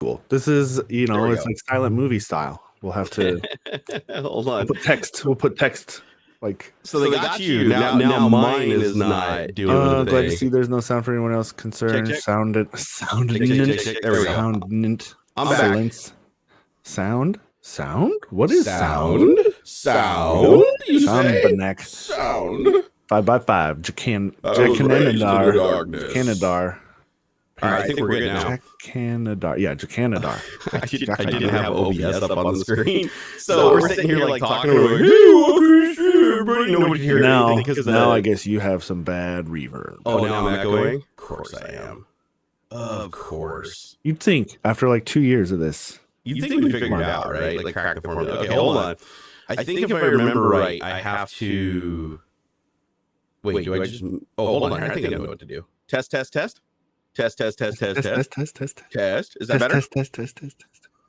school. This is, you know, it's like silent movie style. We'll have to hold on. We'll put text. Like, so they got you. Now mine is not doing the glad thing. to see there's no sound for anyone else concerned. Check. Sounded. There we go. I'm silence. back. Sound? What is sound? You say? Sound. 5x5. Jacanadar. All right, I think we're good now. Jacanadar. Yeah, Jacanadar. I didn't have OBS up on the screen. So we're sitting here like talking to everybody. Nobody can hear anything. Now I guess you have some bad reverb. Oh, now I'm echoing? Of course I am. Of course. You'd think after like 2 years of this. You think we figured it out, right? Like crack the formula. Okay, hold on. I think if I remember right, I have to... Wait, do I just... Oh, hold on. I think I know what to do. Test. Test. Is that better? Test.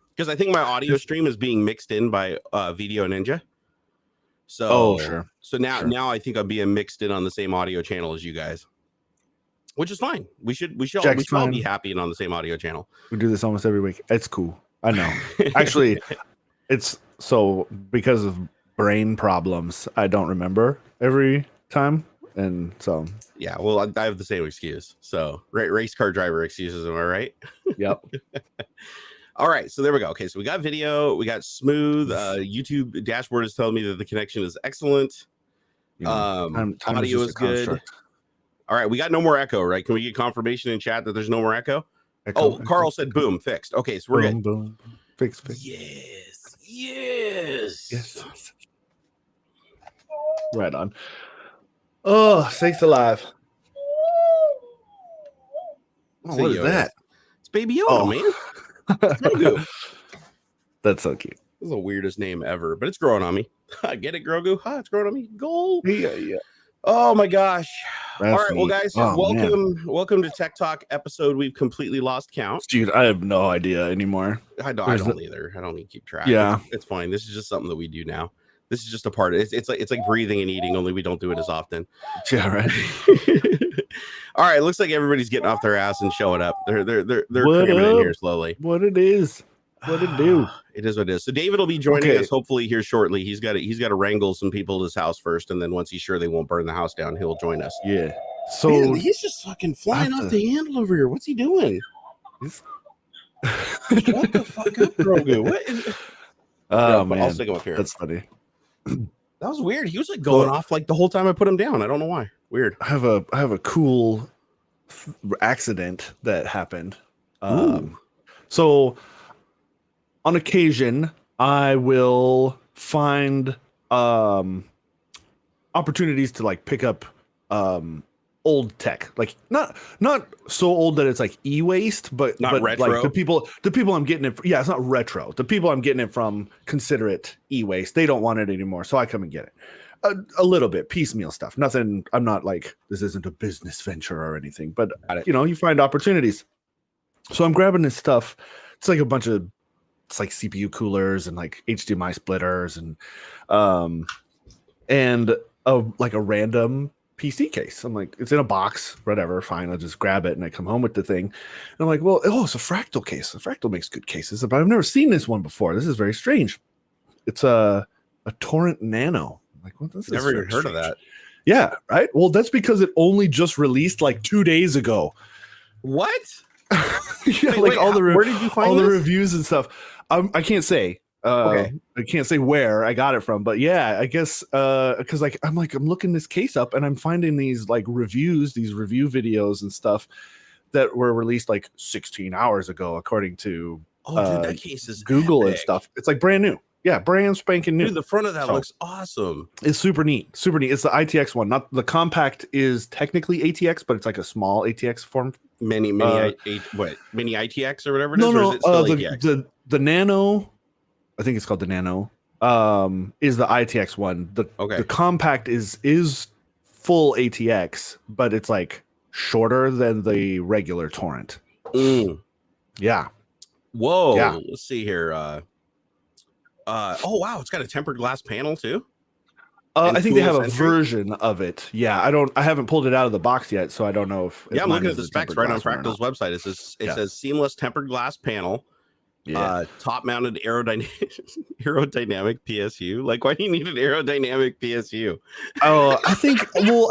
Because I think my audio stream is being mixed in by Video Ninja. So, sure. So now I think I'm being mixed in on the same audio channel as you guys, which is fine. We should all be happy and on the same audio channel. We do this almost every week. It's cool. I know. Actually, it's so because of brain problems, I don't remember every time. And so, yeah, well, I have the same excuse. So, race car driver excuses, am I right? Yep. All right, so there we go. Okay, so we got video, we got smooth. YouTube dashboard is telling me that the connection is excellent. Time audio is good. Construct. All right, we got no more echo, right? Can we get confirmation in chat that there's no more echo? Carl said boom, fixed. Okay, so we're good. Boom. Fix. Yes. Right on. Oh, sakes alive. Oh, what is that? It's Baby Yoda, man. Grogu. That's so cute. This is the weirdest name ever, but it's growing on me. Get it, Grogu? It's growing on me. Goal. Yeah. Oh my gosh. That's all right, neat. Well, guys, welcome to Tech Talk episode. We've completely lost count. Dude, I have no idea anymore. I don't either. I don't need to keep track. Yeah. It's fine. This is just something that we do now. This is just a part of it. It's like breathing and eating, only we don't do it as often. Yeah, right. All right, looks like everybody's getting off their ass and showing up. They're coming in here slowly. What it is? What it do? It is what it is. So David will be joining us hopefully here shortly. He's got to wrangle some people to his house first, and then once he's sure they won't burn the house down, he'll join us. Yeah. So man, he's just fucking flying off the handle over here. What's he doing? What the fuck up, Grogu? What is... man, I'll stick him up here. That's funny. That was weird. He was like going off like the whole time I put him down. I don't know why. Weird. I have a cool accident that happened. So on occasion, I will find opportunities to like pick up old tech, like not so old that it's like e-waste, but retro. Like the people I'm getting it from, it's not retro. The people I'm getting it from consider it e-waste. They don't want it anymore, so I come and get it. A little bit piecemeal stuff. Nothing. I'm not like, this isn't a business venture or anything, but you find opportunities. So I'm grabbing this stuff. It's like it's like CPU coolers and like HDMI splitters and like a random PC case. I'm like, it's in a box, whatever, fine, I'll just grab it. And I come home with the thing. And I'm like, well, it's a Fractal case. A Fractal makes good cases, but I've never seen this one before. This is very strange. It's a Torrent Nano. I'm like, well, this never even heard of that. Yeah, right? Well, that's because it only just released like 2 days ago. What? Wait, where did you find all the reviews and stuff? I can't say. I can't say where I got it from, but yeah, I guess because I'm looking this case up and I'm finding these like reviews, these review videos and stuff that were released like 16 hours ago, according to dude, that case is Google epic. And stuff. It's like brand new. Yeah, brand spanking new. Dude, the front of that looks awesome. It's super neat. It's the ITX one. Not the compact is technically ATX, but it's like a small ATX form. Mini ITX or whatever it is? No, or is it still ATX? The Nano, I think it's called the Nano, is the ITX one. The compact is full ATX, but it's like shorter than the regular Torrent. Yeah. Whoa. Yeah. Let's see here. Oh wow, it's got a tempered glass panel too. I think they have a version of it. Yeah, I haven't pulled it out of the box yet, so I don't know if. I'm looking at the specs right on Fractal's website. It says seamless tempered glass panel, Top-mounted aerodynamic PSU. Like, why do you need an aerodynamic PSU? Oh, I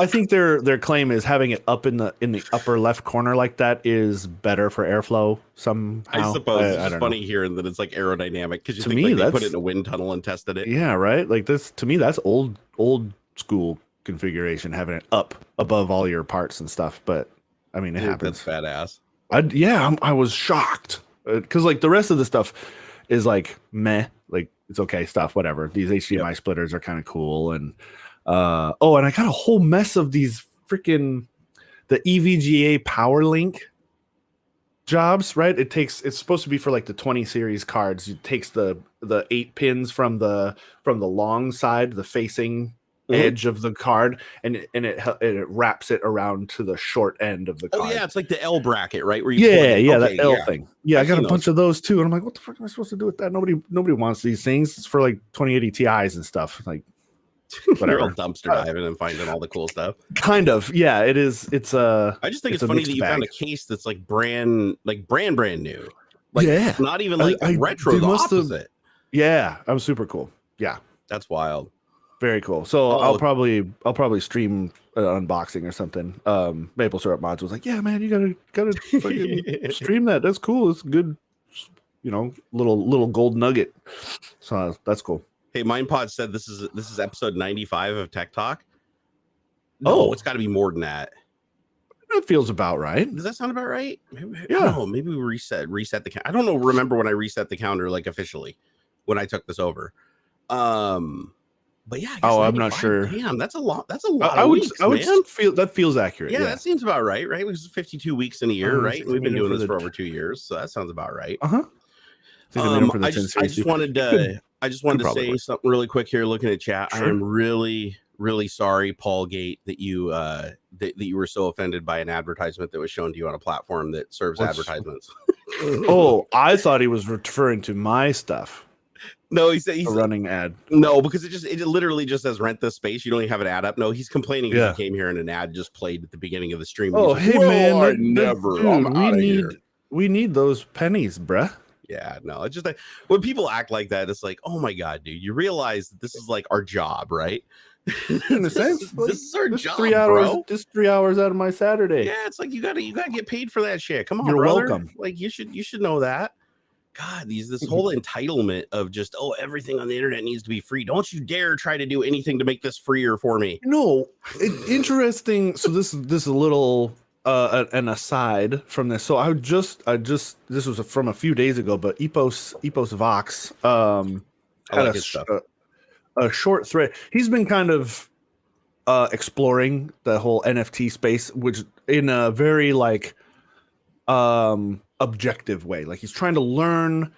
think their claim is having it up in the upper left corner like that is better for airflow somehow. I suppose it's I just funny hearing that it's like aerodynamic because you To think me, like, they put it in a wind tunnel and tested it. Yeah, right. Like this to me, that's old school configuration, having it up above all your parts and stuff. But I mean, it happens. That's badass. I was shocked because like the rest of the stuff is like meh, like it's okay stuff, whatever. These HDMI splitters are kind of cool, and and I got a whole mess of these freaking the EVGA power link jobs, right? It's supposed to be for like the 20 series cards. It takes the 8 pins from the long side, the facing edge of the card, and it wraps it around to the short end of the card. Oh yeah, it's like the L bracket, right? Where you that L thing. Yeah, I got a bunch of those too, and I'm like, what the fuck am I supposed to do with that? Nobody wants these things. It's for like 2080 Ti's and stuff. Like whatever. All dumpster diving and finding all the cool stuff. Kind of, yeah. It is. It's I just think it's funny that you found a case that's like brand new. Like not even like retro. The opposite. Yeah, I'm super cool. Yeah, that's wild. Very cool. So I'll probably stream an unboxing or something. Maple Syrup Mods was like, yeah, man, you gotta fucking stream that. That's cool. It's good, little gold nugget. So that's cool. Hey, MindPod said this is episode 95 of Tech Talk. No, it's got to be more than that. That feels about right. Does that sound about right? Maybe, yeah. I don't know, maybe we reset the count. I don't know. Remember when I reset the counter like officially when I took this over. But yeah, I'm not sure. Damn, that's a lot. That's a lot. I would feel that feels accurate. Yeah, that seems about right. Right, it was 52 weeks in a year, right? We've been doing this for over 2 years, so that sounds about right. I just wanted to say something really quick here. Looking at chat, sure. I am really, really sorry, Paul Gate, that you were so offended by an advertisement that was shown to you on a platform that serves advertisements. I thought he was referring to my stuff. No, he's a running ad. No, because it literally just says rent this space. You don't even have an ad up. No, he's complaining because he came here and an ad just played at the beginning of the stream. Oh, hey man, we need those pennies, bruh. Yeah, no, it's just that when people act like that, it's like, oh my god, dude, you realize that this is like our job, right? In a sense, this is our job, 3 hours, bro. Just 3 hours out of my Saturday. Yeah, it's like you gotta get paid for that shit. Come on, you're brother. welcome. Like you should know that. God, this whole entitlement of just everything on the internet needs to be free. Don't you dare try to do anything to make this freer for me. No, interesting. So this is a little an aside from this. So I just this was from a few days ago, but Epos Vox had a short thread. He's been kind of exploring the whole NFT space, which in a very like objective way. Like he's trying to learn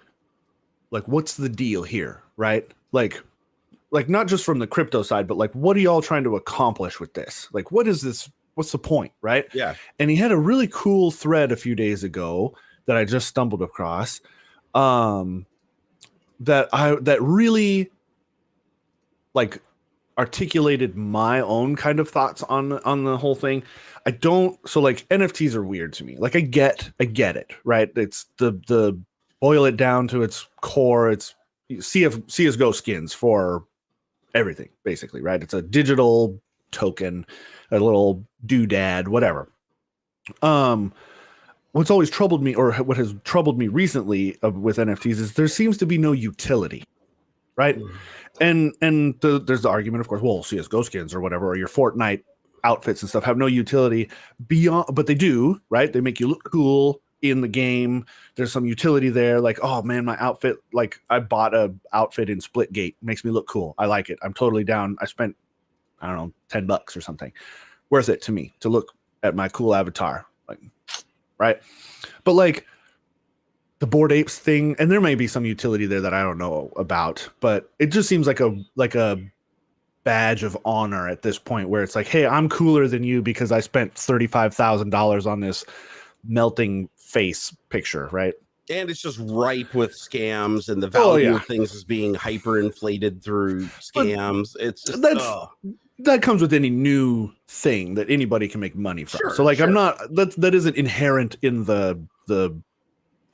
like what's the deal here, right? Like not just from the crypto side, but like what are y'all trying to accomplish with this? Like what is this? What's the point, right? Yeah. And he had a really cool thread a few days ago that I just stumbled across that really like articulated my own kind of thoughts on the whole thing. So like NFTs are weird to me. Like I get it, right? It's the boil it down to its core. It's CSGO skins for everything, basically, right? It's a digital token, a little doodad, whatever. What's always troubled me, or what has troubled me recently with NFTs, is there seems to be no utility, right? And there's the argument, of course, well, CSGO skins or whatever, or your Fortnite outfits and stuff have no utility beyond, but they do, right? They make you look cool in the game. There's some utility there, like, oh man, my outfit, like I bought a outfit in Splitgate, makes me look cool. I like it. I'm totally down. I spent, I don't know, $10 or something. Worth it to me to look at my cool avatar, like, right? But like the Bored Apes thing, and there may be some utility there that I don't know about, but it just seems like a badge of honor at this point, where it's like, hey, I'm cooler than you because I spent $35,000 on this melting face picture, right? And it's just ripe with scams, and the value of things is being hyperinflated through scams. It's just, that comes with any new thing that anybody can make money from. Sure, so like, I'm not, that isn't inherent in the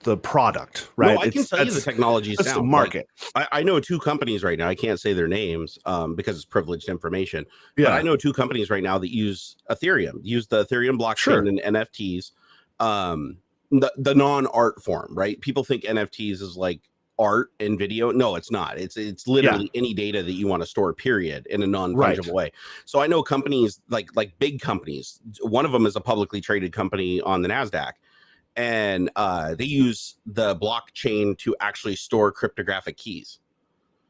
the product, right? No, I can tell you the technology that's the market. Like, I know 2 companies right now. I can't say their names because it's privileged information. Yeah. But I know 2 companies right now that use Ethereum, use the Ethereum blockchain and NFTs, the non-art form, right? People think NFTs is like art and video. No, it's not. It's literally any data that you want to store, period, in a non-fungible way. So I know companies like big companies. One of them is a publicly traded company on the NASDAQ. And they use the blockchain to actually store cryptographic keys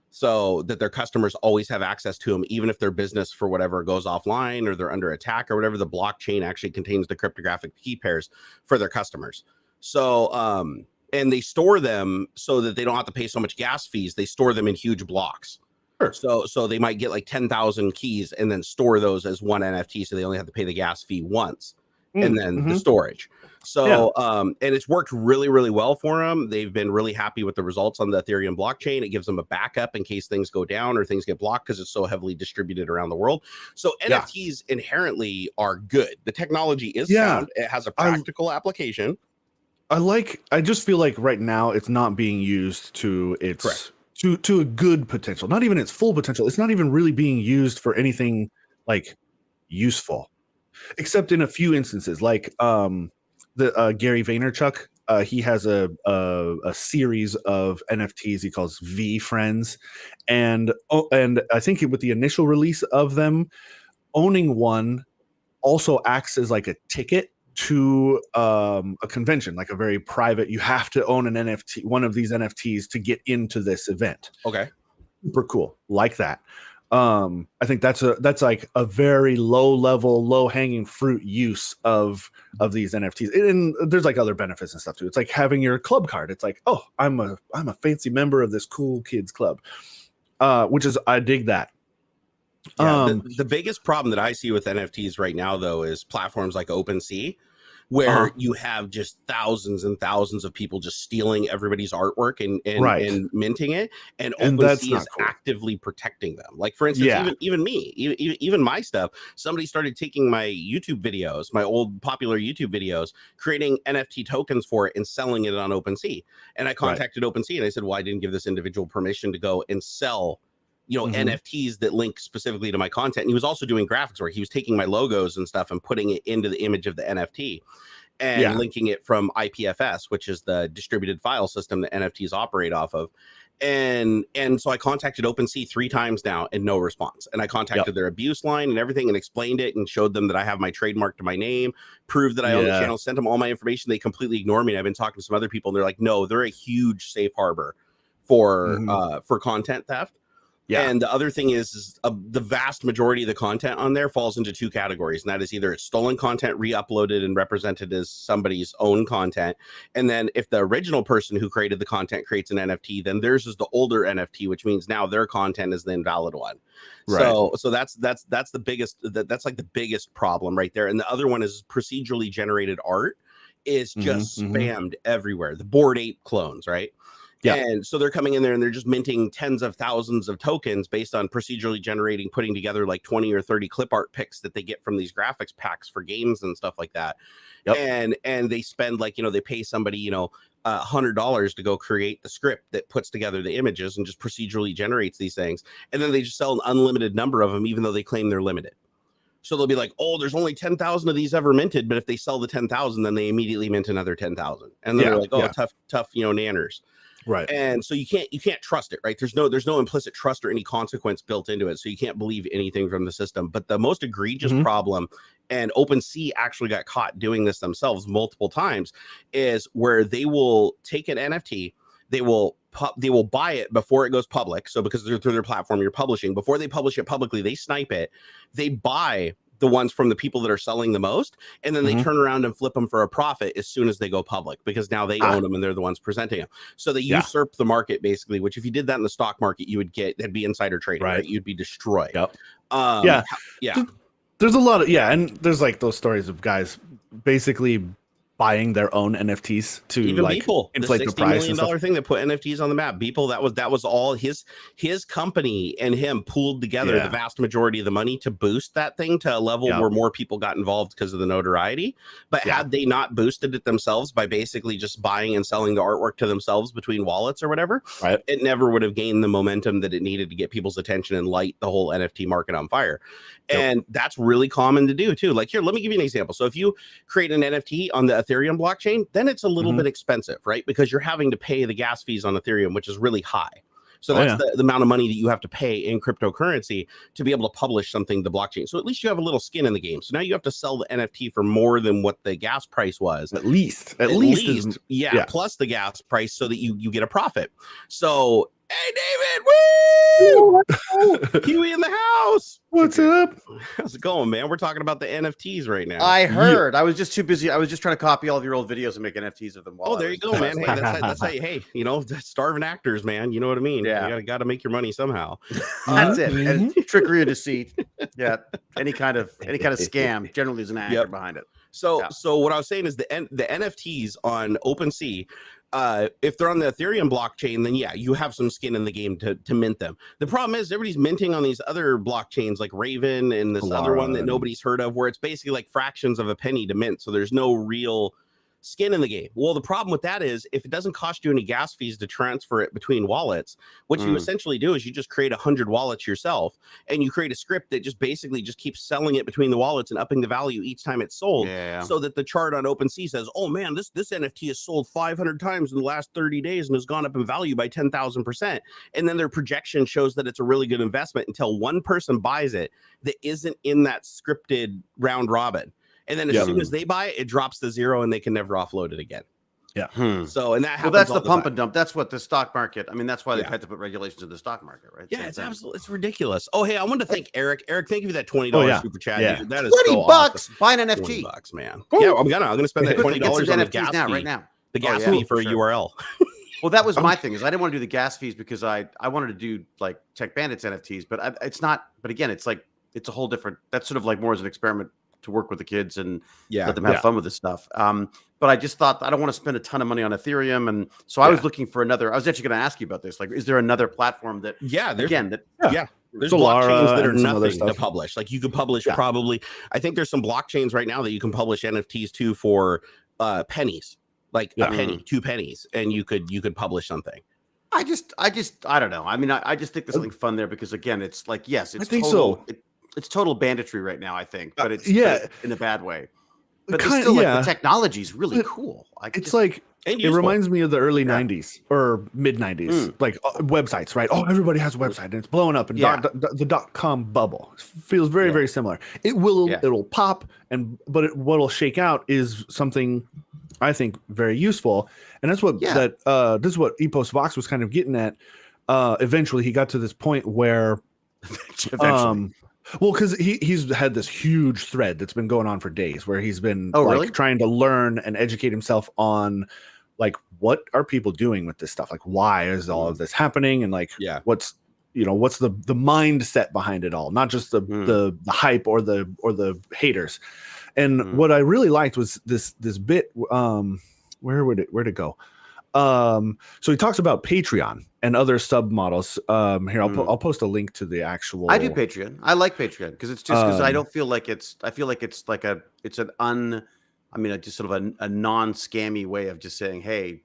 so that their customers always have access to them, even if their business for whatever goes offline or they're under attack or whatever. The blockchain actually contains the cryptographic key pairs for their customers. So and they store them so that they don't have to pay so much gas fees. They store them in huge blocks. Sure. So they might get like 10,000 keys and then store those as one NFT. So they only have to pay the gas fee once and then the storage. So, and it's worked really, really well for them. They've been really happy with the results on the Ethereum blockchain. It gives them a backup in case things go down or things get blocked because it's so heavily distributed around the world. So NFTs inherently are good. The technology is sound. It has a practical application. I just feel like right now it's not being used to its to a good potential, not even its full potential. It's not even really being used for anything like useful, except in a few instances, like the Gary Vaynerchuk. He has a series of NFTs he calls V Friends, and I think with the initial release of them, owning one also acts as like a ticket to a convention, like a very private. You have to own an NFT, one of these NFTs, to get into this event. Okay, super cool, like that. I think that's like a very low level, low hanging fruit use of these NFTs. And there's like other benefits and stuff too. It's like having your club card. It's like, oh, I'm a fancy member of this cool kids club, which is, I dig that. Yeah, the biggest problem that I see with NFTs right now, though, is platforms like OpenSea, where you have just thousands and thousands of people just stealing everybody's artwork and minting it, and OpenSea is actively protecting them. Like, for instance, even me, even my stuff, somebody started taking my YouTube videos, my old popular YouTube videos, creating NFT tokens for it and selling it on OpenSea. And I contacted OpenSea and I said, well, I didn't give this individual permission to go and sell NFTs that link specifically to my content. And he was also doing graphics work. He was taking my logos and stuff and putting it into the image of the NFT and linking it from IPFS, which is the distributed file system that NFTs operate off of. And so I contacted OpenSea 3 times now and no response. And I contacted their abuse line and everything and explained it and showed them that I have my trademark to my name, proved that I own the channel, sent them all my information. They completely ignored me. And I've been talking to some other people and they're like, no, they're a huge safe harbor for content theft. Yeah. And the other thing is the vast majority of the content on there falls into 2 categories. And that is either it's stolen content, re-uploaded and represented as somebody's own content. And then if the original person who created the content creates an NFT, then theirs is the older NFT, which means now their content is the invalid one. Right. So that's the biggest, that's like the biggest problem right there. And the other one is procedurally generated art is just spammed everywhere. The Bored Ape clones, right? Yeah. And so they're coming in there and they're just minting tens of thousands of tokens based on procedurally generating, putting together like 20 or 30 clip art pics that they get from these graphics packs for games and stuff like that. Yep. And they spend like, they pay somebody, $100 to go create the script that puts together the images and just procedurally generates these things. And then they just sell an unlimited number of them, even though they claim they're limited. So they'll be like, oh, there's only 10,000 of these ever minted. But if they sell the 10,000, then they immediately mint another 10,000. And then they're like, oh, tough, nanners. Right. And so you can't trust it, right? There's no implicit trust or any consequence built into it. So you can't believe anything from the system. But the most egregious problem, and OpenSea actually got caught doing this themselves multiple times, is where they will take an NFT, they will buy it before it goes public. So because they're through their platform, you're publishing. Before they publish it publicly, they snipe it. They buy the ones from the people that are selling the most, and then they turn around and flip them for a profit as soon as they go public, because now they own them and they're the ones presenting them. So they usurp the market, basically, which if you did that in the stock market, you would get, that'd be insider trading, right? You'd be destroyed. Yep. There's a lot of, and there's like those stories of guys basically buying their own NFTs to even like Beeple, inflate the the $60 price million thing that put NFTs on the map. Beeple, that was all his company and him pooled together the vast majority of the money to boost that thing to a level where more people got involved because of the notoriety. But had they not boosted it themselves by basically just buying and selling the artwork to themselves between wallets or whatever, it never would have gained the momentum that it needed to get people's attention and light the whole NFT market on fire. And that's really common to do too. Like here, let me give you an example. So if you create an NFT on the Ethereum blockchain, then it's a little bit expensive, right? Because you're having to pay the gas fees on Ethereum, which is really high. So that's the amount of money that you have to pay in cryptocurrency to be able to publish something to the blockchain. So at least you have a little skin in the game. So now you have to sell the NFT for more than what the gas price was. At least, plus the gas price so that you get a profit. So, hey, David, woo! Huey in the house. What's up? How's it going, man? We're talking about the NFTs right now. I heard. I was just too busy. I was just trying to copy all of your old videos and make NFTs of them. There you go, man. Hey, that's how you, starving actors, man. You know what I mean? Yeah. You got to make your money somehow. That's it. And trickery and deceit. Yeah. Any kind of scam generally is an actor behind it. So what I was saying is the NFTs on OpenSea, if they're on the Ethereum blockchain, then you have some skin in the game to mint them. The problem is everybody's minting on these other blockchains like Raven and this other one that nobody's heard of, where it's basically like fractions of a penny to mint. So there's no real skin in the game. Well, the problem with that is if it doesn't cost you any gas fees to transfer it between wallets, what you essentially do is you just create 100 wallets yourself, and you create a script that just basically just keeps selling it between the wallets and upping the value each time it's sold, so that the chart on OpenSea says, oh man, this NFT has sold 500 times in the last 30 days and has gone up in value by 10,000%. And then their projection shows that it's a really good investment until one person buys it that isn't in that scripted round robin. And then as soon as they buy it, it drops to zero and they can never offload it again. So, and that happens. Well, that's the pump and dump. That's what the stock market. I mean, that's why they've had to put regulations in the stock market, right? Yeah, it's absolutely, it's ridiculous. Oh, hey, I wanted to thank Eric. Eric, thank you for that $20 super chat. Yeah. Dude, that is $20 so awesome. buy an NFT. $20, man. Yeah, I'm gonna spend that $20 on the gas fee. Right now. The gas fee for a URL. Well, that was my thing. Is I didn't want to do the gas fees because I wanted to do like Tech Bandits NFTs, but it's not. But again, it's like it's a whole different. That's sort of like more as an experiment to work with the kids and let them have fun with this stuff. But I just thought I don't want to spend a ton of money on Ethereum, and so I was looking for another. I was actually going to ask you about this. Like, is there another platform that? There's blockchains that are nothing to publish. Like you could publish probably. I think there's some blockchains right now that you can publish NFTs to for pennies, like a penny, 2 pennies, and you could publish something. I don't know. I mean, I just think there's something fun there because again, it's like it's it's total banditry right now, I think, but it's in a bad way. But it's still like the technology is really cool. It reminds me of the early 90s or mid 90s, like websites, right? Oh, everybody has a website and it's blowing up, and the .com bubble feels very, very similar. It'll pop, but what'll shake out is something I think very useful, and that's what this is what Epos Vox was kind of getting at. Eventually, he got to this point where, well, because he's had this huge thread that's been going on for days, where he's been trying to learn and educate himself on like what are people doing with this stuff, like why is all of this happening, and like what's the mindset behind it all, not just the hype or the haters. And what I really liked was this bit. Where'd it go? So he talks about Patreon and other sub models. Here, I'll post a link to the actual. I do Patreon. I like Patreon because it's just because I don't feel like it's. I feel like it's like just sort of a non-scammy way of just saying, hey,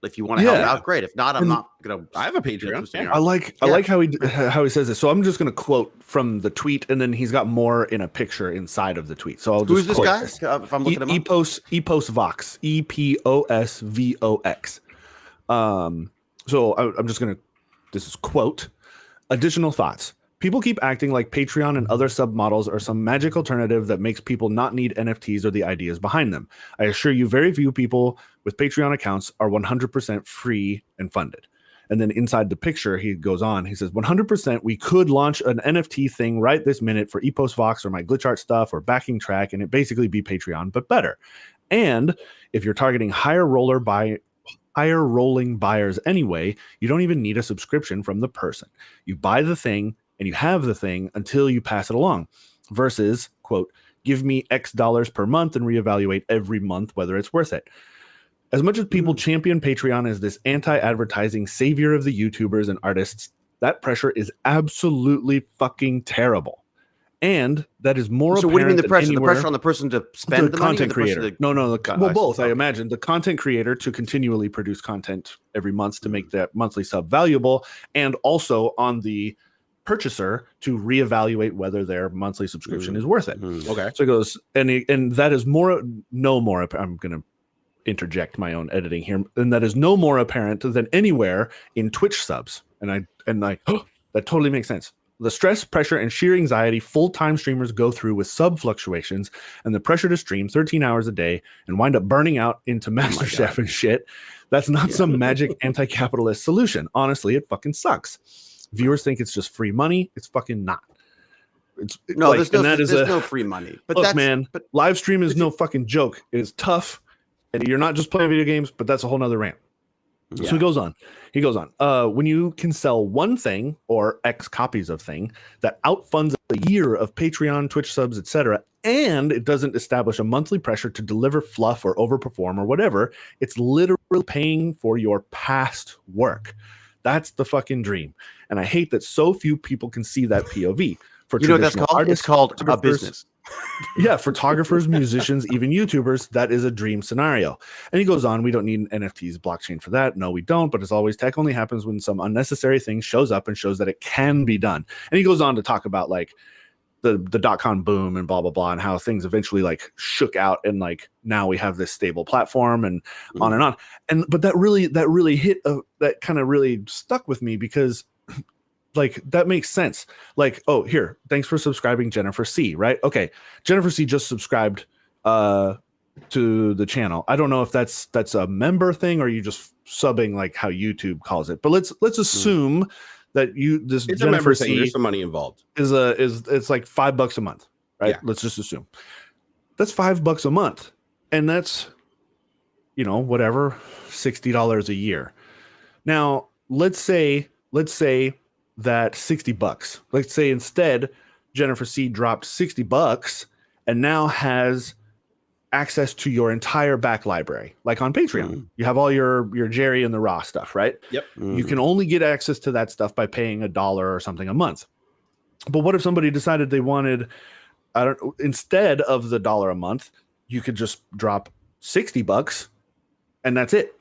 if you want to help out, great. If not, I'm not gonna. I have a Patreon. I like how he says this. So I'm just gonna quote from the tweet, and then he's got more in a picture inside of the tweet. So I'll just. Who's this guy? If I'm looking him up. Epos Vox, EPOSVOX. So I'm just gonna. This is quote. Additional thoughts. People keep acting like Patreon and other submodels are some magic alternative that makes people not need NFTs or the ideas behind them. I assure you, very few people with Patreon accounts are 100% free and funded. And then inside the picture, he goes on. He says, 100%, we could launch an NFT thing right this minute for Epos Vox or my glitch art stuff or backing track, and it basically be Patreon, but better. And if you're targeting higher rolling buyers anyway, you don't even need a subscription from the person. You buy the thing and you have the thing until you pass it along, versus, quote, Give me X dollars per month and reevaluate every month whether it's worth it. As much as people champion Patreon as this anti-advertising savior of the YouTubers and artists, that pressure is absolutely fucking terrible. And that is more so apparent. What do you mean the pressure? The pressure on the person to spend the content money? Creator. Well, both. I imagine the content creator to continually produce content every month to make that monthly sub valuable, and also on the purchaser to reevaluate whether their monthly subscription is worth it. Okay. So it goes, and that is no more. I'm going to interject my own editing here, and that is no more apparent than anywhere in Twitch subs. And that totally makes sense. The stress, pressure, and sheer anxiety full-time streamers go through with sub fluctuations and the pressure to stream 13 hours a day and wind up burning out into MasterChef and shit. That's not some magic anti-capitalist solution. Honestly, it fucking sucks. Viewers think it's just free money. It's fucking not. There's no free money. But look, live stream is no fucking joke. It is tough. And you're not just playing video games, but that's a whole nother rant. Yeah. So he goes on. When you can sell one thing or X copies of thing that outfunds a year of Patreon, Twitch subs, etc., and it doesn't establish a monthly pressure to deliver fluff or overperform or whatever, it's literally paying for your past work. That's the fucking dream. And I hate that so few people can see that POV. For what that's called? It's called a business. Yeah, photographers, musicians, even YouTubers, that is a dream scenario. And he goes on, we don't need NFTs, blockchain for that. No, we don't. But as always, tech only happens when some unnecessary thing shows up and shows that it can be done. And he goes on to talk about like the .com boom and blah, blah, blah, and how things eventually like shook out. And like now we have this stable platform and on and on. But that really hit, that kind of really stuck with me because like that makes sense. Like, oh, here, thanks for subscribing, Jennifer C. Right? Okay, Jennifer C. just subscribed to the channel. I don't know if that's a member thing or you just subbing like how YouTube calls it. But let's assume that it's Jennifer a member thing. There's some money involved. Is it's like $5 a month, right? Yeah. Let's just assume that's $5 a month, and that's whatever $60 a year. Now let's say that $60. Let's say instead Jennifer C dropped $60 and now has access to your entire back library, like on Patreon. You have all your Jerry and the Raw stuff, right? Yep. You can only get access to that stuff by paying $1 or something a month. But what if somebody decided they wanted, instead of the $1 a month, you could just drop $60 and that's it.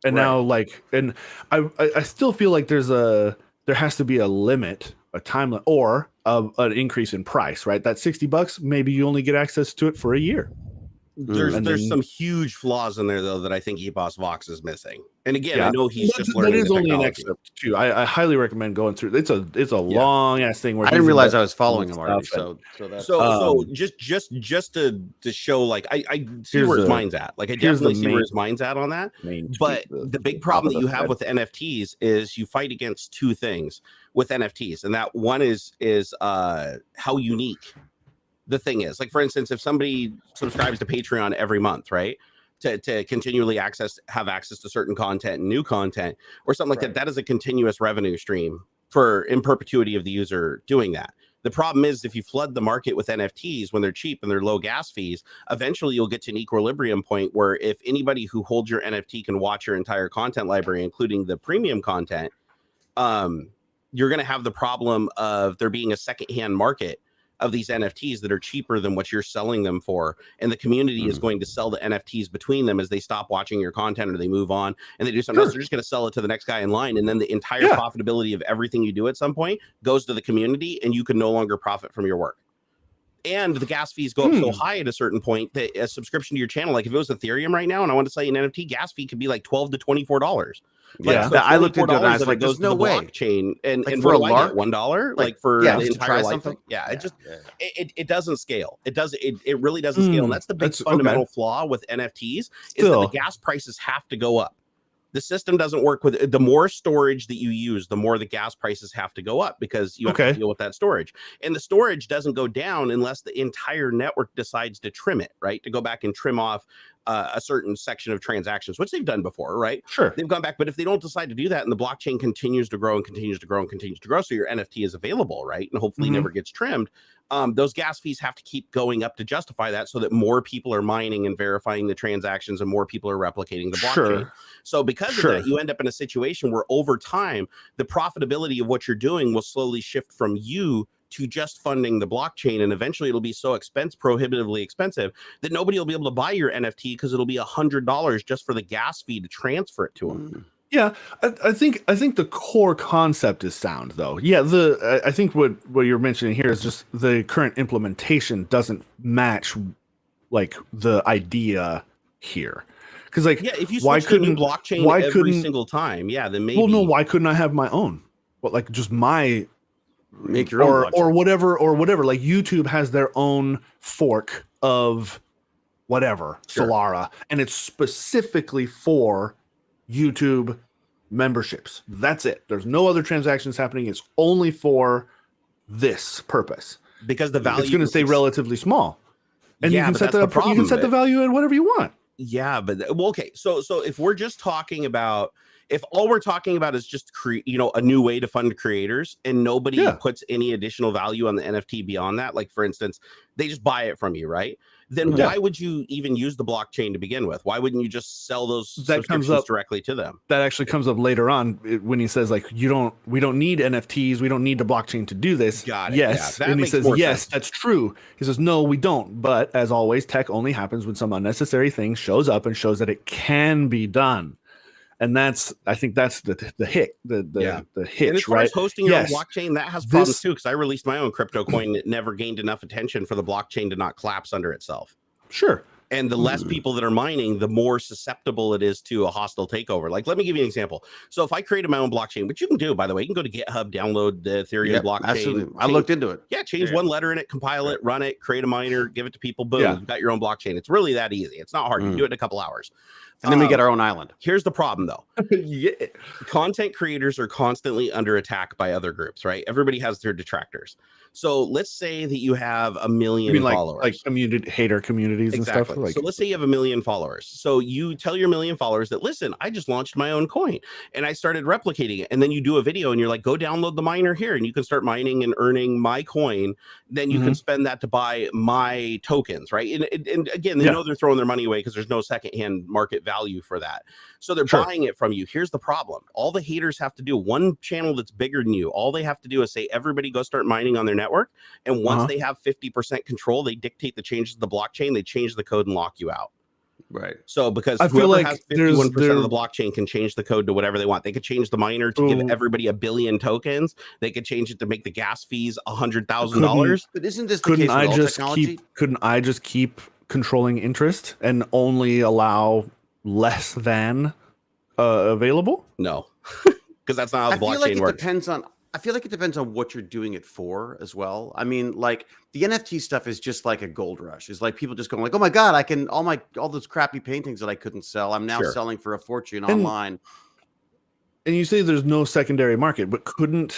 And now and I still feel like there has to be a limit, a time limit, or an increase in price, right? That $60, maybe you only get access to it for a year. There's some huge flaws in there though that I think Epos Vox is missing. And again, I know he's just learning. That is only an excerpt too. I highly recommend going through. It's a long ass thing. Where I didn't realize I was following him already. So just to show, like I see where his mind's at. Like I definitely see where his mind's at on that. But the big problem that you have with NFTs is you fight against two things with NFTs, and that one is how unique the thing is. Like, for instance, if somebody subscribes to Patreon every month, right, to continually have access to certain content and new content or something like that is a continuous revenue stream for in perpetuity of the user doing that. The problem is if you flood the market with NFTs when they're cheap and they're low gas fees, eventually you'll get to an equilibrium point where if anybody who holds your NFT can watch your entire content library, including the premium content, you're going to have the problem of there being a secondhand market of these NFTs that are cheaper than what you're selling them for. And the community is going to sell the NFTs between them as they stop watching your content or they move on and they do something else. They're just going to sell it to the next guy in line. And then the entire profitability of everything you do at some point goes to the community and you can no longer profit from your work. And the gas fees go up so high at a certain point that a subscription to your channel, like if it was Ethereum right now and I want to sell you an NFT, gas fee could be like $12 to $24. Like, so I looked into it and I was like, there's no way. Blockchain and for a lark, $1, like for the entire life. It doesn't scale. It really doesn't scale. And that's the big fundamental flaw with NFTs is that the gas prices have to go up. The system doesn't work with the more storage that you use, the more the gas prices have to go up because you have to deal with that storage. And the storage doesn't go down unless the entire network decides to trim it, right? To go back and trim off a certain section of transactions, which they've done before, right? Sure. They've gone back, but if they don't decide to do that and the blockchain continues to grow and continues to grow and continues to grow, so your NFT is available, right? And hopefully never gets trimmed. Those gas fees have to keep going up to justify that so that more people are mining and verifying the transactions and more people are replicating the blockchain. Sure. So because of that, you end up in a situation where over time, the profitability of what you're doing will slowly shift from you to just funding the blockchain. And eventually it'll be so prohibitively expensive that nobody will be able to buy your NFT because it'll be $100 just for the gas fee to transfer it to them. Yeah, I think the core concept is sound, though. Yeah, I think what you're mentioning here is just the current implementation doesn't match like the idea here. Because like, if you switch to a new blockchain every single time, then maybe. Well, no, why couldn't I have my own? Well, like just my make your own or whatever. Like YouTube has their own fork of whatever Solara, and it's specifically for YouTube memberships. That's it. There's no other transactions happening. It's only for this purpose because the value it's going to stay relatively small, and you can set the problem. You can set the value at whatever you want. Yeah, but okay. So if we're just talking about, if all we're talking about is just a new way to fund creators, and nobody puts any additional value on the NFT beyond that, like for instance, they just buy it from you, right? Then why would you even use the blockchain to begin with? Why wouldn't you just sell those subscriptions directly to them? That actually comes up later on when he says like, we don't need NFTs. We don't need the blockchain to do this. Got it. Yes. Yeah, and he says, yes, that's true. He says, no, we don't. But as always, tech only happens when some unnecessary thing shows up and shows that it can be done. And I think that's the hit, the hitch, and as far right? as hosting your own blockchain, that has problems too, because I released my own crypto coin that never gained enough attention for the blockchain to not collapse under itself. Sure. And the less people that are mining, the more susceptible it is to a hostile takeover. Like, let me give you an example. So if I created my own blockchain, which you can do, by the way, you can go to GitHub, download the Ethereum blockchain. Absolutely. I looked into it. Yeah, change one letter in it, compile it, run it, create a miner, give it to people. Boom, you've got your own blockchain. It's really that easy. It's not hard. You can do it in a couple hours. And then we get our own island. Here's the problem, though. Content creators are constantly under attack by other groups, right? Everybody has their detractors. So let's say that you have 1 million followers. Like community hater communities and stuff. So let's say you have 1 million followers. So you tell your 1 million followers that, listen, I just launched my own coin and I started replicating it. And then you do a video and you're like, go download the miner here and you can start mining and earning my coin. Then you can spend that to buy my tokens, right? And again, they know they're throwing their money away because there's no secondhand market value for that. So they're buying it from you. Here's the problem. All the haters have to do, one channel that's bigger than you, all they have to do is say, everybody go start mining on their network. And once they have 50% control, they dictate the changes to the blockchain, they change the code and lock you out. Right. So because I feel like has 51% of the blockchain can change the code to whatever they want. They could change the miner to give everybody 1 billion tokens. They could change it to make the gas fees $100,000. But isn't this the case with all technology? Couldn't I just keep controlling interest and only allow less than available? No, because that's not how the blockchain works. I feel like it depends on what you're doing it for as well. I mean, like the NFT stuff is just like a gold rush. It's like people just going like, oh my God, I can all those crappy paintings that I couldn't sell, I'm now selling for a fortune online. And you say there's no secondary market, but and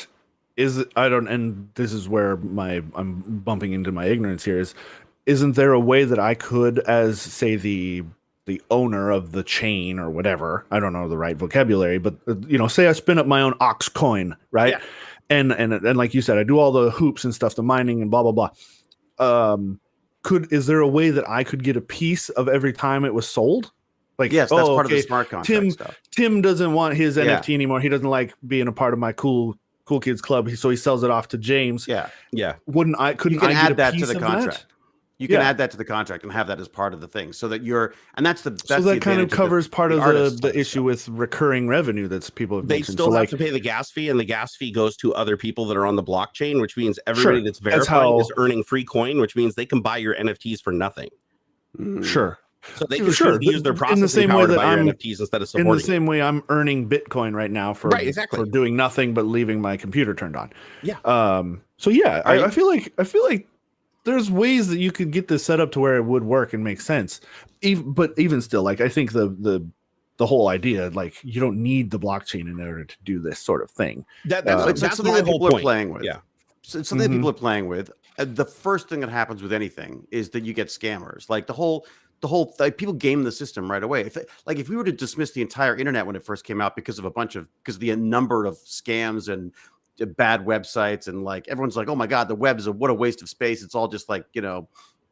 this is where I'm bumping into my ignorance here isn't there a way that I could, as say the owner of the chain or whatever, I don't know the right vocabulary, but say I spin up my own Ox coin, right? Yeah. And like you said, I do all the hoops and stuff, the mining and blah blah blah. Is there a way that I could get a piece of every time it was sold? Like, yes, that's part of the smart contract stuff. Tim doesn't want his NFT anymore. He doesn't like being a part of my cool kids club, so he sells it off to James. Yeah. Couldn't I add that to the contract? You can add that to the contract and have that as part of the thing, so that that kind of covers part of the issue with recurring revenue that's people have mentioned. They still have to pay the gas fee, and the gas fee goes to other people that are on the blockchain, which means everybody that's verifying is earning free coin, which means they can buy your NFTs for nothing. Sure. So they can use their processing power to buy your NFTs instead of supporting. In the same way, I'm earning Bitcoin right now for doing nothing but leaving my computer turned on. Yeah. I feel like there's ways that you could get this set up to where it would work and make sense. But even still, like I think the whole idea, like you don't need the blockchain in order to do this sort of thing. That's something that people are playing with. Yeah. So it's something that people are playing with. The first thing that happens with anything is that you get scammers. Like the whole the whole people game the system right away. If we were to dismiss the entire internet when it first came out because of the number of scams and bad websites, and like everyone's like, oh my god, the web is what a waste of space. It's all just like,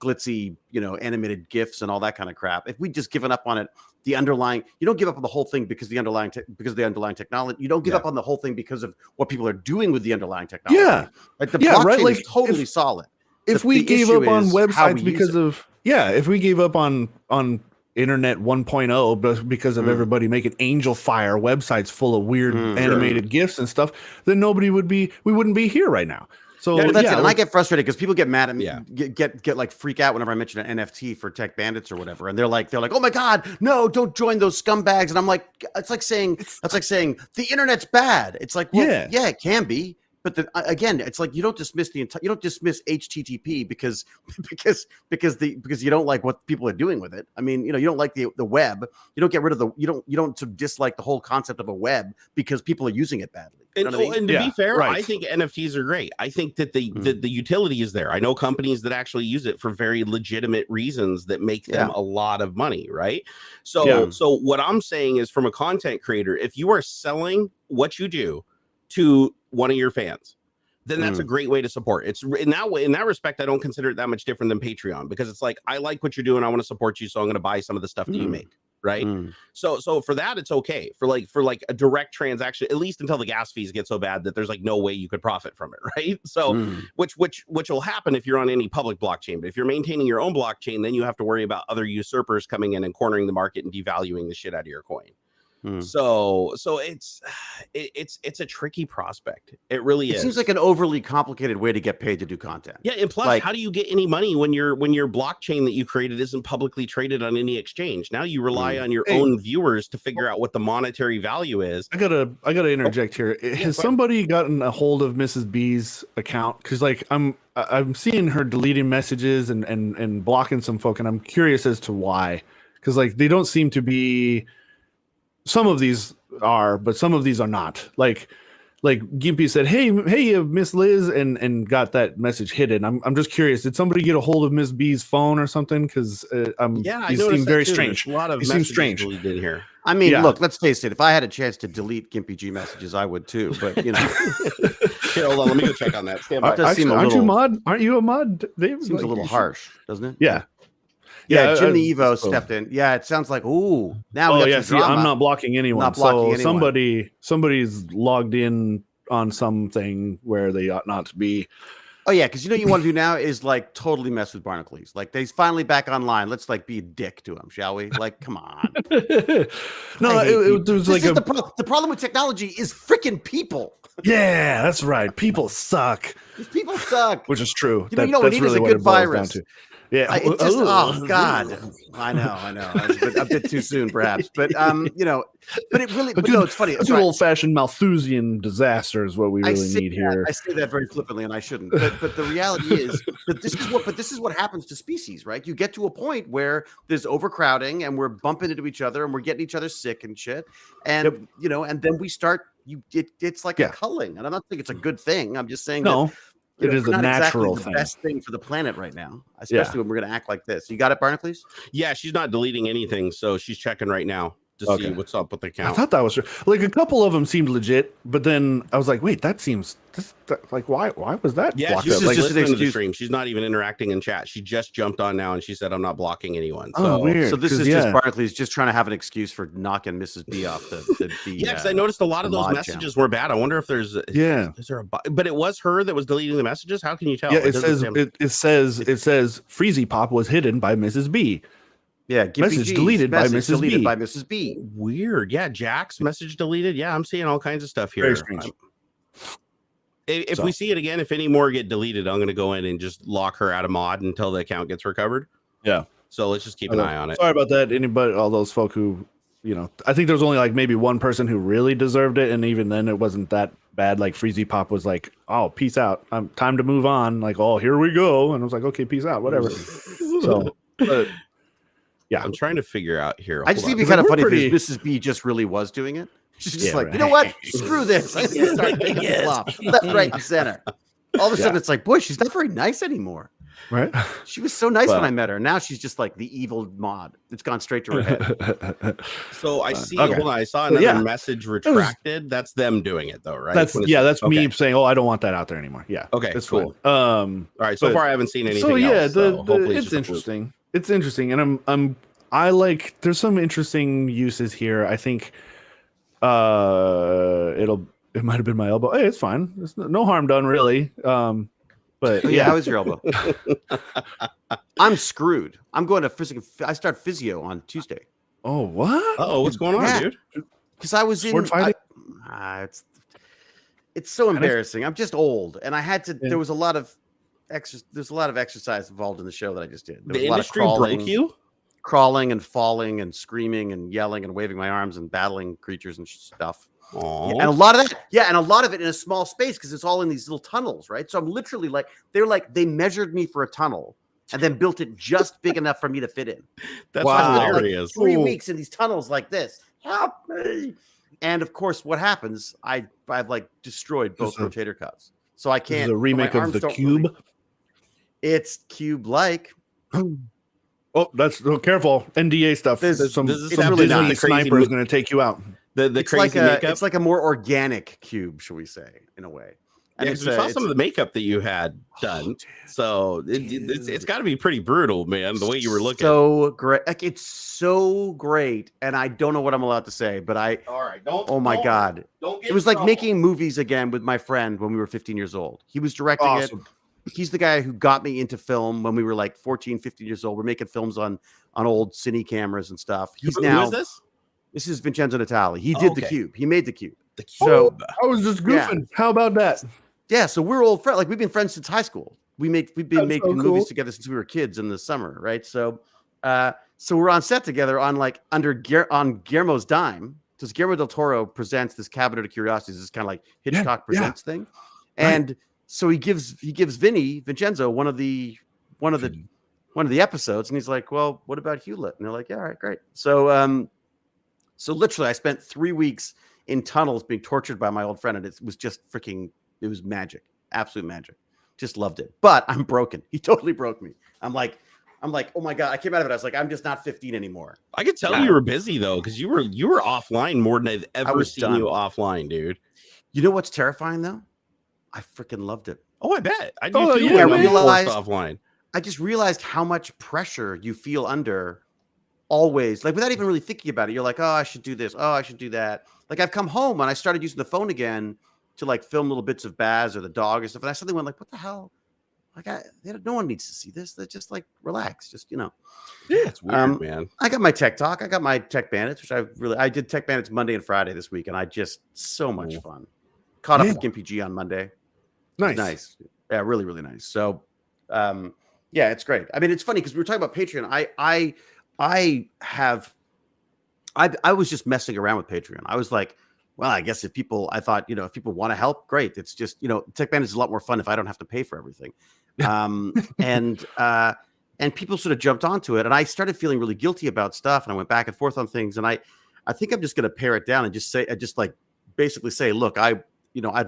glitzy, animated GIFs and all that kind of crap. If we just given up on it, you don't give up on the whole thing because of the underlying technology. You don't give up on the whole thing because of what people are doing with the underlying technology. Yeah, like the blockchain is totally solid. If we gave up on websites because of if we gave up on internet 1.0 but because of everybody making angel fire websites full of weird animated GIFs and stuff, then we wouldn't be here right now. So that's it. And I get frustrated because people get mad at me, get like freak out whenever I mention an NFT for Tech Bandits or whatever, and they're like, oh my god, no, don't join those scumbags. And I'm like, it's like saying the internet's bad. It's like, well, yeah, it can be. But again, it's like you don't dismiss HTTP because you don't like what people are doing with it. I mean, you don't like the web. You don't get rid of you don't sort of dislike the whole concept of a web because people are using it badly. And to be fair, right. I think NFTs are great. I think that the utility is there. I know companies that actually use it for very legitimate reasons that make them a lot of money, right? So what I'm saying is, from a content creator, if you are selling what you do to one of your fans, then that's a great way to support. It's in that respect, I don't consider it that much different than Patreon, because it's like, I like what you're doing, I want to support you, so I'm going to buy some of the stuff that you make, right? So for that, it's okay. For like a direct transaction, at least until the gas fees get so bad that there's like no way you could profit from it, right? So which will happen if you're on any public blockchain. But if you're maintaining your own blockchain, then you have to worry about other usurpers coming in and cornering the market and devaluing the shit out of your coin. So it's a tricky prospect. It really is. It seems like an overly complicated way to get paid to do content. Yeah, and plus, how do you get any money when your blockchain that you created isn't publicly traded on any exchange? Now you rely on your own viewers to figure out what the monetary value is. I gotta interject here. Has somebody gotten a hold of Mrs. B's account? Because like I'm seeing her deleting messages and blocking some folk, and I'm curious as to why. Because like they don't seem to be. Some of these are, but some of these are not. Like Gimpy said, hey, Miss Liz, and got that message hidden. I'm just curious. Did somebody get a hold of Miss B's phone or something? Because he seemed very strange. A lot of seems strange deleted here. I mean, look, let's face it. If I had a chance to delete Gimpy G messages, I would too. But Here, hold on. Let me go check on that. Stand by. Aren't you mod? Aren't you a mod? Seems a little harsh, doesn't it? Yeah. Yeah, Jim the Evo stepped in. Yeah, it sounds like now. I'm not blocking anyone. Somebody's logged in on something where they ought not to be. Oh yeah, because you want to do now is like totally mess with Barnacules. Like they's finally back online. Let's like be a dick to him, shall we? Like, come on. No, it was like the problem with technology is freaking people. Yeah, that's right. People suck. People suck. Which is true. What we need is a good virus. Yeah. Oh God. I know. A bit too soon, perhaps. But but it really. But no, it's funny. It's an old-fashioned Malthusian disaster is what we really need here. I say that very flippantly, and I shouldn't. But the reality is that this is what happens to species, right? You get to a point where there's overcrowding, and we're bumping into each other, and we're getting each other sick and shit, and and then we start. It's like a culling, and I'm not saying it's a good thing. I'm just saying that. It is a natural thing. The best thing for the planet right now, especially when we're going to act like this. You got it, Barnacules? Yeah, she's not deleting anything, so she's checking right now to see what's up with the account. I thought that was like a couple of them seemed legit, but then I was like, wait, that seems like why was that? Yeah, she's just an excuse. Stream. She's not even interacting in chat. She just jumped on now and she said, "I'm not blocking anyone." So, weird. So this is just Barnacules just trying to have an excuse for knocking Mrs. B off the because I noticed a lot of those messages were bad. I wonder if there's is there a but it was her that was deleting the messages. How can you tell? Yeah, it says Freezy Pop was hidden by Mrs. B. Yeah, message deleted by Mrs. B. Weird. Yeah, Jack's message deleted. Yeah, I'm seeing all kinds of stuff here. Very strange. If we see it again, if any more get deleted, I'm going to go in and just lock her out of mod until the account gets recovered. Yeah. So let's just keep an eye on it. Sorry about that. Anybody, all those folk who, I think there was only like maybe one person who really deserved it, and even then it wasn't that bad. Like Freezy Pop was like, "Oh, peace out. Time to move on." Like, "Oh, here we go," and I was like, "Okay, peace out, whatever." So. Yeah, I'm trying to figure out here. I just think it'd be kind of funny because Mrs. B just really was doing it. She's just you know what? Screw this. I'm gonna start making it flop left, right, and center. All of a sudden, it's like, boy, she's not very nice anymore. Right. She was so nice when I met her. Now she's just like the evil mod. It's gone straight to her head. So I see. Okay. Hold on. I saw another message retracted. That's them doing it though, right? That's me saying, "Oh, I don't want that out there anymore." Yeah. Okay. It's cool. All right. So far, I haven't seen anything. So yeah, else, hopefully it's interesting. It's interesting, and I like. There's some interesting uses here. I think. It might have been my elbow. Hey, it's fine. There's no harm done, really. But yeah, how is your elbow? I'm screwed. I'm going to physical. I start physio on Tuesday. Oh, what? Oh, what's going on, dude? Because I was in. Fighting? It's so embarrassing. I'm just old, and I had to. Yeah. There was a lot of There's a lot of exercise involved in the show that I just did. There was the industry broke you. Crawling and falling and screaming and yelling and waving my arms and battling creatures and stuff. Yeah, and a lot of that, and a lot of it in a small space because it's all in these little tunnels, right? So I'm literally like, they measured me for a tunnel and then built it just big enough for me to fit in. That's hilarious. Like 3 weeks in these tunnels like this. Help me! And of course, what happens? I've like destroyed both rotator cuffs, so I can't. This is a remake of the Cube. It's Cube-like. Oh, that's careful. NDA stuff. This is really not. The sniper is going to take you out. It's crazy makeup. It's like a more organic cube, shall we say, in a way. And we saw some of the makeup that you had done. So it's got to be pretty brutal, man, the way you were looking. So great. Like, it's so great. And I don't know what I'm allowed to say, but all right, God. It was like making movies again with my friend when we were 15 years old. He was directing it. He's the guy who got me into film when we were like 14, 15 years old. We're making films on old cine cameras and stuff. Who is this? This is Vincenzo Natali. He did the Cube. He made the Cube. The Cube. So I was just goofing. Yeah. How about that? Yeah. So we're old friends. Like we've been friends since high school. We've been making movies together since we were kids in the summer, right? So, so we're on set together on Guillermo's dime. Because Guillermo del Toro presents this Cabinet of Curiosities, this kind of like Hitchcock presents thing, and so he gives Vincenzo one of the episodes, and he's like, "Well, what about Hewlett?" And they're like, "Yeah, all right, great." So, so literally, I spent 3 weeks in tunnels being tortured by my old friend, and it was just it was magic, absolute magic. Just loved it. But I'm broken. He totally broke me. I'm like, oh my God, I came out of it. I was like, I'm just not 15 anymore. I could tell you were busy though, because you were offline more than I've ever seen you offline, dude. You know what's terrifying though? I freaking loved it. Oh, I bet. I do too. I realized offline. I just realized how much pressure you feel under always, like without even really thinking about it. You're like, oh, I should do this. Oh, I should do that. Like I've come home and I started using the phone again to like film little bits of Baz or the dog or stuff. And I suddenly went like, what the hell? Like no one needs to see this. They're just like, relax. Just, Yeah, it's weird, man. I got my tech talk. I got my tech bandits, which I did tech bandits Monday and Friday this week. And I just so much fun. Caught up with Gimpy G on Monday. Nice. Yeah, really, really nice. So, yeah, it's great. I mean, it's funny because we were talking about Patreon. I was just messing around with Patreon. I was like, well, I guess if people want to help, great. It's just, Tech Bandits is a lot more fun if I don't have to pay for everything. And people sort of jumped onto it, and I started feeling really guilty about stuff, and I went back and forth on things, and I think I'm just going to pare it down and basically say, look, I'd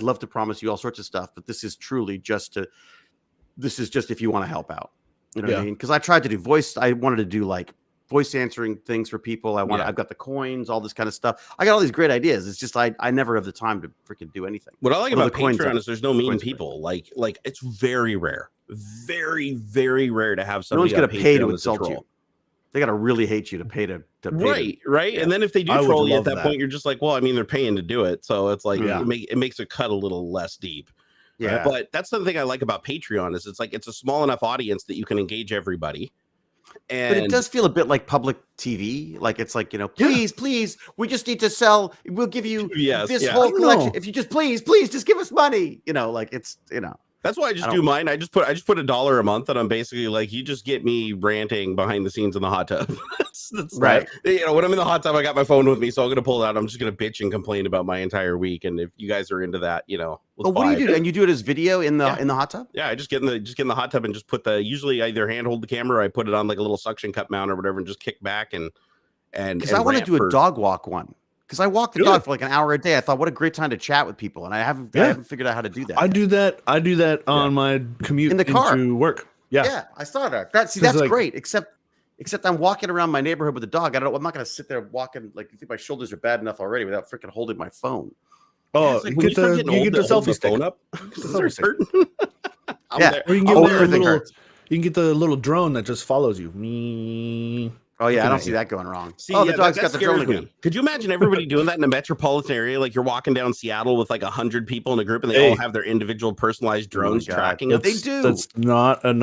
love to promise you all sorts of stuff, but this is truly just if you want to help out. You know what I mean? Because I tried to do I wanted to do like voice answering things for people. I've got the coins, all this kind of stuff. I got all these great ideas. It's just I never have the time to freaking do anything. What I like about Patreon is there's no mean people. Like it's very rare, very, very rare to have somebody. No one's going to pay to insult you. They got to really hate you to pay to right. Yeah. And then if they do troll you at that point, you're just like, well, I mean, they're paying to do it, so it's like it makes a cut a little less deep. Yeah, right? But that's the thing I like about Patreon is it's a small enough audience that you can engage everybody. But it does feel a bit like public TV. Like it's like, please, we just need to sell. We'll give you this whole collection. If you just please, just give us money. Like it's, That's why I just do mine. I just put $1 a month, and I'm basically like, you just get me ranting behind the scenes in the hot tub. that's right. When I'm in the hot tub, I got my phone with me, so I'm gonna pull it out. I'm just gonna bitch and complain about my entire week. And if you guys are into that, what do you do? And you do it as video in the hot tub? Yeah, I just get in the hot tub and just put usually I either handhold the camera or I put it on like a little suction cup mount or whatever and just kick back and because I want to do a dog walk one. Because I walk the dog for like an hour a day. I thought, what a great time to chat with people, and I haven't figured out how to do that. I do that on my commute in the car to work. Yeah, I saw that. That's like, great. Except I'm walking around my neighborhood with a dog. I don't know. I'm not going to sit there walking like you think my shoulders are bad enough already without freaking holding my phone. Oh, like you get the selfie stick up. Yeah, or you can get the little drone that just follows you. Me. Oh yeah, I don't see that going wrong. The dog's got the drone again. Could you imagine everybody doing that in a metropolitan area? Like you're walking down Seattle with like 100 people in a group, and they all have their individual personalized drones tracking them. They do. That's not an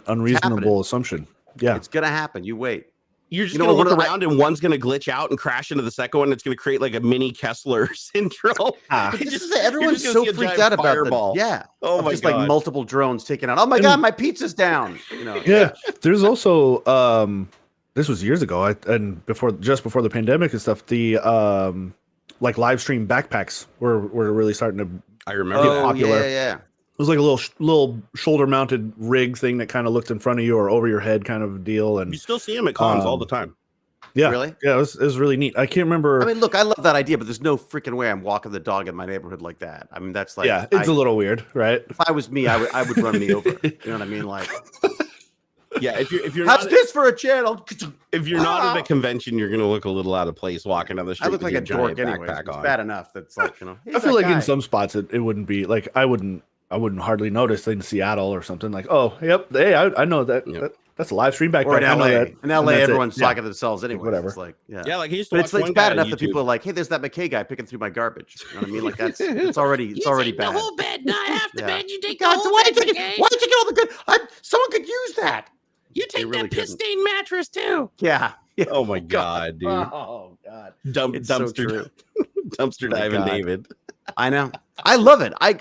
unreasonable assumption. Yeah, it's gonna happen. You wait. You're just gonna look around, and one's gonna glitch out and crash into the second one. And it's gonna create like a mini Kessler syndrome. Everyone's so freaked out about fireball. Oh my god! Like multiple drones taken out. Oh my god, my pizza's down. There's also this was years ago, and before the pandemic and stuff. The like live stream backpacks were really starting to. I remember. Get popular. Yeah. It was like a little shoulder mounted rig thing that kind of looked in front of you or over your head, kind of deal. And you still see them at cons all the time. Yeah, really? Yeah, it was really neat. I can't remember. I mean, look, I love that idea, but there's no freaking way I'm walking the dog in my neighborhood like that. I mean, that's like it's a little weird, right? If I was me, I would run me over. You know what I mean? Like. Yeah, if you're how's this for a channel? If you're not at a convention, you're gonna look a little out of place walking down the street. I look like a dork anyway. It's bad enough that's like I feel like in some spots it wouldn't be like I wouldn't hardly notice in Seattle or something like hey I know that that's a live stream backpack. Or in LA. In LA, everyone's talking to themselves anyway. Whatever. It's like like he used to. But it's bad enough that people are like, hey, there's that McKay guy picking through my garbage. You know what I mean? Like it's already bad. The whole bed, not half the bed. You take the God, whole why bed. did you get all the good? Someone could use that. You take that piss stained mattress too. Yeah. Oh my god, dude. Oh god. Dumpster diving, David. I know. I love it. I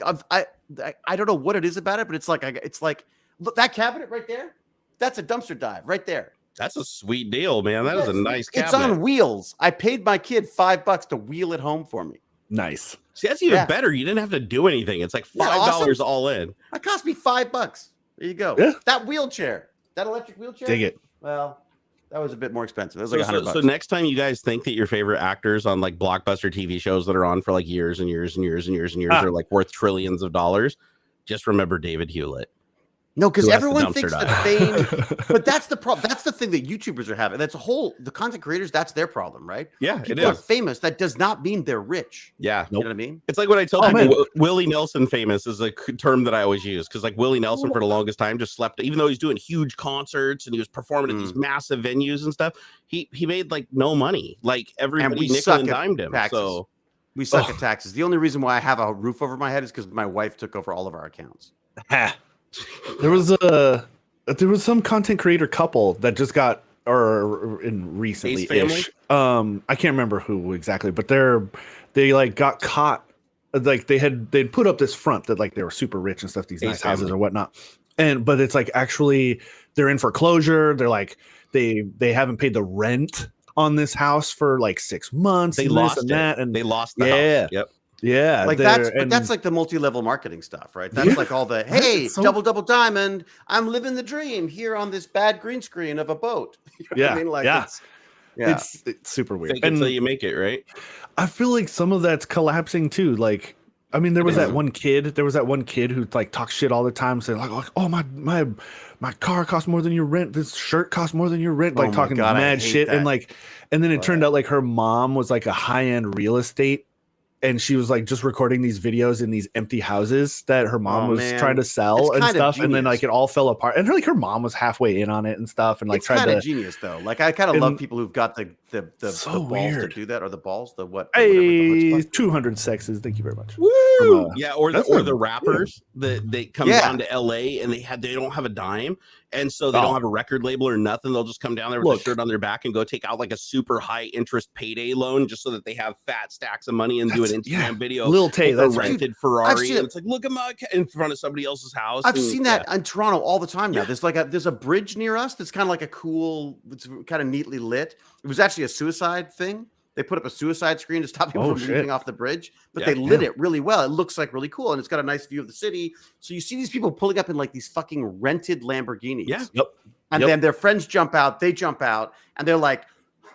don't know what it is about it, but it's like look, that cabinet right there. That's a dumpster dive right there. That's a sweet deal, man. That is a nice cabinet. It's on wheels. I paid my kid $5 to wheel it home for me. Nice. See, that's even better. You didn't have to do anything. It's like $5 all in. That cost me $5. There you go. Yeah. That wheelchair. That electric wheelchair? Dig it. Well, that was a bit more expensive. It was like $100. So next time you guys think that your favorite actors on like blockbuster TV shows that are on for like years and years and years and years and years are like worth trillions of dollars, just remember David Hewlett. No, because everyone thinks that fame, but that's the problem. That's the thing that YouTubers are having. That's the content creators, that's their problem, right? Yeah, people are famous. That does not mean they're rich. Yeah. You know what I mean? It's like what I tell people, Willie Nelson famous is a term that I always use. Because like Willie Nelson for the longest time just slept, even though he's doing huge concerts and he was performing at these massive venues and stuff, he made like no money. Like everybody nickel and dimed him. Taxes. So we suck at taxes. The only reason why I have a roof over my head is because my wife took over all of our accounts. There was some content creator couple that just got recently ish. I can't remember who exactly, but they like got caught. Like they'd put up this front that like they were super rich and stuff, these nice houses or whatnot. But it's like actually they're in foreclosure. They're like they haven't paid the rent on this house for like 6 months. They lost that, and they lost the house. Yep. Yeah, like that's like the multi-level marketing stuff, right? That's like all the double diamond. I'm living the dream here on this bad green screen of a boat. You know what I mean? Like it's super weird. Fake until you make it, right? I feel like some of that's collapsing too. Like, I mean, there was that one kid. There was that one kid who like talks shit all the time, saying like, "Oh my car costs more than your rent. This shirt costs more than your rent." Like talking mad shit, and then it turned out like her mom was like a high-end real estate. And she was like just recording these videos in these empty houses that her mom was trying to sell and stuff. And then like it all fell apart. And her mom was halfway in on it and stuff. And like it's kind of genius though. Like I kind of love people who've got the balls to do that, or the balls, the what? Hey, 200 sexes. Thank you very much. Woo! Or the rappers that they come down to LA and they don't have a dime. And so they don't have a record label or nothing. They'll just come down there with a shirt on their back and go take out like a super high interest payday loan just so that they have fat stacks of money and do an Instagram video. Lil Tay, that's rented Ferrari. And it's like, look at my in front of somebody else's house. I've seen that in Toronto all the time now. There's like there's a bridge near us that's kind of like a cool, it's kind of neatly lit. It was actually a suicide thing. They put up a suicide screen to stop people from leaping off the bridge, but they lit it really well. It looks like really cool, and it's got a nice view of the city. So you see these people pulling up in like these fucking rented Lamborghinis. Yeah. Yep. And then their friends jump out, they jump out, and they're like,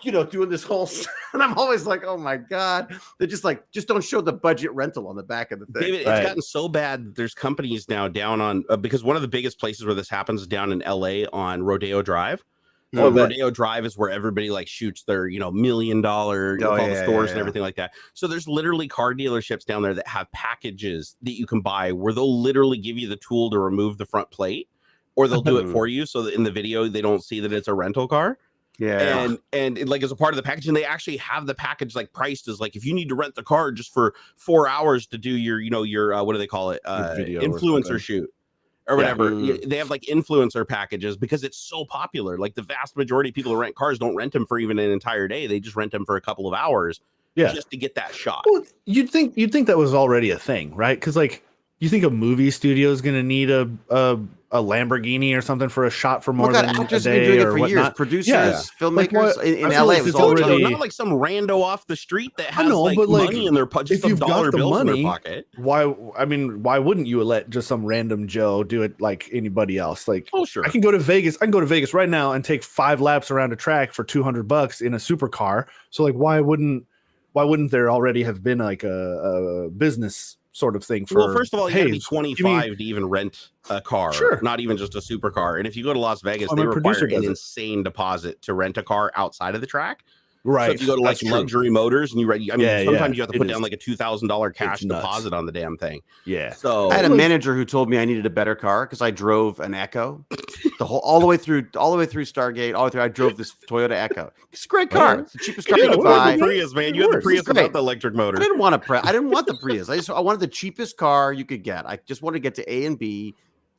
doing this whole, and I'm always like, oh my God, they're just don't show the budget rental on the back of the thing. David, it's gotten so bad. There's companies now down on, because one of the biggest places where this happens is down in LA on Rodeo Drive. Rodeo Drive is where everybody like shoots their, $1 million stores and everything like that. So there's literally car dealerships down there that have packages that you can buy where they'll literally give you the tool to remove the front plate, or they'll do it for you so that in the video they don't see that it's a rental car. Yeah. And it, like, as a part of the package, and they actually have the package like priced as like, if you need to rent the car just for 4 hours to do your, what do they call it? Influencer shoot. Or whatever. They have like influencer packages because it's so popular. Like the vast majority of people who rent cars don't rent them for even an entire day. They just rent them for a couple of hours just to get that shot. Well, you'd think that was already a thing, right? Because like you think a movie studio is going to need a Lamborghini or something for a shot for more than a day, actors have been doing it for whatnot. Years. Producers, filmmakers in LA. It was already not like some rando off the street that has money in their pocket. If you've got the money, in their pocket. Why wouldn't you let just some random Joe do it like anybody else? Like, oh sure, I can go to Vegas right now and take 5 laps around a track for $200 in a supercar. So like, why wouldn't there already have been like a business sort of thing for? Well, first of all, you gotta be 25 to even rent a car, not even just a supercar. And if you go to Las Vegas, they require an insane deposit to rent a car outside of the track. Right. So if you go to like Luxury Motors and sometimes you have to put down like a $2,000 cash deposit on the damn thing. Yeah. So I had a manager who told me I needed a better car because I drove an Echo all the way through Stargate, I drove this Toyota Echo. It's a great car. It's the cheapest car you can buy. The Prius, man. You had the Prius without the electric motor. I didn't want the Prius. I wanted the cheapest car you could get. I just wanted to get to A and B.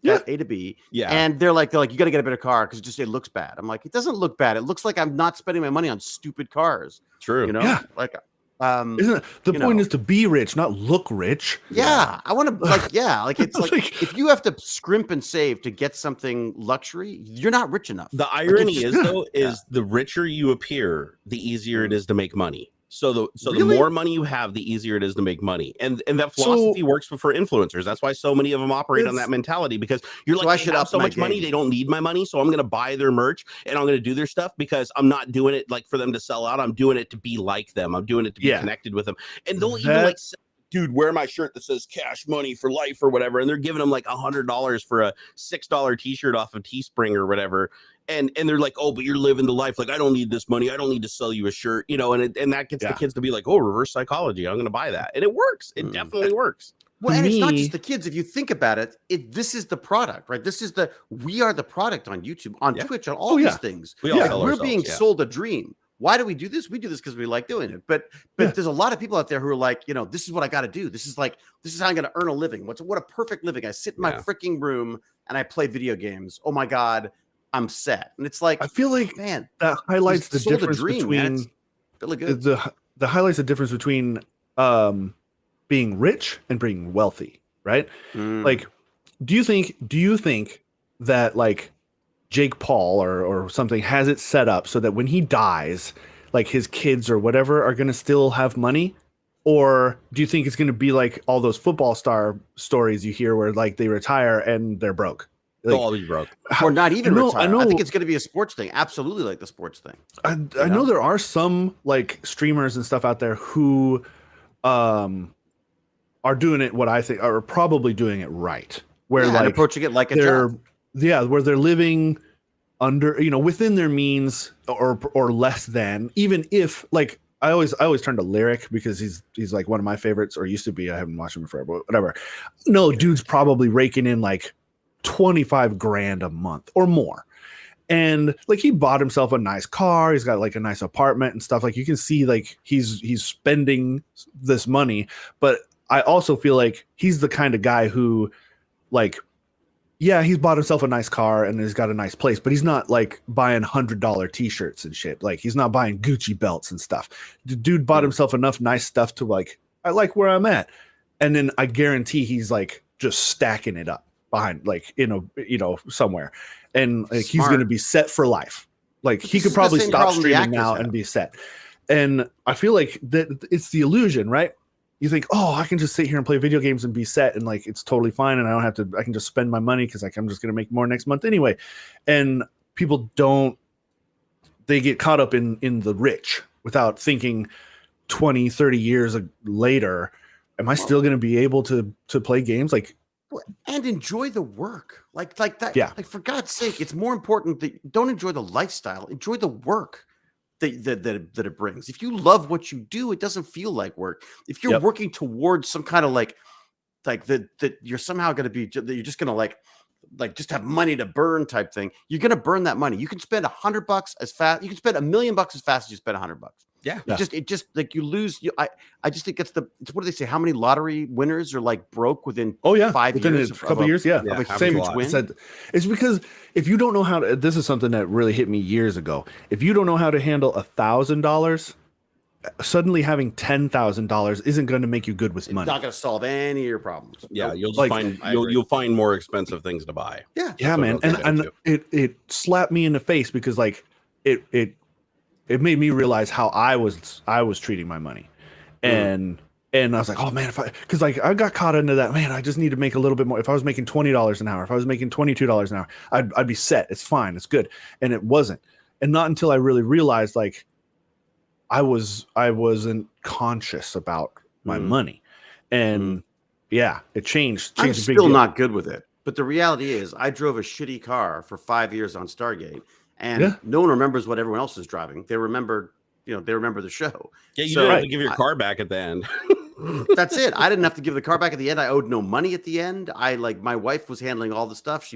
A to B. Yeah. And they're like, you got to get a better car because it looks bad. I'm like, it doesn't look bad. It looks like I'm not spending my money on stupid cars. True. Like, isn't it the point is to be rich, not look rich? Yeah. I want to it's like if you have to scrimp and save to get something luxury, you're not rich enough. The irony is the richer you appear, the easier it is to make money. So the more money you have, the easier it is to make money. And that philosophy works for influencers. That's why so many of them operate on that mentality, because you're like, I should have so much money, they don't need my money. So I'm going to buy their merch and I'm going to do their stuff because I'm not doing it like for them to sell out. I'm doing it to be like them. I'm doing it to be connected with them. And they'll even like, dude, wear my shirt that says cash money for life or whatever. And they're giving them like $100 for a $6 t-shirt off of Teespring or whatever. And they're like, oh, but you're living the life. Like, I don't need this money. I don't need to sell you a shirt, and that gets the kids to be like, oh, reverse psychology. I'm going to buy that. And it works. It definitely works. Well, and it's not just the kids. If you think about it, this is the product, right? We are the product on YouTube, on Twitch, on all these things. We're being sold a dream. Why do we do this? We do this because we like doing it. But there's a lot of people out there who are like, this is what I got to do. This is how I'm going to earn a living. What a perfect living. I sit in my freaking room and I play video games. Oh my God, I'm set. And it's like, I feel like, man, that highlights the difference between really good. The highlights the difference between being rich and being wealthy, right? Like, do you think that like Jake Paul or something has it set up so that when he dies, like his kids or whatever are going to still have money? Or do you think it's going to be like all those football star stories you hear where like they retire and they're broke? Like, they'll all be broke. Or not even retire. I think it's going to be a sports thing. Absolutely like the sports thing. I know there are some like streamers and stuff out there who are doing it what I think are probably doing it right. Where like approaching it like a job. Where they're living under, within their means or less than, even if like I always turn to Lyric because he's like one of my favorites, or used to be. I haven't watched him forever, but whatever. No, dude's probably raking in like $25,000 a month or more. And like he bought himself a nice car, he's got like a nice apartment and stuff. Like you can see like he's spending this money, but I also feel like he's the kind of guy who like, yeah, he's bought himself a nice car and he's got a nice place, but he's not like buying $100 t-shirts and shit. Like he's not buying Gucci belts and stuff. The dude bought himself enough nice stuff to like, I like where I'm at. And then I guarantee he's like just stacking it up behind like somewhere, and like he's going to be set for life. Like he could probably stop streaming now and be set. And I feel like that it's the illusion, right? You think, oh, I can just sit here and play video games and be set, and like it's totally fine, and I can just spend my money because like I'm just going to make more next month anyway. And people don't they get caught up in the rich without thinking 20, 30 years later, am I still going to be able to play games like and enjoy the work like that? Yeah. Like, for God's sake, it's more important that don't enjoy the lifestyle, enjoy the work that it brings. If you love what you do, it doesn't feel like work. If you're working towards some kind of like that you're somehow going to be, that you're just going to like just have money to burn type thing, you're going to burn that money. You can spend $100 as fast. You can spend $1 million as fast as you spend $100. Yeah. It just like you lose. I just think it's what do they say? How many lottery winners are like broke within 5 years? A couple years. Yeah. Same win. It's because if you don't know how to, this is something that really hit me years ago. If you don't know how to handle $1,000, suddenly having $10,000 isn't going to make you good with money. It's not going to solve any of your problems. Yeah. You'll just you'll find more expensive things to buy. Yeah. Yeah, man. And it slapped me in the face because like it made me realize how I was treating my money, and I was like, oh man, because like I got caught into that. Man, I just need to make a little bit more. If I was making $20 an hour, if I was making $22 an hour, I'd be set. It's fine, it's good. And it wasn't. And not until I really realized like I wasn't conscious about my money, and it changed. I'm still not good with it, but the reality is, I drove a shitty car for 5 years on Stargate. And no one remembers what everyone else is driving. They remember, the show. Yeah, you didn't have to give your car back at the end. That's it. I didn't have to give the car back at the end. I owed no money at the end. my wife was handling all the stuff.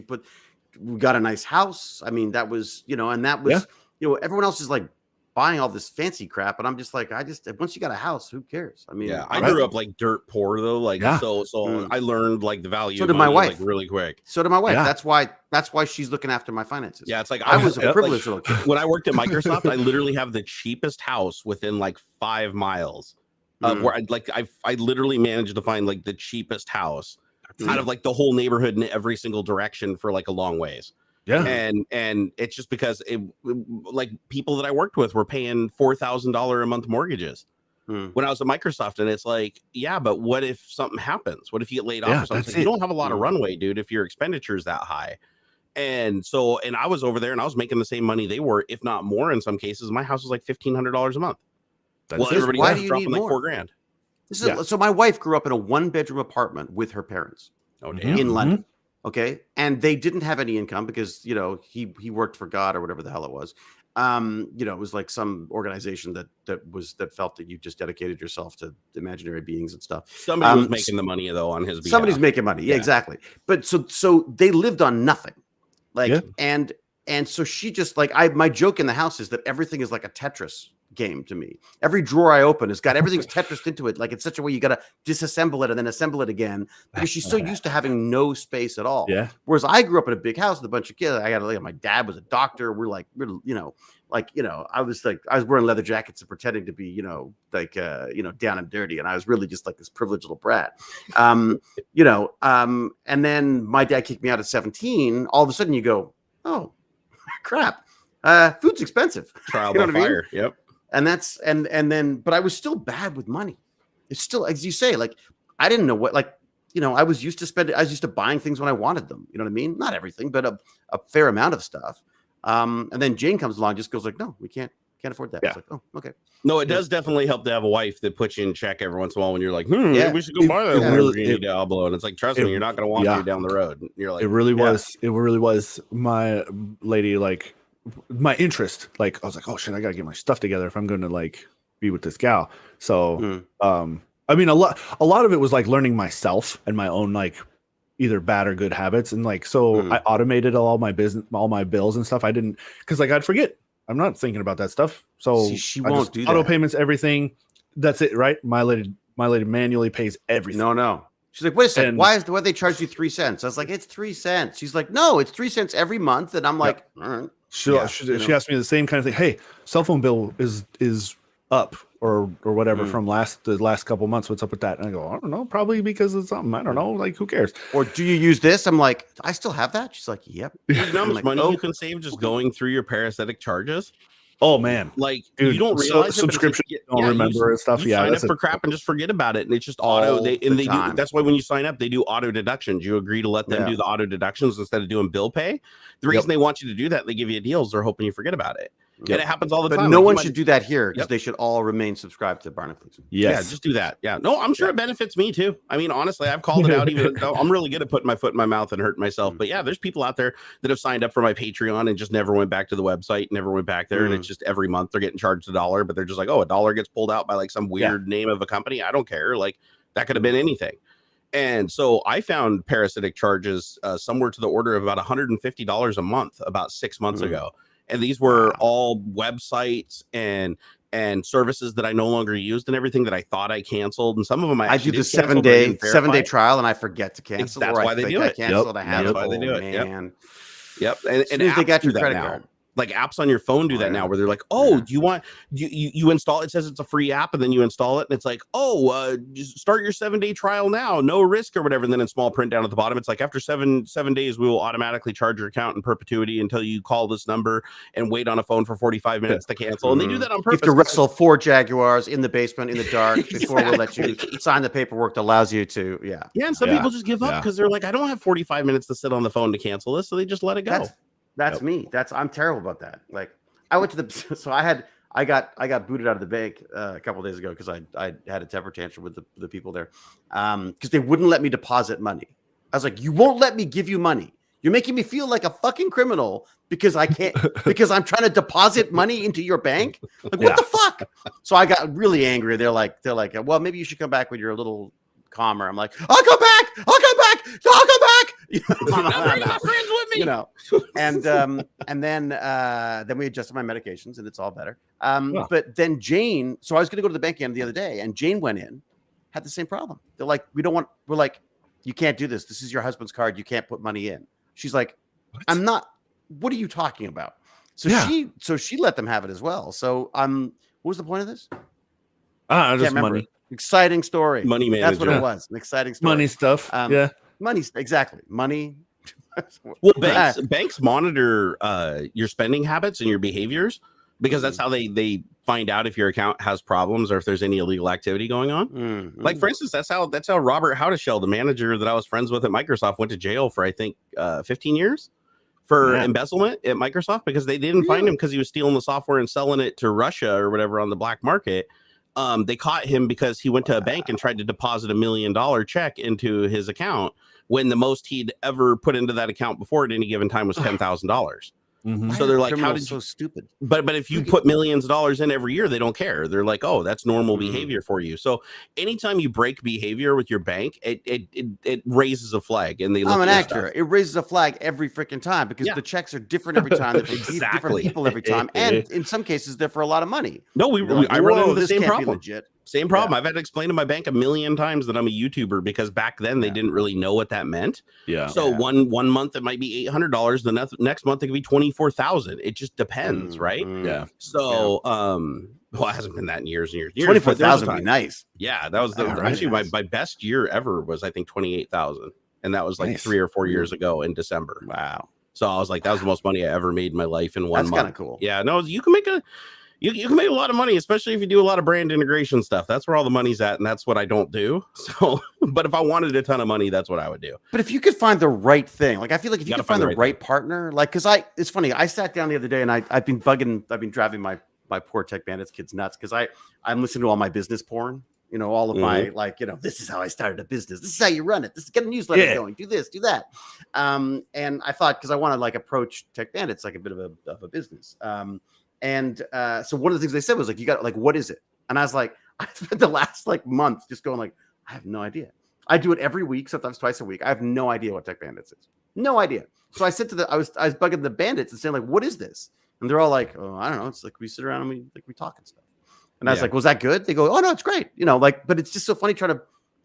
We got a nice house. I mean, that was, and that was, everyone else is like buying all this fancy crap. And I'm just like, once you got a house, who cares? I mean, I grew up like dirt poor though. Like, so I learned like the value. So did my wife, like, really quick. So did my wife. That's why she's looking after my finances. Yeah. It's like, I was a privileged little kid. When I worked at Microsoft, I literally have the cheapest house within like 5 miles of where I literally managed to find like the cheapest house out of like the whole neighborhood in every single direction for like a long ways. Yeah. And it's just because like people that I worked with were paying $4,000 a month mortgages when I was at Microsoft. And it's like, yeah, but what if something happens? What if you get laid off or something? Like, you don't have a lot of runway, dude, if your expenditure is that high. And I was over there and I was making the same money they were, if not more in some cases. My house was like $1,500 a month. Everybody why else do you dropping need like more? $4,000. So my wife grew up in a 1-bedroom apartment with her parents in London. Okay. And they didn't have any income because, he worked for God or whatever the hell it was. It was like some organization that felt that you just dedicated yourself to imaginary beings and stuff. Somebody was making the money though on his behalf. Somebody's making money. Yeah, exactly. But so they lived on nothing. And so she just my joke in the house is that everything is like a Tetris game to me. Every drawer I open has got everything's Tetrised into it. Like it's such a way you got to disassemble it and then assemble it again because she's so used to having no space at all. Yeah. Whereas I grew up in a big house with a bunch of kids. My dad was a doctor. I was wearing leather jackets and pretending to be, down and dirty. And I was really just like this privileged little brat. And then my dad kicked me out at 17. All of a sudden you go, oh crap. Food's expensive. Trial by fire. I mean? Yep. And that's and then, but I was still bad with money. It's still, as you say, like I didn't know what, I was used to buying things when I wanted them. You know what I mean? Not everything, but a fair amount of stuff. And then Jane comes along, just goes like, no, we can't afford that. Yeah. It's like, oh, okay. No, it does definitely help to have a wife that puts you in check every once in a while when you're like, we should go buy that Lamborghini Diablo. And it's like, trust me, you're not going to want you down the road. And you're like, it really was my lady, like, my interest. Like I was like, oh shit, I gotta get my stuff together if I'm going to like be with this gal. So I mean a lot of it was like learning myself and my own like either bad or good habits. And like I automated all my bills and stuff. I didn't, because like I'd forget. I'm not thinking about that stuff. So she won't do that. Auto payments, everything. That's it, right? My lady manually pays everything. No. She's like, wait a second, why they charge you 3 cents? I was like, it's 3 cents. She's like, no, it's 3 cents every month. And I'm like, all right. She asked me the same kind of thing. Hey, cell phone bill is up or whatever from the last couple months. What's up with that? And I go, I don't know, probably because of something. I don't know. Like, who cares? Or do you use this? I'm like, I still have that. She's like, yep. You know how much money you can save just going through your parasitic charges? Oh man, like dude, you don't realize subscription. Don't remember and stuff. You sign up for crap and just forget about it, and it's just auto. They do. That's why when you sign up, they do auto deductions. You agree to let them do the auto deductions instead of doing bill pay. The reason they want you to do that, they give you a deal, is they're hoping you forget about it. And it happens all the but time. No one should do that here because Yep. they should all remain subscribed to Barnacules. Yeah, just do that. Yeah. No, I'm sure it benefits me too. I mean, honestly, I've called it out even though I'm really good at putting my foot in my mouth and hurting myself. But yeah, there's people out there that have signed up for my Patreon and just never went back to the website, never went back there. And it's just every month they're getting charged $1, but they're just like, oh, $1 gets pulled out by like some weird name of a company. I don't care. Like that could have been anything. And so I found parasitic charges somewhere to the order of about $150 a month about 6 months ago. And these were all websites and services that I no longer used and everything that I thought I canceled. And some of them I do the 7-day trial and I forget to cancel. That's why they do it. That's why they do it. Yep. And they got your credit card. Like apps on your phone do that now where they're like, oh, do you want you install it says it's a free app and then you install it and it's like, oh, just start your 7-day trial now, no risk or whatever. And then in small print down at the bottom, it's like after seven days, we will automatically charge your account in perpetuity until you call this number and wait on a phone for 45 minutes to cancel. And they do that on purpose. You have to wrestle 4 jaguars in the basement in the dark before we'll let you sign the paperwork that allows you to. Yeah. And some people just give up because they're like, I don't have 45 minutes to sit on the phone to cancel this. So they just let it go. That's me. I'm terrible about that. Like I went to I got booted out of the bank a couple of days ago because I had a temper tantrum with the people there because they wouldn't let me deposit money. I was like, you won't let me give you money. You're making me feel like a fucking criminal because I can't because I'm trying to deposit money into your bank. Like what the fuck? So I got really angry. They're like, well, maybe you should come back when you're a little calmer. I'm like, I'll come back. Bring my friends with me. You know, and then we adjusted my medications and it's all better. But then Jane, so I was going to go to the bank again the other day, and Jane went in, had the same problem. They're like, we're like, you can't do this. This is your husband's card. You can't put money in. She's like, I'm not. What are you talking about? So she let them have it as well. So what was the point of this? Just money. Exciting story. Money manager. That's what it was. An exciting story. Money stuff. Money. Exactly. Money. Well, banks monitor your spending habits and your behaviors because that's how they find out if your account has problems or if there's any illegal activity going on. Like for instance, that's how Robert Howdeshell, the manager that I was friends with at Microsoft, went to jail for I think 15 years for embezzlement at Microsoft because they didn't find him because he was stealing the software and selling it to Russia or whatever on the black market. They caught him because he went to a bank and tried to deposit $1 million check into his account when the most he'd ever put into that account before at any given time was $10,000. So they're like, how did you? So stupid. But if you put millions of dollars in every year, they don't care. They're like, oh, that's normal behavior for you. So anytime you break behavior with your bank, it raises a flag, and they. I'm an actor. It raises a flag every freaking time because the checks are different every time. They're from different people every time, and in some cases, they're for a lot of money. No, I run into the same problem. Legit. Same problem. I've had to explain to my bank 1,000,000 times that I'm a YouTuber because back then they didn't really know what that meant. So one month it might be $800. The next month it could be 24,000. It just depends, right? So well, it hasn't been that in years and years. 24,000 would be nice. Yeah, that was actually my best year ever was I think 28,000, and that was like 3 or 4 years ago in December. Wow. So I was like, that was the most money I ever made in my life in 1 month. That's kind of cool. Yeah, no, you can make you can make a lot of money, especially if you do a lot of brand integration stuff. That's where all the money's at, and that's what I don't do. So, but if I wanted a ton of money, that's what I would do. But if you could find the right thing, like I feel like if you could find the right partner, like because it's funny, I sat down the other day and I've been driving my poor Tech Bandits kids nuts because I'm listening to all my business porn. You know, all of my this is how I started a business. This is how you run it. This is get a newsletter going. Do this, do that. And I thought because I want to like approach Tech Bandits like a bit of a business. So one of the things they said was like, you got like, what is it? And I was like, I spent the last like month just going like, I have no idea. I do it every week, sometimes twice a week. I have no idea what Tech Bandits is. No idea. So I said to I was bugging the bandits and saying like, what is this? And they're all like, oh, I don't know. It's like we sit around and we talk and stuff. And I was like, was that good? They go, oh no, it's great. You know, like, but it's just so funny trying to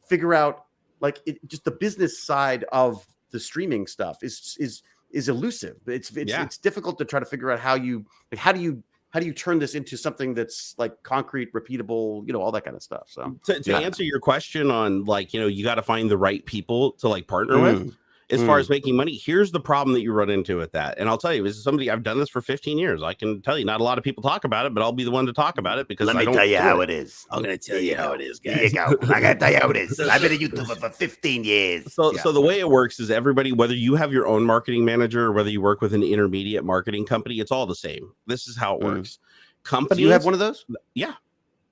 figure out like just the business side of the streaming stuff is elusive. It's difficult to try to figure out how do you turn this into something that's like concrete, repeatable, you know, all that kind of stuff. So to answer your question on like, you know, you got to find the right people to like partner with. as far as making money. Here's the problem that you run into with that. And I'll tell you, this is somebody, I've done this for 15 years. I can tell you, not a lot of people talk about it, but I'll be the one to talk about it because let me tell you how it is. I'm going to tell you how it is, guys. Here you go. I got to tell you how it is. I've been a YouTuber for 15 years. So the way it works is everybody, whether you have your own marketing manager or whether you work with an intermediate marketing company, it's all the same. This is how it works. Companies, do you have one of those? Yeah.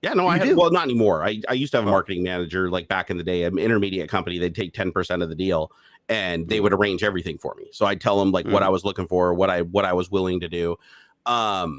Yeah, no, I have. Well, not anymore. I used to have a marketing manager like back in the day, an intermediate company. They'd take 10% of the deal and they would arrange everything for me. So I'd tell them like what I was looking for, what I was willing to do.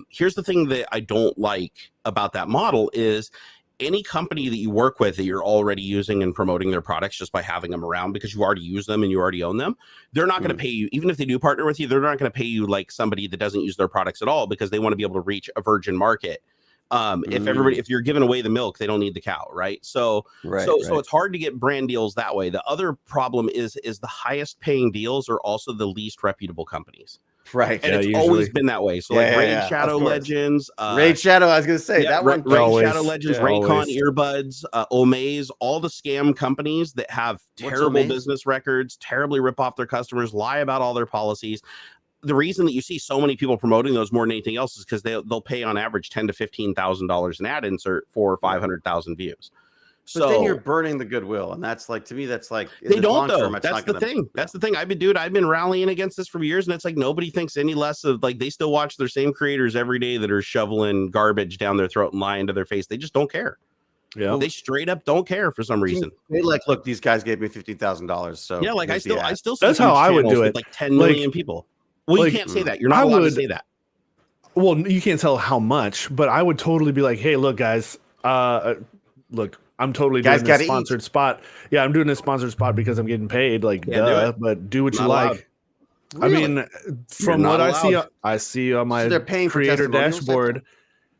Here's the thing that I don't like about that model is any company that you work with that you're already using and promoting their products just by having them around because you already use them and you already own them, they're not going to pay you. Even if they do partner with you, they're not going to pay you like somebody that doesn't use their products at all because they want to be able to reach a virgin market. If you're giving away the milk, they don't need the cow, right? So it's hard to get brand deals that way. The other problem is the highest paying deals are also the least reputable companies. Right. And it's always been that way. So Raid Shadow Legends. Raid Shadow, I was going to say that one. Raid Shadow Legends, Raycon earbuds, Omaze, all the scam companies that have terrible business records, terribly rip off their customers, lie about all their policies. The reason that you see so many people promoting those more than anything else is because they'll pay on average $10,000 to $15,000 an ad insert for 500,000 views. But then you're burning the goodwill, and that's like, to me, that's like they don't though. That's the thing. That's the thing. I've been rallying against this for years, and it's like nobody thinks any less of like they still watch their same creators every day that are shoveling garbage down their throat and lying to their face. They just don't care. Yeah, they straight up don't care for some reason. They like, look, these guys gave me $50,000, so yeah, like I still that's how I would do it. Like 10 million people. Well, you can't say that. You're not allowed to say that. Well, you can't tell how much, but I would totally be like, hey, look, guys, look, I'm totally doing this sponsored spot. Yeah, I'm doing this sponsored spot because I'm getting paid. Like, but do what you like. Really? I mean, from what I see on my creator dashboard,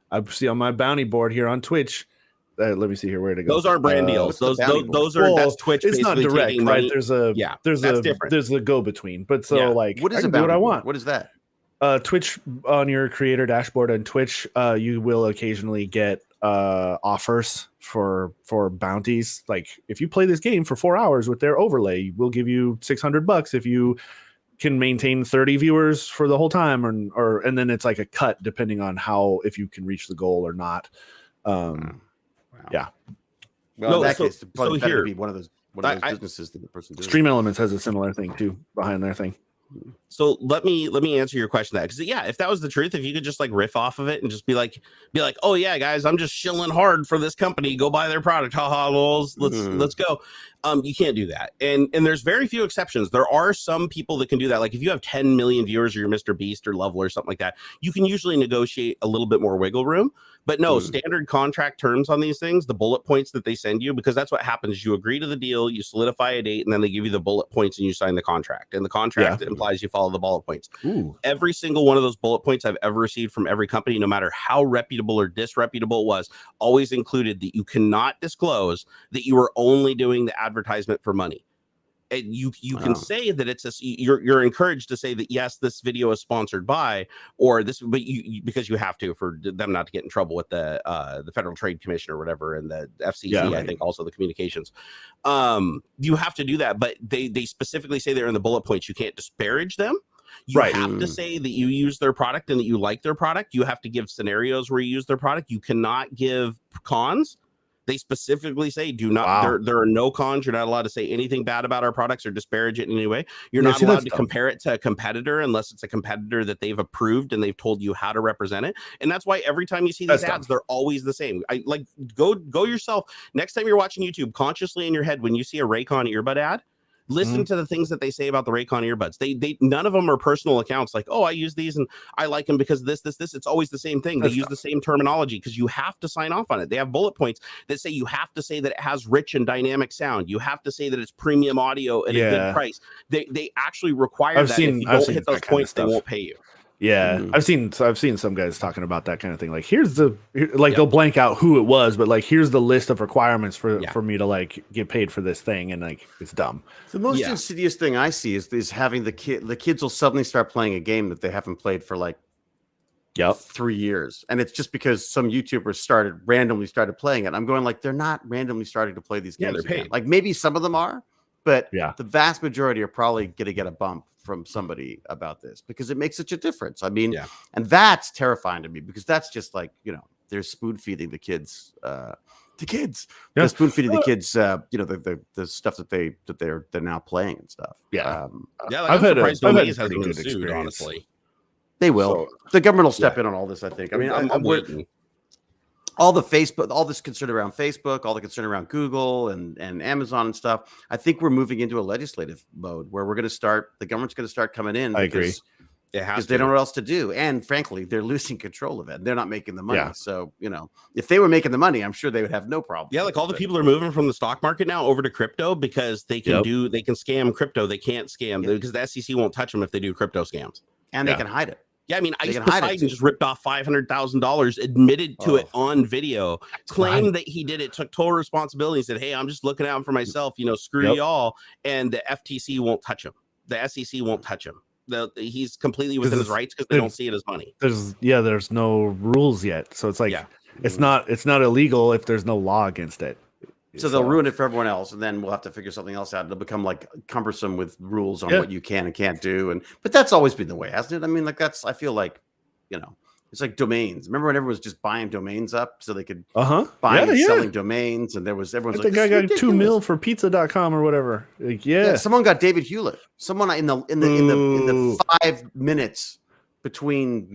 I see on my bounty board here on Twitch. Let me see here where to go. Those aren't brand deals. Those are that's Twitch. It's not direct, right? There's different. There's a go between. But so like, what is I what I want? What is that? Twitch on your creator dashboard on Twitch, you will occasionally get offers for bounties. Like if you play this game for 4 hours with their overlay, we'll give you $600 if you can maintain 30 viewers for the whole time, or and then it's like a cut depending on if you can reach the goal or not. Yeah. Well, in that case, it probably better be one of those businesses that the person doing. Stream Elements has a similar thing too behind their thing. So let me answer your question because if that was the truth, if you could just like riff off of it and just be like, oh yeah, guys, I'm just shilling hard for this company. Go buy their product. Haha, lols. Let's go. You can't do that. And there's very few exceptions. There are some people that can do that. Like if you have 10 million viewers or you're Mr. Beast or Level or something like that, you can usually negotiate a little bit more wiggle room. But no, standard contract terms on these things, the bullet points that they send you, because that's what happens. You agree to the deal, you solidify a date, and then they give you the bullet points and you sign the contract. And the contract implies you follow the bullet points. Every single one of those bullet points I've ever received from every company, no matter how reputable or disreputable it was, always included that you cannot disclose that you are only doing the advertisement for money. And you can say that you're encouraged to say that yes, this video is sponsored by or this, but you because you have to for them not to get in trouble with the Federal Trade Commission or whatever, and the FCC. I think also the communications. You have to do that, but they specifically say there in the bullet points you can't disparage them. You have to say that you use their product and that you like their product. You have to give scenarios where you use their product. You cannot give cons. They specifically say do not. There are no cons. You're not allowed to say anything bad about our products or disparage it in any way. You're not allowed to compare it to a competitor unless it's a competitor that they've approved and they've told you how to represent it. And that's why every time you see these ads, they're always the same. Go yourself. Next time you're watching YouTube, consciously in your head when you see a Raycon earbud ad, listen to the things that they say about the Raycon earbuds. They none of them are personal accounts like, oh, I use these and I like them because this. It's always the same thing. They use the same terminology because you have to sign off on it. They have bullet points that say you have to say that it has rich and dynamic sound. You have to say that it's premium audio at a good price. They actually require that. If you don't hit those points, they won't pay you. Yeah, I've seen some guys talking about that kind of thing. Like, they'll blank out who it was, but like, here's the list of requirements for me to like get paid for this thing, and like, it's dumb. The most insidious thing I see is having the kids will suddenly start playing a game that they haven't played for like 3 years, and it's just because some YouTubers randomly started playing it. I'm going like, they're not randomly starting to play these games. They're paid. Like maybe some of them are. but the vast majority are probably going to get a bump from somebody about this because it makes such a difference. I mean, and that's terrifying to me because that's just like, they're spoon feeding the kids. They're spoon feeding the kids. The stuff that they're now playing and stuff. Like I've had Domains hasn't been sued, honestly. They will. So, the government will step in on all this. I think. I mean, I'm waiting. All the Facebook, all this concern around Facebook, all the concern around Google and Amazon and stuff. I think we're moving into a legislative mode where the government's going to start coming in. I agree. Because they don't know what else to do. And frankly, they're losing control of it. They're not making the money. Yeah. So, if they were making the money, I'm sure they would have no problem. Yeah, like all the people are moving from the stock market now over to crypto because they can they can scam crypto. They can't scam because the SEC won't touch them if they do crypto scams. And they can hide it. Yeah, I mean, Ice Poseidon just ripped off $500,000, admitted to it on video, claimed that he did it, took total responsibility, said, "Hey, I'm just looking out for myself, screw y'all." And the FTC won't touch him. The SEC won't touch him. He's completely within his rights because they don't see it as money. There's no rules yet, so it's like it's not illegal if there's no law against it. So they'll ruin it for everyone else, and then we'll have to figure something else out. It'll become like cumbersome with rules on what you can and can't do. But that's always been the way, hasn't it? I mean, like I feel like, it's like domains. Remember when everyone was just buying domains up so they could buy and selling domains, and everyone's like, I think I got $2 million for pizza.com or whatever. Like, someone got David Hewlett. Someone in the 5 minutes between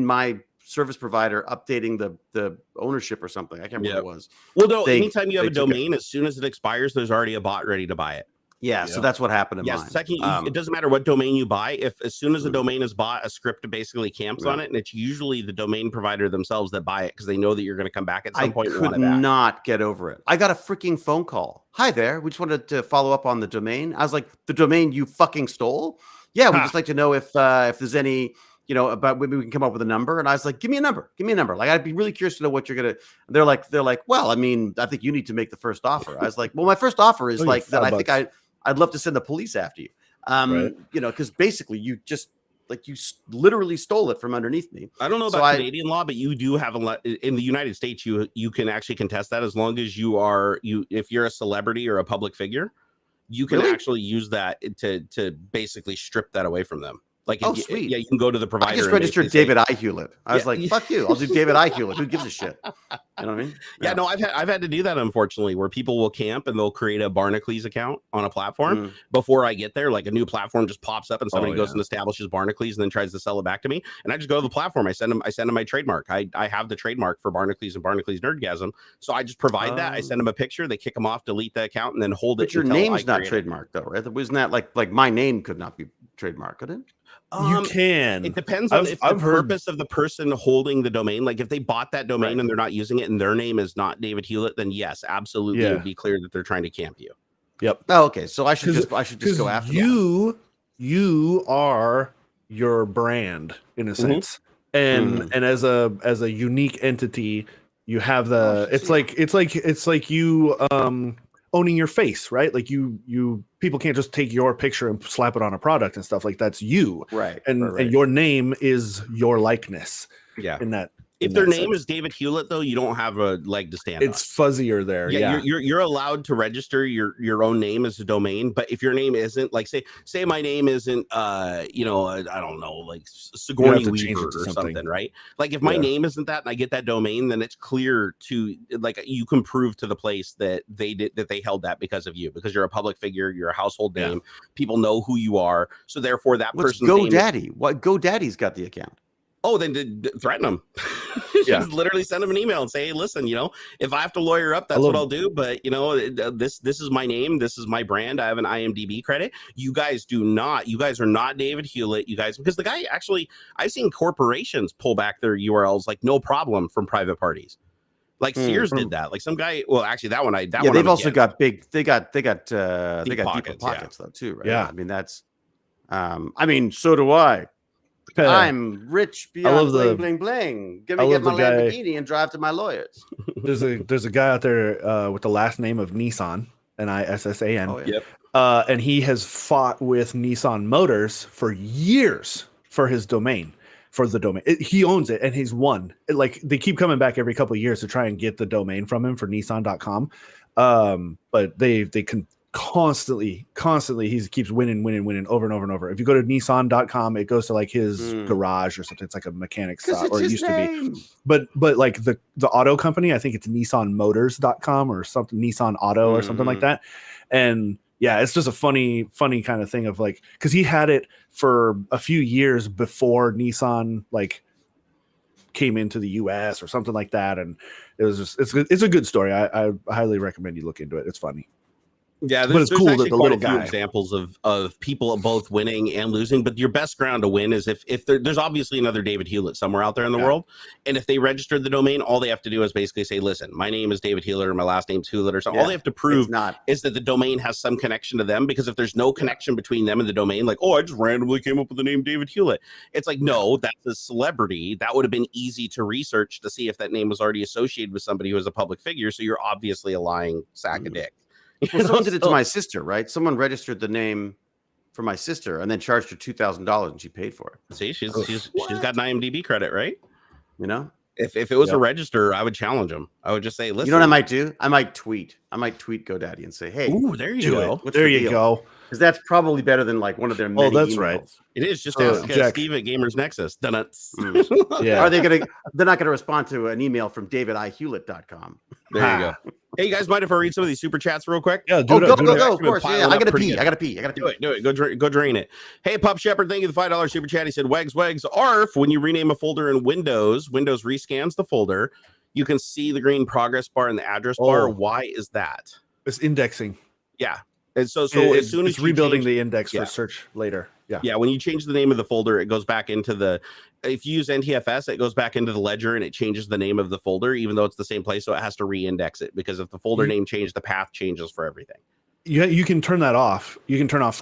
my service provider updating the ownership or something. I can't remember what it was. Well, no, anytime you have a domain, as soon as it expires, there's already a bot ready to buy it. Yeah, so that's what happened in mine. Second, it doesn't matter what domain you buy. If as soon as a domain is bought, a script basically camps on it, and it's usually the domain provider themselves that buy it because they know that you're going to come back at some point. I could not get over it. I got a freaking phone call. Hi there. We just wanted to follow up on the domain. I was like, the domain you fucking stole? Yeah, we'd just like to know if there's any... about maybe we can come up with a number. And I was like, give me a number. Like, I'd be really curious to know what you're going to, they're like, well, I mean, I think you need to make the first offer. I was like, well, my first offer is like that. I think I'd love to send the police after you. Because basically you just you literally stole it from underneath me. I don't know about Canadian law, but you do have in the United States, you can actually contest that as long as if you're a celebrity or a public figure, you can actually use that to basically strip that away from them. Like, sweet. Yeah, you can go to the provider. I just registered David I. Hewlett. I was like, fuck you. I'll do David I. Hewlett. Who gives a shit? You know what I mean? Yeah, no, I've had to do that, unfortunately, where people will camp and they'll create a Barnacules account on a platform. Before I get there, like a new platform just pops up and somebody goes and establishes Barnacules and then tries to sell it back to me. And I just go to the platform. I send them my trademark. I have the trademark for Barnacules and Barnacules Nerdgasm. So I just provide that. I send them a picture. They kick them off, delete the account, and then hold it. But your name's not trademarked, though, right? Wasn't that like my name could not be trademarked, could it? You can. It depends on if the purpose of the person holding the domain, like if they bought that domain and they're not using it and their name is not David Hewlett, then yes, absolutely, it would be clear that they're trying to camp you. Yep. Oh, okay. So I should just go after you. You are your brand in a sense, and as a unique entity, you have the. It's like you owning your face, right? Like you people can't just take your picture and slap it on a product and stuff. Like that's you, right? And your name is your likeness. Yeah. In that, if their name is David Hewlett, though, you don't have a leg to stand on. It's fuzzier there. Yeah, you're allowed to register your own name as a domain, but if your name isn't, like say my name isn't I don't know, like Sigourney Weaver or something, right? Like if my name isn't that and I get that domain, then it's clear to like you can prove to the place that they held that because of you, because you're a public figure, you're a household name, people know who you are, so therefore that person. GoDaddy? What GoDaddy's got the account? Oh, then threaten them. Just literally send them an email and say, hey, listen, if I have to lawyer up, that's what I'll do. But, this is my name. This is my brand. I have an IMDb credit. You guys are not David Hewlett. You guys, because the guy actually, I've seen corporations pull back their URLs like no problem from private parties. Like Sears did that. Like some guy, well, actually that one, they've also got big, they got deep pockets though too, right? Yeah. I mean, that's, so do I. I'm rich beyond bling, bling, bling. Give me my Lamborghini and drive to my lawyers. There's a guy out there with the last name of Nissan, Nissan. Oh, yeah. And he has fought with Nissan Motors for years for his domain. For the domain, he owns it and he's won. Like they keep coming back every couple of years to try and get the domain from him for Nissan.com. But they constantly he keeps winning over and over and over. If you go to Nissan.com, it goes to like his garage or something. It's like a mechanic shop, or it used to be. But like the auto company, I think it's NissanMotors.com or something, Nissan Auto or something like that. And yeah, it's just a funny kind of thing of like, because he had it for a few years before Nissan like came into the US or something like that, and it was just it's a good story. I highly recommend you look into it. It's funny. Yeah, but it's cool that the little guy. Examples of people both winning and losing, but your best ground to win is if there's obviously another David Hewlett somewhere out there in the world, and if they registered the domain, all they have to do is basically say, "Listen, my name is David Hewlett, or my last name's Hewlett," or something. All they have to prove is that the domain has some connection to them. Because if there's no connection between them and the domain, like, "Oh, I just randomly came up with the name David Hewlett," it's like, no, that's a celebrity. That would have been easy to research to see if that name was already associated with somebody who is a public figure. So you're obviously a lying sack of dick. Well, someone did it to my sister, right? Someone registered the name for my sister and then charged her $2,000, and she paid for it. See, she's got an IMDb credit, right? You know, if it was a register, I would challenge him. I would just say, "Listen." You know what I might do? I might tweet GoDaddy and say, "Hey, ooh, there you go. There you go." Because that's probably better than like one of their many that's emails. Right. It is. Just ask Steve at Gamers Nexus. Yeah. Are they they're not gonna respond to an email from davidihewlett.com. There you go. Hey, you guys, mind if I read some of these super chats real quick? Yeah, go. Of course. Yeah, I gotta pee. Do it. Go drain it. Hey, Pup Shepherd, thank you for the $5 super chat. He said, "Wags, ARF, when you rename a folder in Windows rescans the folder. You can see the green progress bar and the address bar. Why is that?" It's indexing. Yeah. And so as soon as it's rebuilding the index for search later. Yeah. When you change the name of the folder, it goes back into if you use NTFS, it goes back into the ledger and it changes the name of the folder, even though it's the same place. So it has to re-index it, because if the folder name changed, the path changes for everything. Yeah, you can turn that off. You can turn off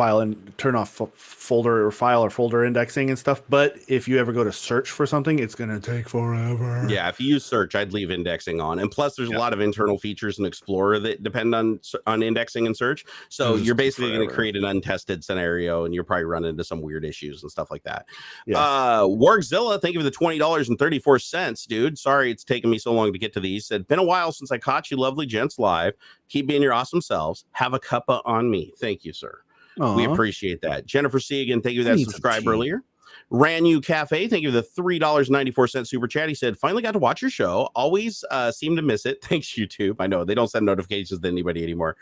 folder or file or folder indexing and stuff. But if you ever go to search for something, it's going to take forever. Yeah, if you use search, I'd leave indexing on. And plus, there's a lot of internal features in Explorer that depend on indexing and search. So you're basically going to create an untested scenario, and you'll probably run into some weird issues and stuff like that. Yeah. AuxxZillary, thank you for the $20.34, dude. Sorry it's taken me so long to get to these. Said, "Been a while since I caught you lovely gents live. Keep being your awesome selves. Have a cuppa on me." Thank you, sir. Aww. We appreciate that. Jennifer Segan, thank you for that subscribe earlier. Ran You Cafe, thank you for the $3.94 super chat. He said, "Finally got to watch your show. Always seem to miss it. Thanks, YouTube." I know they don't send notifications to anybody anymore.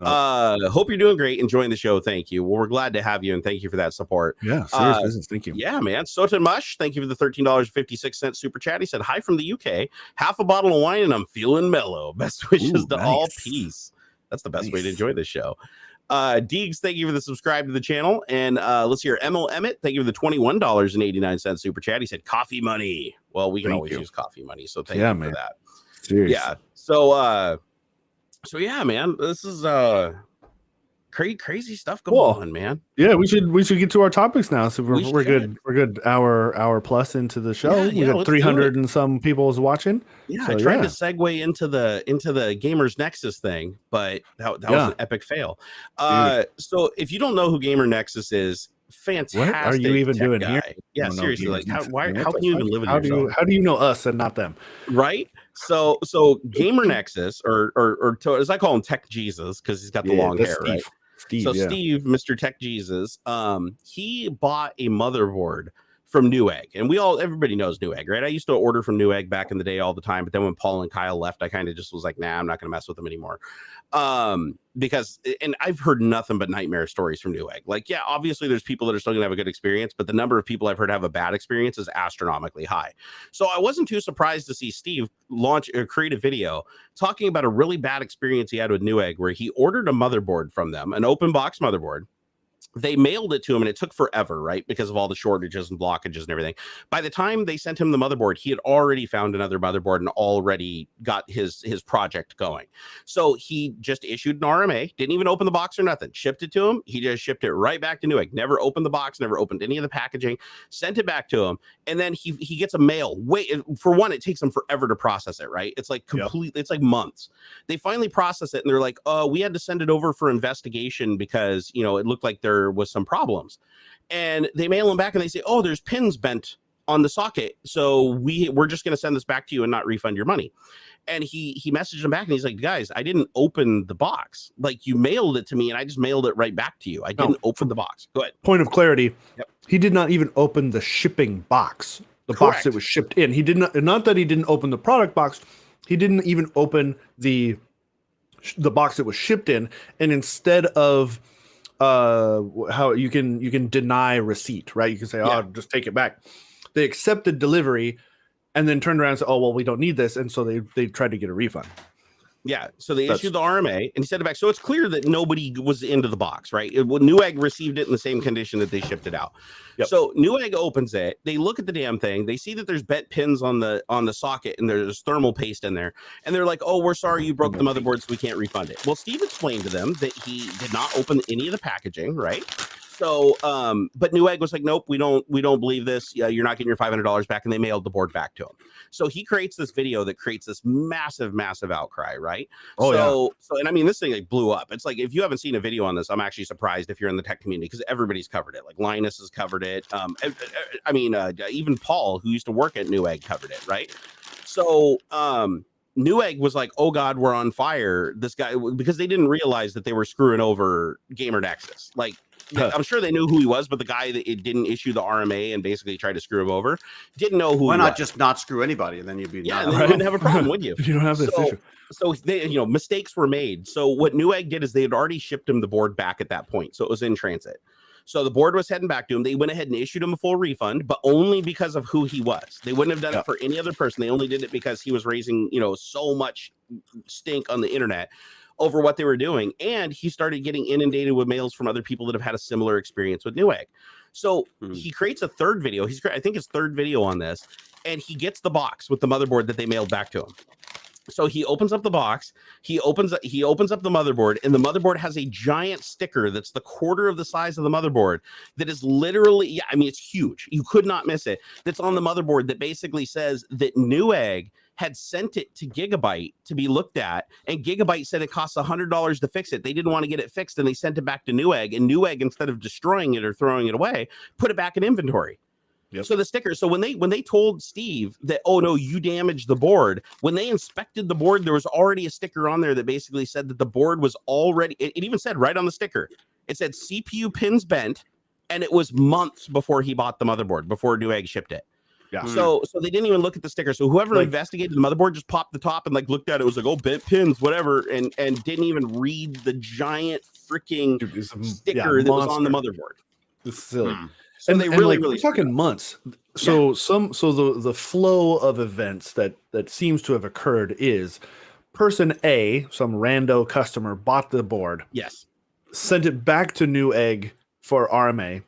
Hope you're doing great. Enjoying the show. Thank you. Well, we're glad to have you, and thank you for that support. Yeah, serious business. Thank you. Yeah, man. Sotan Mush, thank you for the $13.56 super chat. He said, "Hi from the UK. Half a bottle of wine, and I'm feeling mellow. Best wishes to all. Peace." That's the best way to enjoy this show. Deegs, thank you for the subscribe to the channel. And let's hear Emil Emmett, thank you for the $21.89 super chat. He said, "Coffee money." Well, we can always use coffee money, so thank you for that. Seriously. Yeah. So yeah, man, this is crazy stuff going on, man. Yeah, we should get to our topics now. So we're good hour plus into the show. We got 300 and some people is watching. Yeah, so, I tried to segue into the Gamers Nexus thing, but that was an epic fail. So if you don't know who Gamer Nexus is, fantastic. What are you even doing guy. here? Yeah, seriously, like how can you even live with yourself? How do you know us and not them? Right? So Gamer Nexus, or as I call him, Tech Jesus, because he's got the long hair, right? Steve, Mr. Tech Jesus, he bought a motherboard from Newegg, and everybody knows Newegg, right? I used to order from Newegg back in the day all the time, but then when Paul and Kyle left, I kind of just was like, nah, I'm not going to mess with them anymore. Because I've heard nothing but nightmare stories from Newegg. Like, yeah, obviously there's people that are still going to have a good experience, but the number of people I've heard have a bad experience is astronomically high. So I wasn't too surprised to see Steve create a video talking about a really bad experience he had with Newegg, where he ordered a motherboard from them, an open box motherboard. They mailed it to him, and it took forever, right? Because of all the shortages and blockages and everything. By the time they sent him the motherboard, he had already found another motherboard and already got his project going. So he just issued an RMA, didn't even open the box or nothing, shipped it to him. He just shipped it right back to Newegg, never opened the box, never opened any of the packaging, sent it back to him. And then he gets a mail. For one, it takes them forever to process it, right? It's like it's like months. They finally process it, and they're like, we had to send it over for investigation because, it looked like there was some problems. And they mail them back, and they say, there's pins bent on the socket. So we're just going to send this back to you and not refund your money. And he messaged him back and he's like, guys, I didn't open the box. Like, you mailed it to me and I just mailed it right back to you. I didn't open the box. Go ahead. Point of clarity. Yep. He did not even open the shipping box, the box that was shipped in. He did not that he didn't open the product box. He didn't even open the box that was shipped in. And instead of how you can deny receipt, right? You can say, oh, just take it back. They accepted delivery and then turned around and said, oh, well, we don't need this. And so they tried to get a refund. Yeah, so they issued the RMA and sent it back. So it's clear that nobody was into the box, right? Newegg received it in the same condition that they shipped it out. Yep. So Newegg opens it. They look at the damn thing. They see that there's bent pins on the socket and there's thermal paste in there. And they're like, oh, we're sorry you broke the motherboard, so we can't refund it. Well, Steve explained to them that he did not open any of the packaging, right? So, but Newegg was like, nope, we don't believe this. Yeah, you're not getting your $500 back, and they mailed the board back to him. So he creates this video that creates this massive outcry, right? So, and I mean, this thing like blew up. It's like, if you haven't seen a video on this, I'm actually surprised if you're in the tech community, because everybody's covered it. Like Linus has covered it. I mean, even Paul, who used to work at Newegg, covered it, right? So, Newegg was like, oh God, we're on fire. This guy, because they didn't realize that they were screwing over Gamer Nexus. Like, I'm sure they knew who he was, but the guy that it didn't issue the RMA and basically tried to screw him over didn't know who. Why not just not screw anybody, and then you'd be you wouldn't have a problem, would you? You don't have this issue. So they, mistakes were made. So what Newegg did is they had already shipped him the board back at that point, so it was in transit. So the board was heading back to him. They went ahead and issued him a full refund, but only because of who he was. They wouldn't have done it for any other person. They only did it because he was raising, so much stink on the internet over what they were doing. And he started getting inundated with mails from other people that have had a similar experience with Newegg. So he creates a third video. I think his third video on this, and he gets the box with the motherboard that they mailed back to him. So he opens up the box, he opens up the motherboard, and the motherboard has a giant sticker that's the quarter of the size of the motherboard that is literally, it's huge. You could not miss it. That's on the motherboard that basically says that Newegg had sent it to Gigabyte to be looked at, and Gigabyte said it costs $100 to fix it. They didn't want to get it fixed, and they sent it back to Newegg, and Newegg, instead of destroying it or throwing it away, put it back in inventory. Yep. So the sticker. So when they told Steve that, oh no, you damaged the board, when they inspected the board, there was already a sticker on there that basically said that the board was already. It even said right on the sticker, it said CPU pins bent, and it was months before he bought the motherboard, before Newegg shipped it. Yeah. So they didn't even look at the sticker. So whoever investigated the motherboard just popped the top and looked at it. It was like, oh, bent pins, whatever, and didn't even read the giant freaking sticker that was on the motherboard. It's silly. So and they really we're talking months. So the flow of events that seems to have occurred is person A, some rando customer, bought the board. Yes. Sent it back to Newegg for RMA.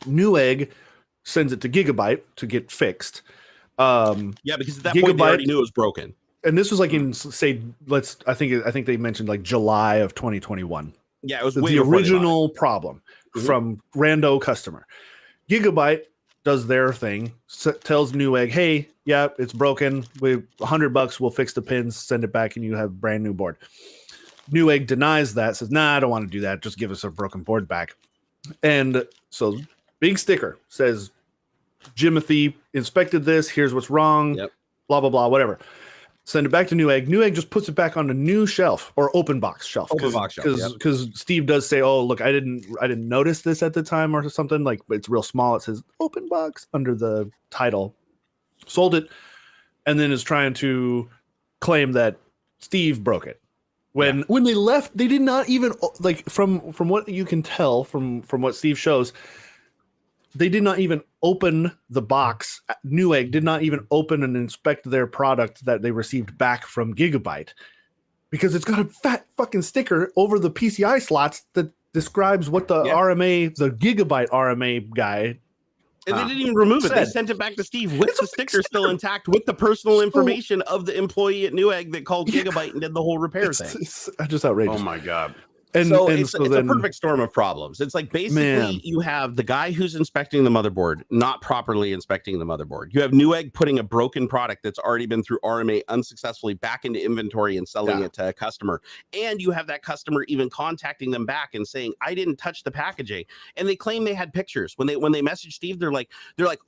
Newegg sends it to Gigabyte to get fixed. Because at that point they already knew it was broken. And this was in I think they mentioned July of 2021. Yeah, it was the original problem from rando customer. Gigabyte does their thing, tells Newegg, hey, yeah, it's broken. $100, we'll fix the pins, send it back, and you have a brand new board. Newegg denies that, says, nah, I don't want to do that. Just give us a broken board back. And so big sticker says, Jimothy inspected this. Here's what's wrong. Yep. Blah, blah, blah, whatever. Send it back to Newegg. Newegg just puts it back on a new shelf or open box shelf. Because Steve does say, "Oh, look, I didn't notice this at the time," or something but it's real small. It says open box under the title. Sold it, and then is trying to claim that Steve broke it. When they left, they did not even from what you can tell from what Steve shows. They did not even open the box. Newegg did not even open and inspect their product that they received back from Gigabyte, because it's got a fat fucking sticker over the PCI slots that describes what the RMA, the Gigabyte RMA guy. And they didn't even remove it. They sent it back to Steve with the sticker still intact, with the personal information of the employee at Newegg that called Gigabyte and did the whole repair thing. It's just outrageous. Oh my God. It's a perfect storm of problems. It's like basically you have the guy who's inspecting the motherboard not properly inspecting the motherboard. You have Newegg putting a broken product that's already been through RMA unsuccessfully back into inventory and selling it to a customer. And you have that customer even contacting them back and saying, I didn't touch the packaging. And they claim they had pictures. When they messaged Steve, they're like,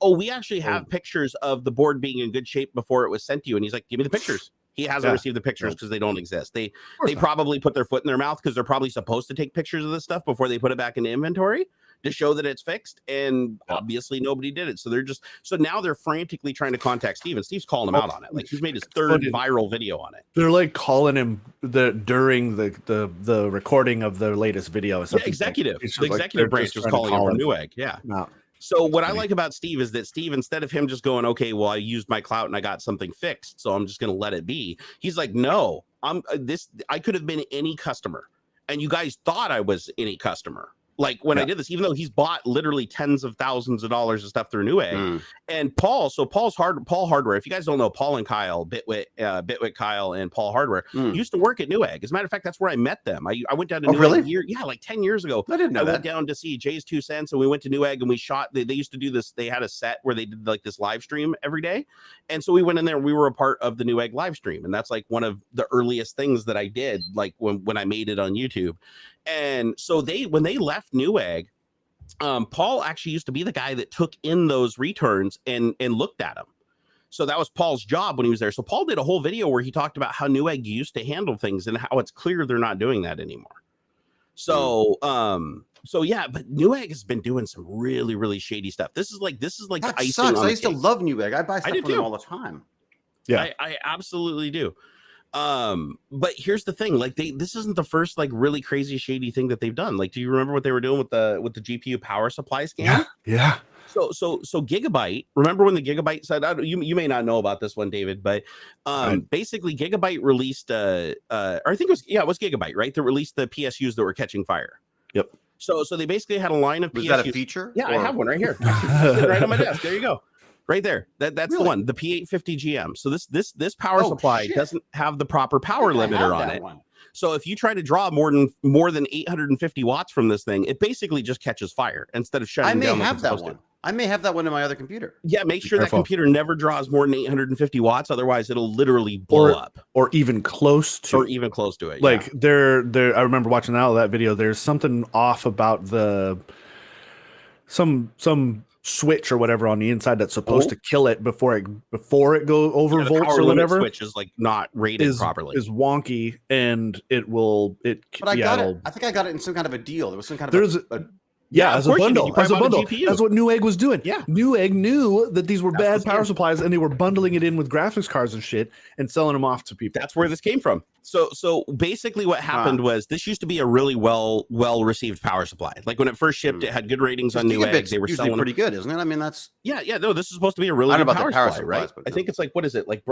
oh, we actually have pictures of the board being in good shape before it was sent to you. And he's like, give me the pictures. He hasn't received the pictures because they don't exist. They probably put their foot in their mouth because they're probably supposed to take pictures of this stuff before they put it back into inventory to show that it's fixed. And obviously nobody did it. So now they're frantically trying to contact Steve, and Steve's calling him out on it. Like he's made his third viral video on it. They're like calling him during the recording of the latest video. The executive branch was calling him from Newegg. Yeah. No. So what I like about Steve is that Steve, instead of him just going, okay, well, I used my clout and I got something fixed, so I'm just going to let it be. He's like, no, I could have been any customer, and you guys thought I was any customer. Like when I did this, even though he's bought literally tens of thousands of dollars of stuff through Newegg, and Paul Hardware. If you guys don't know, Paul and Kyle, Bitwit Kyle and Paul Hardware used to work at Newegg. As a matter of fact, that's where I met them. I went down to Newegg like 10 years ago. I didn't know that. Went down to see Jay's 2 cents, and we went to Newegg and we shot. They used to do this. They had a set where they did like this live stream every day, and so we went in there. And we were a part of the Newegg live stream, and that's like one of the earliest things that I did, like when I made it on YouTube. And so when they left Newegg, Paul actually used to be the guy that took in those returns and looked at them. So that was Paul's job when he was there. So Paul did a whole video where he talked about how Newegg used to handle things and how it's clear they're not doing that anymore. So, yeah, but Newegg has been doing some really, really shady stuff. This is like that icing sucks. I used to love Newegg. I buy stuff from them all the time. Yeah, I absolutely do. But here's the thing, like this isn't the first like really crazy shady thing that they've done. Like, do you remember what they were doing with the GPU power supply scam? Yeah. So Gigabyte, remember when the Gigabyte said, you may not know about this one, David, but basically Gigabyte released or I think it was Gigabyte, right? That released the PSUs that were catching fire. Yep. So they basically had a line of PSUs. Was that a feature? Yeah, I have one right here. Right on my desk. There you go. Right there. That's the one, the P850 GM. So this power supply doesn't have the proper power limiter on it. So if you try to draw more than 850 watts from this thing, it basically just catches fire instead of shutting down. I may have that one in my other computer. Yeah, make sure that computer never draws more than 850 watts. Otherwise, it'll literally blow up. Or even close to it. Like I remember watching that video. There's something off about some switch or whatever on the inside that's supposed to kill it before it go over volts or whatever. Switch is like not rated properly. Is wonky, and it will. But I got it. I think I got it in some kind of a deal. There was some kind of as a bundle. That's what Newegg was doing. Yeah, Newegg knew that these were bad power supplies, and they were bundling it in with graphics cards and shit, and selling them off to people. That's where this came from. So basically, what happened was this used to be a really well received power supply. Like when it first shipped, it had good ratings on Newegg. They were selling pretty good, isn't it? I mean, that's no. This is supposed to be a really good power supply, right? I think it's like, what is it, like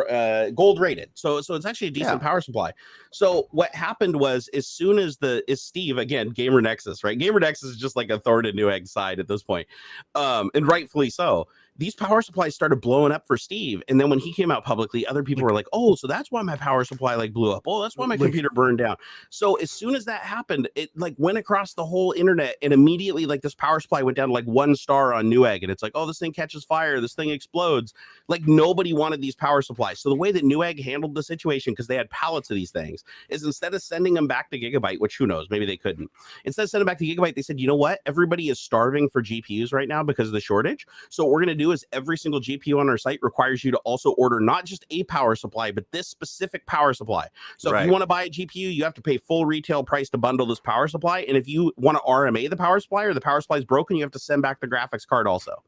gold rated? So it's actually a decent power supply. So what happened was, as soon as Steve, again, Gamer Nexus, right? Gamer Nexus is just like a thorn in Newegg's side at this point, and rightfully so. These power supplies started blowing up for Steve, and then when he came out publicly, other people were like, "Oh, so that's why my power supply like blew up. Oh, that's why my computer burned down." So as soon as that happened, it like went across the whole internet, and immediately like this power supply went down to like 1 star on Newegg, and it's like, "Oh, this thing catches fire, this thing explodes." Like nobody wanted these power supplies. So the way that Newegg handled the situation, because they had pallets of these things, is instead of sending them back to Gigabyte, which who knows, maybe they couldn't. Instead of sending them back to Gigabyte, they said, "You know what? Everybody is starving for GPUs right now because of the shortage. So what we're gonna do is every single GPU on our site requires you to also order not just a power supply, but this specific power supply. So if you want to buy a GPU, you have to pay full retail price to bundle this power supply. And if you want to RMA the power supply, or the power supply is broken, you have to send back the graphics card also."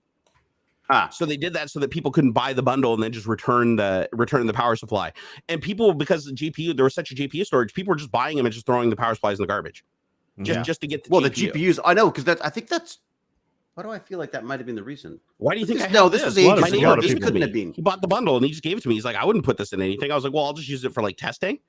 So they did that so that people couldn't buy the bundle and then just return the power supply. And people, because the GPU, there was such a GPU storage, people were just buying them and just throwing the power supplies in the garbage, just to get the GPU. The GPUs. I know, because I think that's. Why do I feel like that might have been the reason? Why do you think this was ages ago. This couldn't have been. He bought the bundle and he just gave it to me. He's like, "I wouldn't put this in anything." I was like, "Well, I'll just use it for like testing."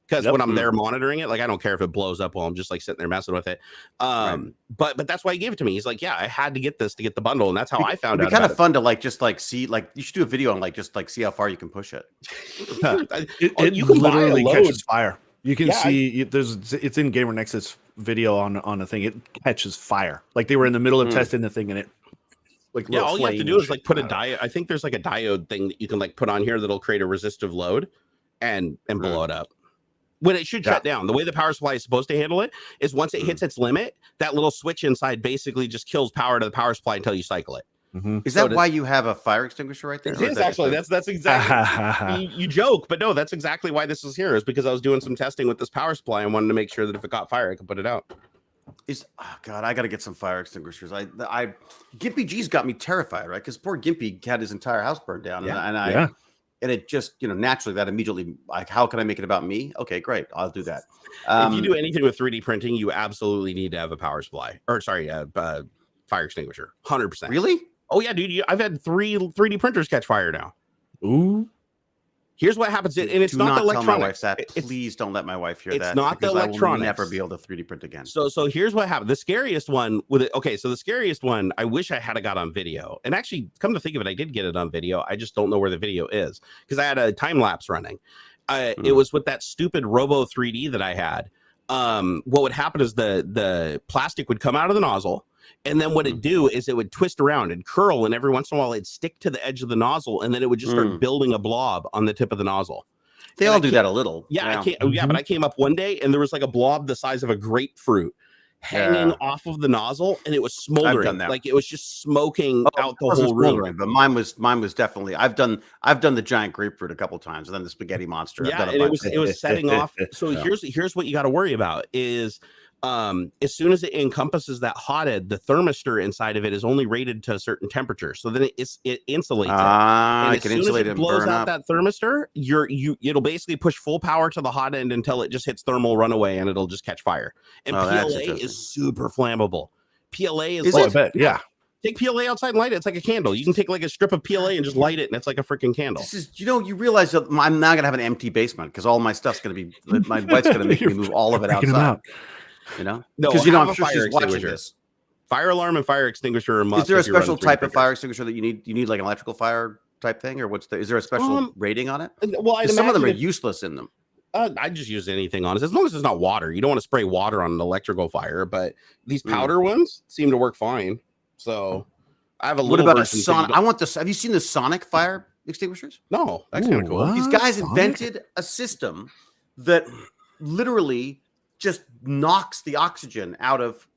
Because when I'm there monitoring it, like I don't care if it blows up while I'm just like sitting there messing with it. But that's why he gave it to me. He's like, "Yeah, I had to get this to get the bundle," and that's how I found out. It'd be kind of fun to like just like see, like you should do a video on like just like see how far you can push it. It literally catches fire. You can see it's in Gamer Nexus video on a thing. It catches fire. Like they were in the middle of testing the thing, and it all you have to do is like put a diode. I think there's like a diode thing that you can like put on here that'll create a resistive load and blow it up. When it should shut down. The way the power supply is supposed to handle it is once it hits its limit, that little switch inside basically just kills power to the power supply until you cycle it. Is that why you have a fire extinguisher right there? It is actually. That's exactly. you joke, but no, that's exactly why this is here. Is because I was doing some testing with this power supply and wanted to make sure that if it caught fire, I could put it out. God, I got to get some fire extinguishers. Gimpy G's got me terrified, right? Because poor Gimpy had his entire house burned down, and it just, naturally that immediately, like, how can I make it about me? Okay, great, I'll do that. If you do anything with 3D printing, you absolutely need to have a power supply, or fire extinguisher, 100%. Really? Oh yeah, dude. I've had 3D printers catch fire now. Ooh. Here's what happens, and it's not the electronics. Tell my wife that. Please don't let my wife hear that. It's not the electronics. I will never be able to 3D print again. So here's what happened. The scariest one with it. Okay, so the scariest one, I wish I had got on video. And actually, come to think of it, I did get it on video. I just don't know where the video is because I had a time lapse running. It was with that stupid Robo 3D that I had. What would happen is the plastic would come out of the nozzle. And then what it'd do is it would twist around and curl, and every once in a while it'd stick to the edge of the nozzle, and then it would just start building a blob on the tip of the nozzle. They all do that a little. Yeah, but I came up one day and there was like a blob the size of a grapefruit hanging off of the nozzle, and it was smoldering. Like it was just smoking out the whole room. But mine was definitely. I've done the giant grapefruit a couple times, and then the spaghetti monster. Yeah, and it was setting off. So here's what you got to worry about is. As soon as it encompasses that hotted, the thermistor inside of it is only rated to a certain temperature. So then it insulates it. And as soon as it blows out that thermistor, it'll basically push full power to the hot end until it just hits thermal runaway, and it'll just catch fire. And PLA is super flammable. PLA is I bet, yeah. Take PLA outside and light it. It's like a candle. You can take like a strip of PLA and just light it, and it's like a freaking candle. This is, you realize that I'm now gonna have an empty basement because all my stuff's gonna be. My wife's gonna make me move all of it outside. No, because I'm sure she's watching this. Fire alarm and fire extinguisher are must. Is there a special type of fire extinguisher that you need? You need like an electrical fire type thing, or is there a special rating on it? Well, some of them are useless in them. I just use anything on it as long as it's not water. You don't want to spray water on an electrical fire, but these powder ones seem to work fine. So I have a little. What about a Sonic? I want this. Have you seen the Sonic fire extinguishers? No, that's kind of cool. These guys invented a system that literally just knocks the oxygen out of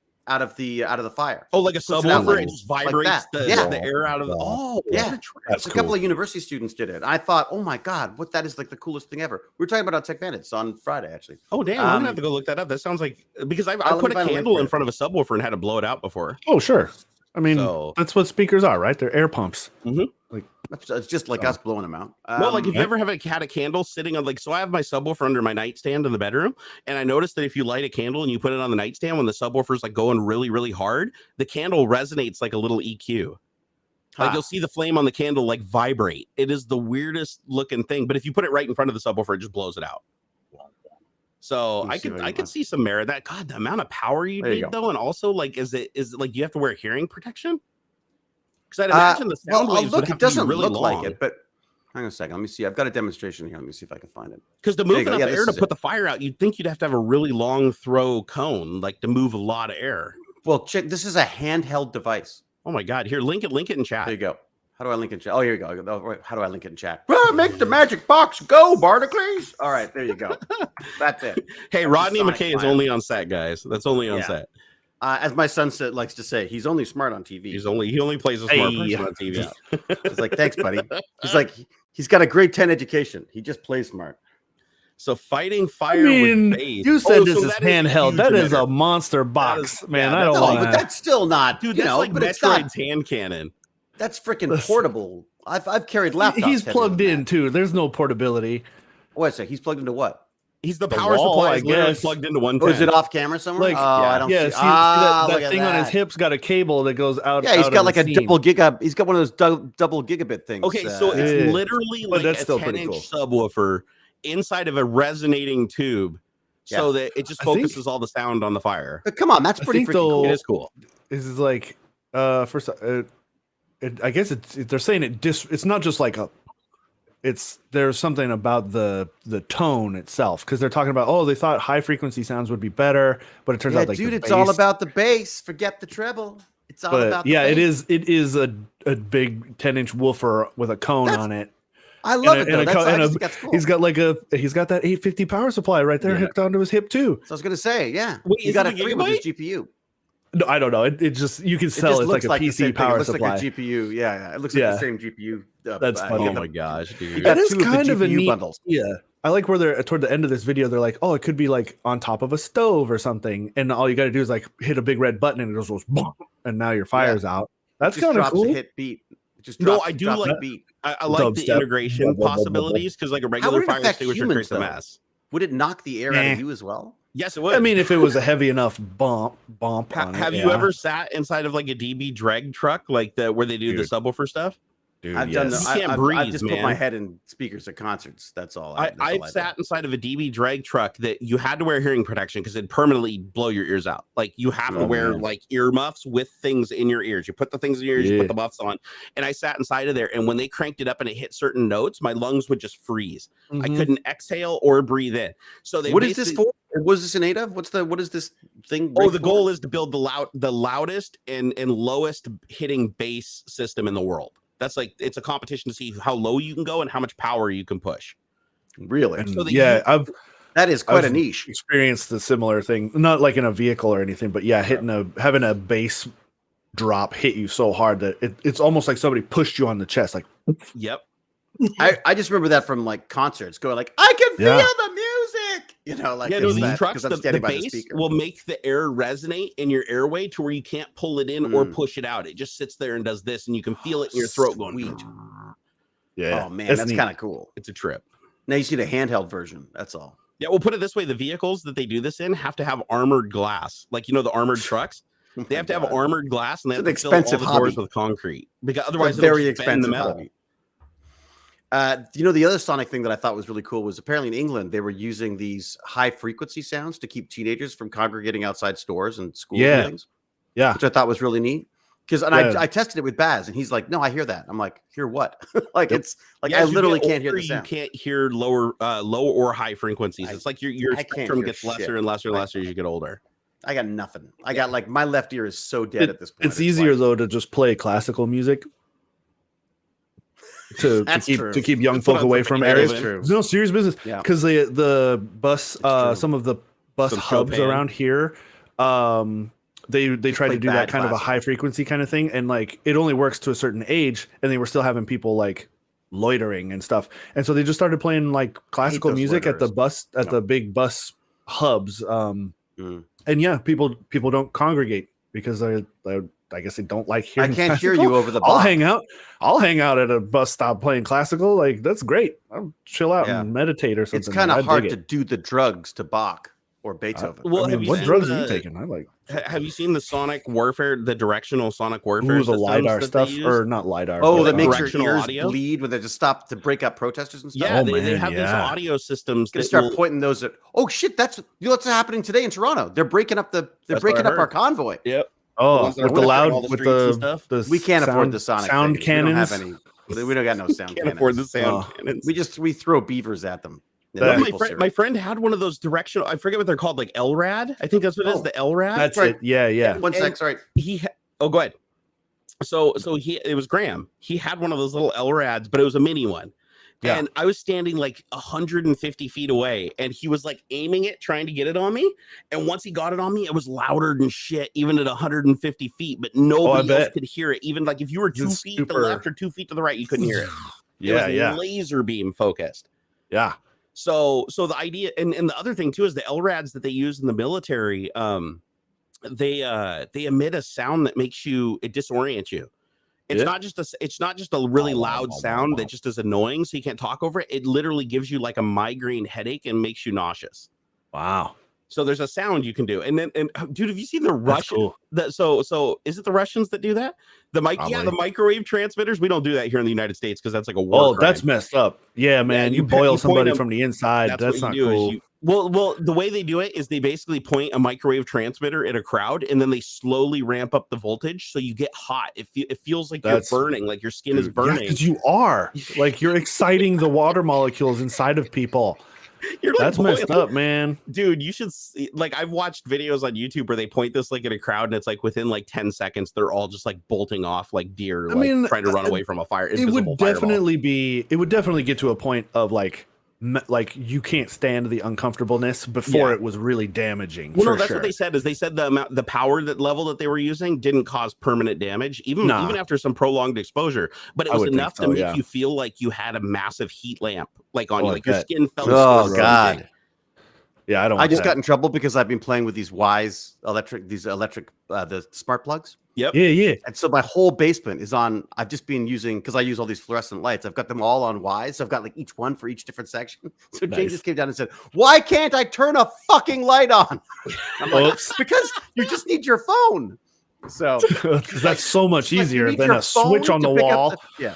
the fire. Oh, like a subwoofer, it just vibrates the air out of the. Oh, yeah. That's a couple of university students did it. I thought, oh my god, that is like the coolest thing ever. We were talking about Tech Bandits on Friday, actually. Oh damn, I'm gonna have to go look that up. That sounds like because I put a candle in front of a subwoofer and had to blow it out before. Oh sure. I mean, that's what speakers are, right? They're air pumps. Like it's just like us blowing them out. No, like if you ever had a candle sitting on so I have my subwoofer under my nightstand in the bedroom, and I noticed that if you light a candle and you put it on the nightstand when the subwoofer's like going really, really hard, the candle resonates like a little EQ. Like you'll see the flame on the candle like vibrate. It is the weirdest looking thing, but if you put it right in front of the subwoofer, it just blows it out. So I could see some merit that. God, the amount of power you need though, and also like is it like you have to wear hearing protection? Because I'd imagine the sound waves would have to be really long. Like it, but hang on a second. Let me see. I've got a demonstration here. Let me see if I can find it. Because to move enough air to put the fire out, you'd think you'd have to have a really long throw cone, like to move a lot of air. Well, check. This is a handheld device. Oh my God! Here, link it in chat. There you go. How do I link it in chat? Oh, here you go. How do I link it in chat? Make the magic box go, Barnacules. All right, there you go. That's it. Hey, Rodney McKay is only on set, guys. That's only on set. As my son likes to say, he's only smart on TV. He only plays a smart person on TV. He's like, thanks, buddy. He's like, he's got a grade 10 education. He just plays smart. So fighting fire with base. You said this is handheld. That is a monster box, man. I don't want. But that's still not, dude. That's like Metroid's hand cannon. That's freaking portable. I've carried laptops. He's plugged in too. There's no portability. Wait a second. He's plugged into what? He's the power supply. I guess plugged into one. Or is it off camera somewhere? Like, I don't see. That thing on his hips got a cable that goes out. Yeah, he's got like a double gigabit. He's got one of those double gigabit things. Okay, so it's literally like a 10-inch subwoofer inside of a resonating tube, so that it just focuses all the sound on the fire. But come on, that's pretty freaking cool. It is cool. This is like first. I guess they're saying it's not just like there's something about the tone itself, because they're talking about, they thought high frequency sounds would be better, but it turns out like dude, the it's bass, all about the bass. Forget the treble. It's all about the bass. it is a big 10-inch woofer with a cone on it. I love it though. That's cool. He's got that 850 power supply right there hooked onto his hip too. So I was gonna say, Wait, you got a free with his GPU. No, I don't know. It just, you can sell it like a PC power supply. It looks like a GPU. Yeah. It looks like the same GPU. That's funny. Oh my gosh, dude. That is kind of a neat bundles. Yeah. I like where they're toward the end of this video. They're like, it could be like on top of a stove or something, and all you got to do is like hit a big red button, and it goes boom, and now your fire's out. That's kind of cool. A hit beat. I do like beat. I like the integration possibilities, because like a regular fire extinguisher creates a mess. Would it knock the air out of you as well? Yes, it would. I mean, if it was a heavy enough bump. Have you ever sat inside of like a DB drag truck, like where they do the subwoofer stuff? Dude, I've done this. You can't breathe, I've just put my head in speakers at concerts. That's all. I've sat inside of a DB drag truck that you had to wear hearing protection because it'd permanently blow your ears out. Like you have to wear like earmuffs with things in your ears. You put the things in your ears, you put the muffs on. And I sat inside of there, and when they cranked it up and it hit certain notes, my lungs would just freeze. I couldn't exhale or breathe in. So what is this for? What is this in aid of? What is this thing? The goal is to build the loudest and lowest hitting bass system in the world. That's like, it's a competition to see how low you can go and how much power you can push. Really? So that is quite a niche. Experienced a similar thing, not like in a vehicle or anything, but having a bass drop hit you so hard that it's almost like somebody pushed you on the chest. Like, yep. I just remember that from like concerts, going like, I can feel the music. These trucks, the bass will make the air resonate in your airway to where you can't pull it in or push it out. It just sits there and does this, and you can feel it in your throat going. Yeah. Oh man, that's kind of cool. It's a trip. Now you see the handheld version. That's all. Yeah, we'll put it this way: the vehicles that they do this in have to have armored glass, like the armored trucks. They have to have armored glass, and they have to fill all the doors with concrete, because otherwise, very expensive the metal. Hobby. The other sonic thing that I thought was really cool was apparently in England, they were using these high frequency sounds to keep teenagers from congregating outside stores and schools and things. Yeah. Which I thought was really neat. I tested it with Baz, and he's like, no, I hear that. I'm like, hear what? It's like, I literally can't hear the sound. You can't hear low or high frequencies. It's like your spectrum gets lesser and lesser as you get older. I got nothing. I got like, my left ear is so dead at this point. It's easier though to just play classical music. To keep young folk away from areas. No, serious business. Because the bus, some of the bus hubs around here, they try to do that kind of a high frequency kind of thing, and like it only works to a certain age, and they were still having people like loitering and stuff, and so they just started playing like classical music at the big bus hubs, and people don't congregate because they're I guess they don't like hearing. I can't classical. hear you over the bus. I'll hang out at a bus stop playing classical. Like, that's great. I'll chill out and meditate or something. It's kind of hard to do the drugs to Bach or Beethoven. What drugs are you taking? Have you seen the sonic warfare, the directional sonic warfare? The LiDAR stuff, or not LiDAR? Oh, that makes your ears bleed when they just stop to break up protesters and stuff. Yeah, they have these audio systems. They start pointing those at. Oh shit, that's what's happening today in Toronto. They're breaking up our convoy. Yep. Oh, with the loud, with the we can't afford the sonic sound cannons. We don't got no sound. Can't afford the sound cannons. We throw beavers at them. My friend had one of those directional. I forget what they're called, like LRAD. I think that's what it is. The LRAD. That's right. Yeah. One sec. Sorry. Go ahead. So it was Graham. He had one of those little LRADs, but it was a mini one. Yeah. And I was standing like 150 feet away, and he was like aiming it, trying to get it on me. And once he got it on me, it was louder than shit, even at 150 feet. But nobody else could hear it. Even like if you were 2 feet to the left or 2 feet to the right, you couldn't hear it. It was laser beam focused. Yeah. So the idea, and the other thing too, is the LRADs that they use in the military. They emit a sound that it disorients you. It's not just a really loud sound that just is annoying, so you can't talk over it. It literally gives you like a migraine headache and makes you nauseous. Wow. So there's a sound you can do. And dude, have you seen the Russian? Cool. So is it the Russians that do that? The microwave transmitters. We don't do that here in the United States because that's like a war crime. That's messed up. Yeah, man. You boil somebody from the inside. That's not cool. Well, the way they do it is they basically point a microwave transmitter at a crowd, and then they slowly ramp up the voltage, so you get hot. It feels like you're burning, like your skin is burning. Because you are like you're exciting the water molecules inside of people. That's messed up, man. Dude, you should see, like, I've watched videos on YouTube where they point this like at a crowd, and it's like within like 10 seconds they're all just like bolting off like deer, trying to run away from a fire. It would definitely get to a point of like you can't stand the uncomfortableness before it was really damaging. Well, no, that's what they said. Is they said the power level that they were using didn't cause permanent damage, even after some prolonged exposure. But it was enough to make you feel like you had a massive heat lamp like on you, like your skin felt. Oh God. Yeah, I just got in trouble because I've been playing with these the smart plugs. Yep. Yeah. And so my whole basement is on. I've just been using, because I use all these fluorescent lights. I've got them all on Ys. So I've got like each one for each different section. So Jane just came down and said, "Why can't I turn a fucking light on?" I'm like, because you just need your phone. So that's so much easier than a switch on the wall. Yeah.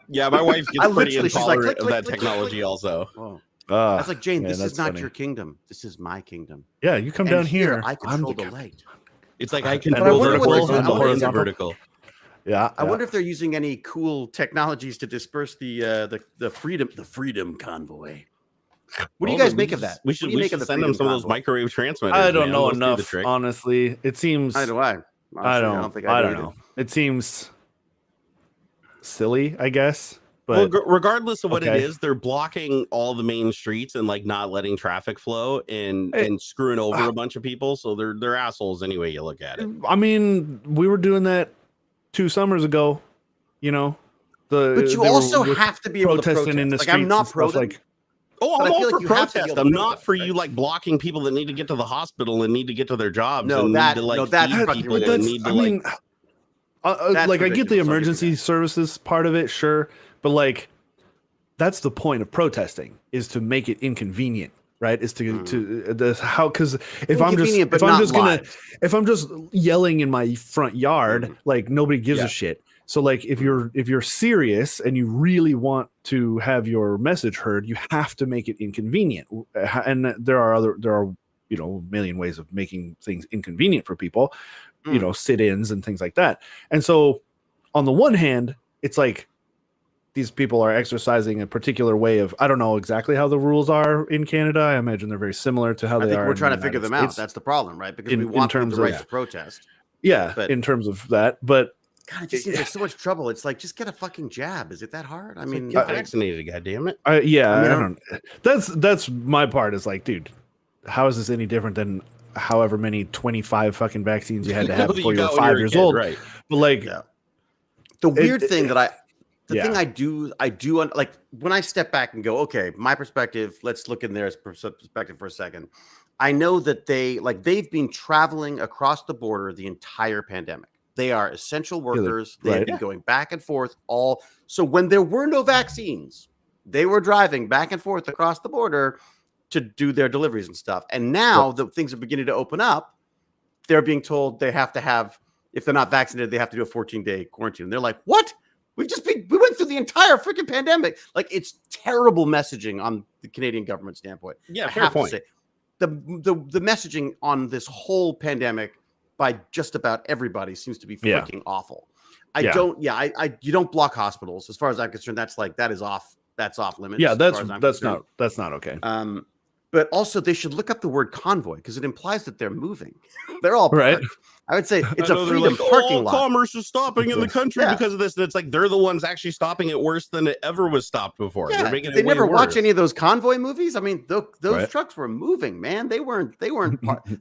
My wife gets pretty intolerant of that technology also. Oh. I was like, Jane, this is not your kingdom. This is my kingdom. Yeah, you come down here. I control the light. It's like I control vertical. Yeah. I wonder if they're using any cool technologies to disperse the freedom convoy. What do you guys make of that? We should send them some of those microwave transmitters. I don't know enough, honestly. It seems. I don't know. It seems silly, I guess. But regardless of what it is, they're blocking all the main streets and like not letting traffic flow and screwing over a bunch of people. So they're assholes anyway you look at it. I mean, we were doing that 2 summers ago, you know. But you also have to be able to protest. In the like, I'm not pro like. Oh, I'm all for protest. I'm not for you like blocking people that need to get to the hospital and need to get to their jobs. That's people that need to I get the emergency services part of it, sure. But like, that's the point of protesting, is to make it inconvenient, right? Is because if I'm just yelling in my front yard, like nobody gives a shit. So like if you're serious and you really want to have your message heard, you have to make it inconvenient. And there are a million ways of making things inconvenient for people, sit-ins and things like that. And so on the one hand, it's like, these people are exercising a particular way of, I don't know exactly how the rules are in Canada. I imagine they're very similar to how they are. We're trying to figure them out. That's the problem, right? Because we want the right to protest. Yeah, but in terms of that. But God, it just seems like so much trouble. It's like, just get a fucking jab. Is it that hard? I mean, get vaccinated, goddammit. I don't. That's my part. Is like, dude, how is this any different than however many 25 fucking vaccines you had to have before you were 5 years old? Right. But like, the weird thing that thing I do like, when I step back and go, okay, my perspective, let's look in their perspective for a second. I know that they've been traveling across the border the entire pandemic. They are essential workers. They have been going back and forth so when there were no vaccines, they were driving back and forth across the border to do their deliveries and stuff. And now that things are beginning to open up, they're being told they have to have, if they're not vaccinated, they have to do a 14-day quarantine. And they're like, what? We went through the entire freaking pandemic. Like, it's terrible messaging on the Canadian government standpoint. Yeah, fair point. To say, the messaging on this whole pandemic by just about everybody seems to be freaking awful. You don't block hospitals. As far as I'm concerned, that's off limits. Yeah, that's not okay. But also they should look up the word convoy, because it implies that they're moving. They're all parked. Right. I would say it's a freedom parking lot. Commerce is stopping in the country because of this. And it's like they're the ones actually stopping it worse than it ever was stopped before. Yeah, they're making it they never worse. watch any of those convoy movies. I mean, those trucks were moving, man. They weren't.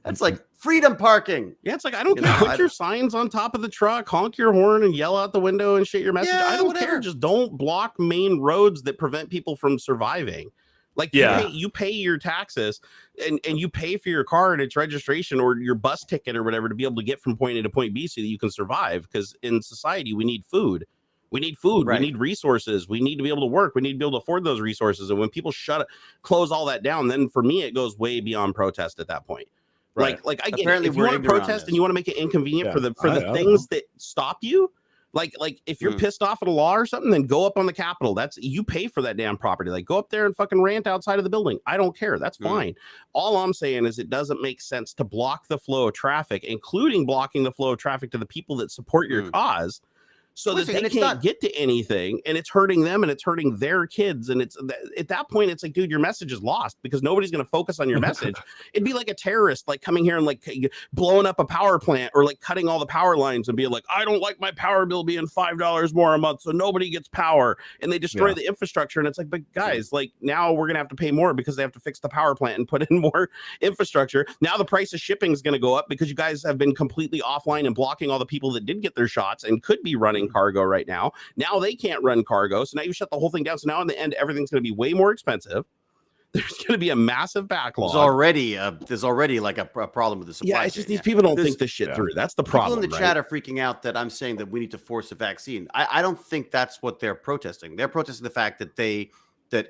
That's like freedom parking. Yeah, it's like, I don't care. Put your signs on top of the truck, honk your horn, and yell out the window and shit your message. I don't care. Just don't block main roads that prevent people from surviving. Like, you pay your taxes and you pay for your car and its registration or your bus ticket or whatever to be able to get from point A to point B so that you can survive. Because in society, we need food. We need food. Right. We need resources. We need to be able to work. We need to be able to afford those resources. And when people close all that down, then for me, it goes way beyond protest at that point. Right. Like I get it. If you want to protest and you want to make it inconvenient for the things that stop you, Like if you're pissed off at a law or something, then go up on the Capitol. You pay for that damn property. Like go up there and fucking rant outside of the building. I don't care. That's fine. All I'm saying is it doesn't make sense to block the flow of traffic, including blocking the flow of traffic to the people that support your cause. So that they can't get to anything, and it's hurting them and it's hurting their kids. And it's at that point, it's like, dude, your message is lost because nobody's going to focus on your message. It'd be like a terrorist, like coming here and like blowing up a power plant or like cutting all the power lines and being like, I don't like my power bill being $5 more a month, so nobody gets power, and they destroy the infrastructure. And it's like, but guys, like now we're going to have to pay more because they have to fix the power plant and put in more infrastructure. Now the price of shipping is going to go up because you guys have been completely offline and blocking all the people that did get their shots and could be running cargo right now. Now they can't run cargo, so now you shut the whole thing down. So now in the end, everything's going to be way more expensive. There's going to be a massive backlog. There's already like a problem with the supply. Yeah, it's just these people don't think this shit through. That's the problem. People in the chat are freaking out that I'm saying that we need to force a vaccine. I don't think that's what they're protesting. They're protesting the fact that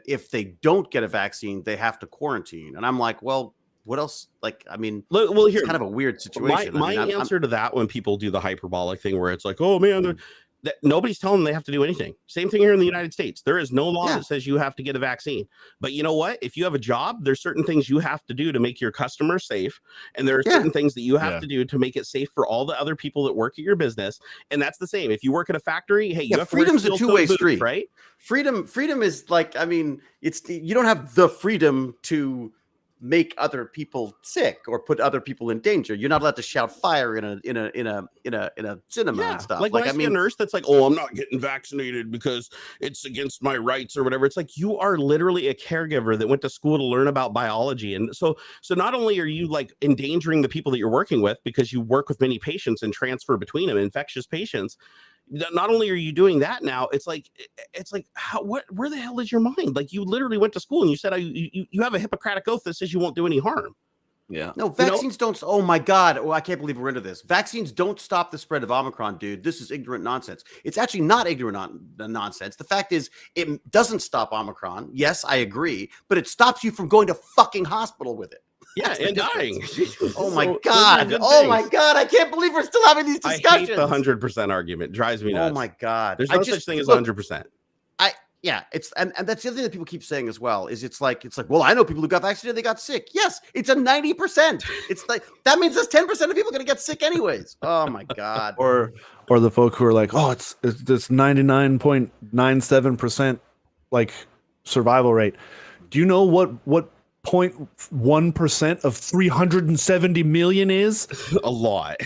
if they don't get a vaccine, they have to quarantine. And I'm like, well, what else? Like, I mean, well, here, it's kind of a weird situation. My answer to that, when people do the hyperbolic thing where it's like, oh man, that nobody's telling them they have to do anything. Same thing here in the United States. There is no law that says you have to get a vaccine. But you know what? If you have a job, there's certain things you have to do to make your customers safe. And there are certain things that you have to do to make it safe for all the other people that work at your business. And that's the same. If you work at a factory, hey, you have freedom's a two-way street, right? Freedom is like, I mean, you don't have the freedom to make other people sick or put other people in danger. You're not allowed to shout fire in a cinema and stuff. Like I mean, a nurse that's like, oh, I'm not getting vaccinated because it's against my rights or whatever. It's like, you are literally a caregiver that went to school to learn about biology. And so not only are you like endangering the people that you're working with because you work with many patients and transfer between them, infectious patients, not only are you doing that now, it's like where the hell is your mind? Like, you literally went to school and you said you have a Hippocratic oath that says you won't do any harm. Yeah. No, vaccines don't. Oh my God. Oh, I can't believe we're into this. Vaccines don't stop the spread of Omicron, dude. This is ignorant nonsense. It's actually not ignorant nonsense. The fact is, it doesn't stop Omicron. Yes, I agree, but it stops you from going to fucking hospital with it. Yeah, and dying. Oh my God. Oh my God. I can't believe we're still having these discussions. I hate the 100% argument. It drives me nuts. Oh my God. There's no such thing as 100%. It's and that's the other thing that people keep saying as well, is it's like, well, I know people who got vaccinated, they got sick. Yes, it's a 90%. It's like, that means there's 10% of people going to get sick anyways. Oh my God. Or the folk who are like, oh, it's this 99.97% like survival rate. Do you know what 0.1% of 370 million is? A lot.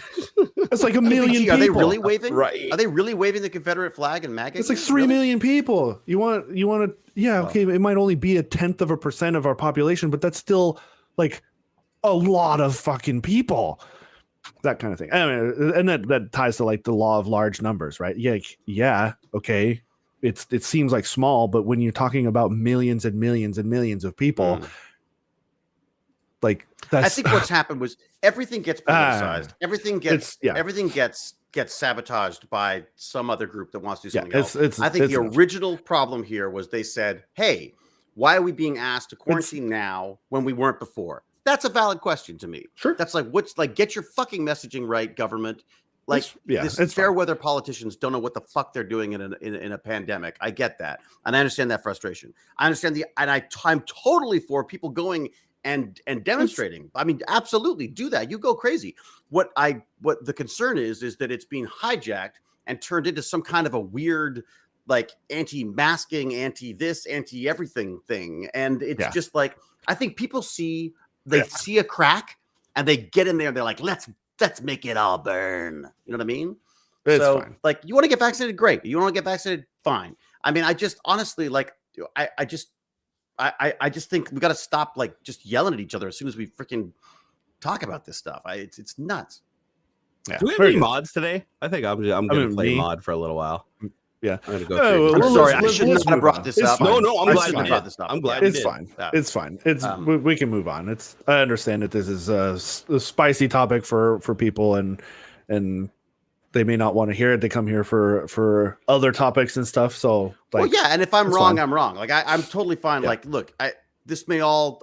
It's like a million people. Are they really waving? Right. Are they really waving the Confederate flag and MAGA? It's like 3 million people. You want to, okay, it might only be 0.1% of our population, but that's still like a lot of fucking people. That kind of thing. I mean, and that ties to like the law of large numbers, right? Yeah, okay. It seems like small, but when you're talking about millions and millions and millions of people, like, that's, I think what's happened was everything gets politicized. Everything gets sabotaged by some other group that wants to do something else. I think the original problem here was they said, hey, why are we being asked to quarantine now when we weren't before? That's a valid question to me. Sure. That's like, get your fucking messaging right, government. Like, it's fair weather politicians don't know what the fuck they're doing in a pandemic. I get that. And I understand that frustration. I understand I'm totally for people going and demonstrating. I mean, absolutely do that. You go crazy. What the concern is that it's being hijacked and turned into some kind of a weird, like, anti-masking, anti-this, anti-everything thing. And it's just like, I think people see a crack and they get in there and they're like, let's make it all burn. You know what I mean? It's fine. Like, you want to get vaccinated? Great. You want to get vaccinated? Fine. I mean, I just honestly, like, I just think we got to stop, like, just yelling at each other as soon as we freaking talk about this stuff. It's nuts. Yeah. Do we have any mods today? I think I'm going to play mod for a little while. Yeah, I'm going to go. I'm sorry, I shouldn't have brought this up. No, I'm glad you brought this up. I'm glad it's fine. It's fine. We can move on. I understand that this is a spicy topic for people, and they may not want to hear it. They come here for other topics and stuff. So, like, well, yeah. And if I'm wrong, I'm wrong. Like, I'm totally fine. Yeah. Like, look,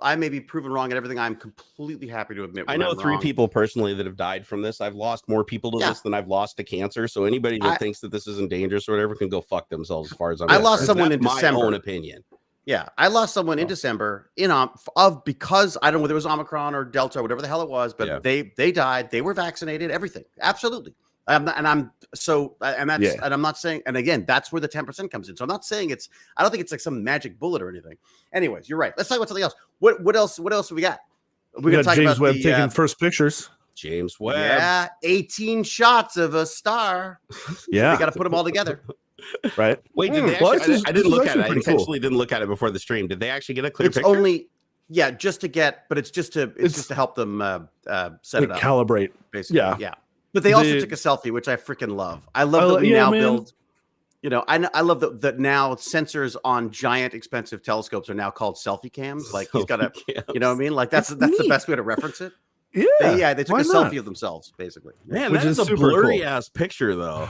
I may be proven wrong at everything. I'm completely happy to admit. I know 3 people personally that have died from this. I've lost more people to this than I've lost to cancer. So anybody that thinks that this isn't dangerous or whatever can go fuck themselves. As far as I'm concerned. I lost someone in December. My own opinion. Yeah, I lost someone in December because I don't know whether it was Omicron or Delta or whatever the hell it was, but they died. They were vaccinated. Everything, absolutely. And I'm not saying, and again, that's where the 10% comes in. So I'm not saying I don't think it's like some magic bullet or anything. Anyways, you're right. Let's talk about something else. What else have we got? We're going to talk James Webb taking first pictures. James Webb. Yeah, 18 shots of a star. Yeah. We got to put them all together. Right. Wait, did they actually, I didn't look at it. I intentionally didn't look at it before the stream. Did they actually get a clear picture? It's just to help them set it up. Calibrate. Basically. Yeah. But they also took a selfie, which I freaking love. I love that we now build. I love that now sensors on giant, expensive telescopes are now called selfie cams. Like he's got you know what I mean? Like that's the best way to reference it. Yeah. They took a selfie of themselves, basically. Man, that is a blurry ass picture, though.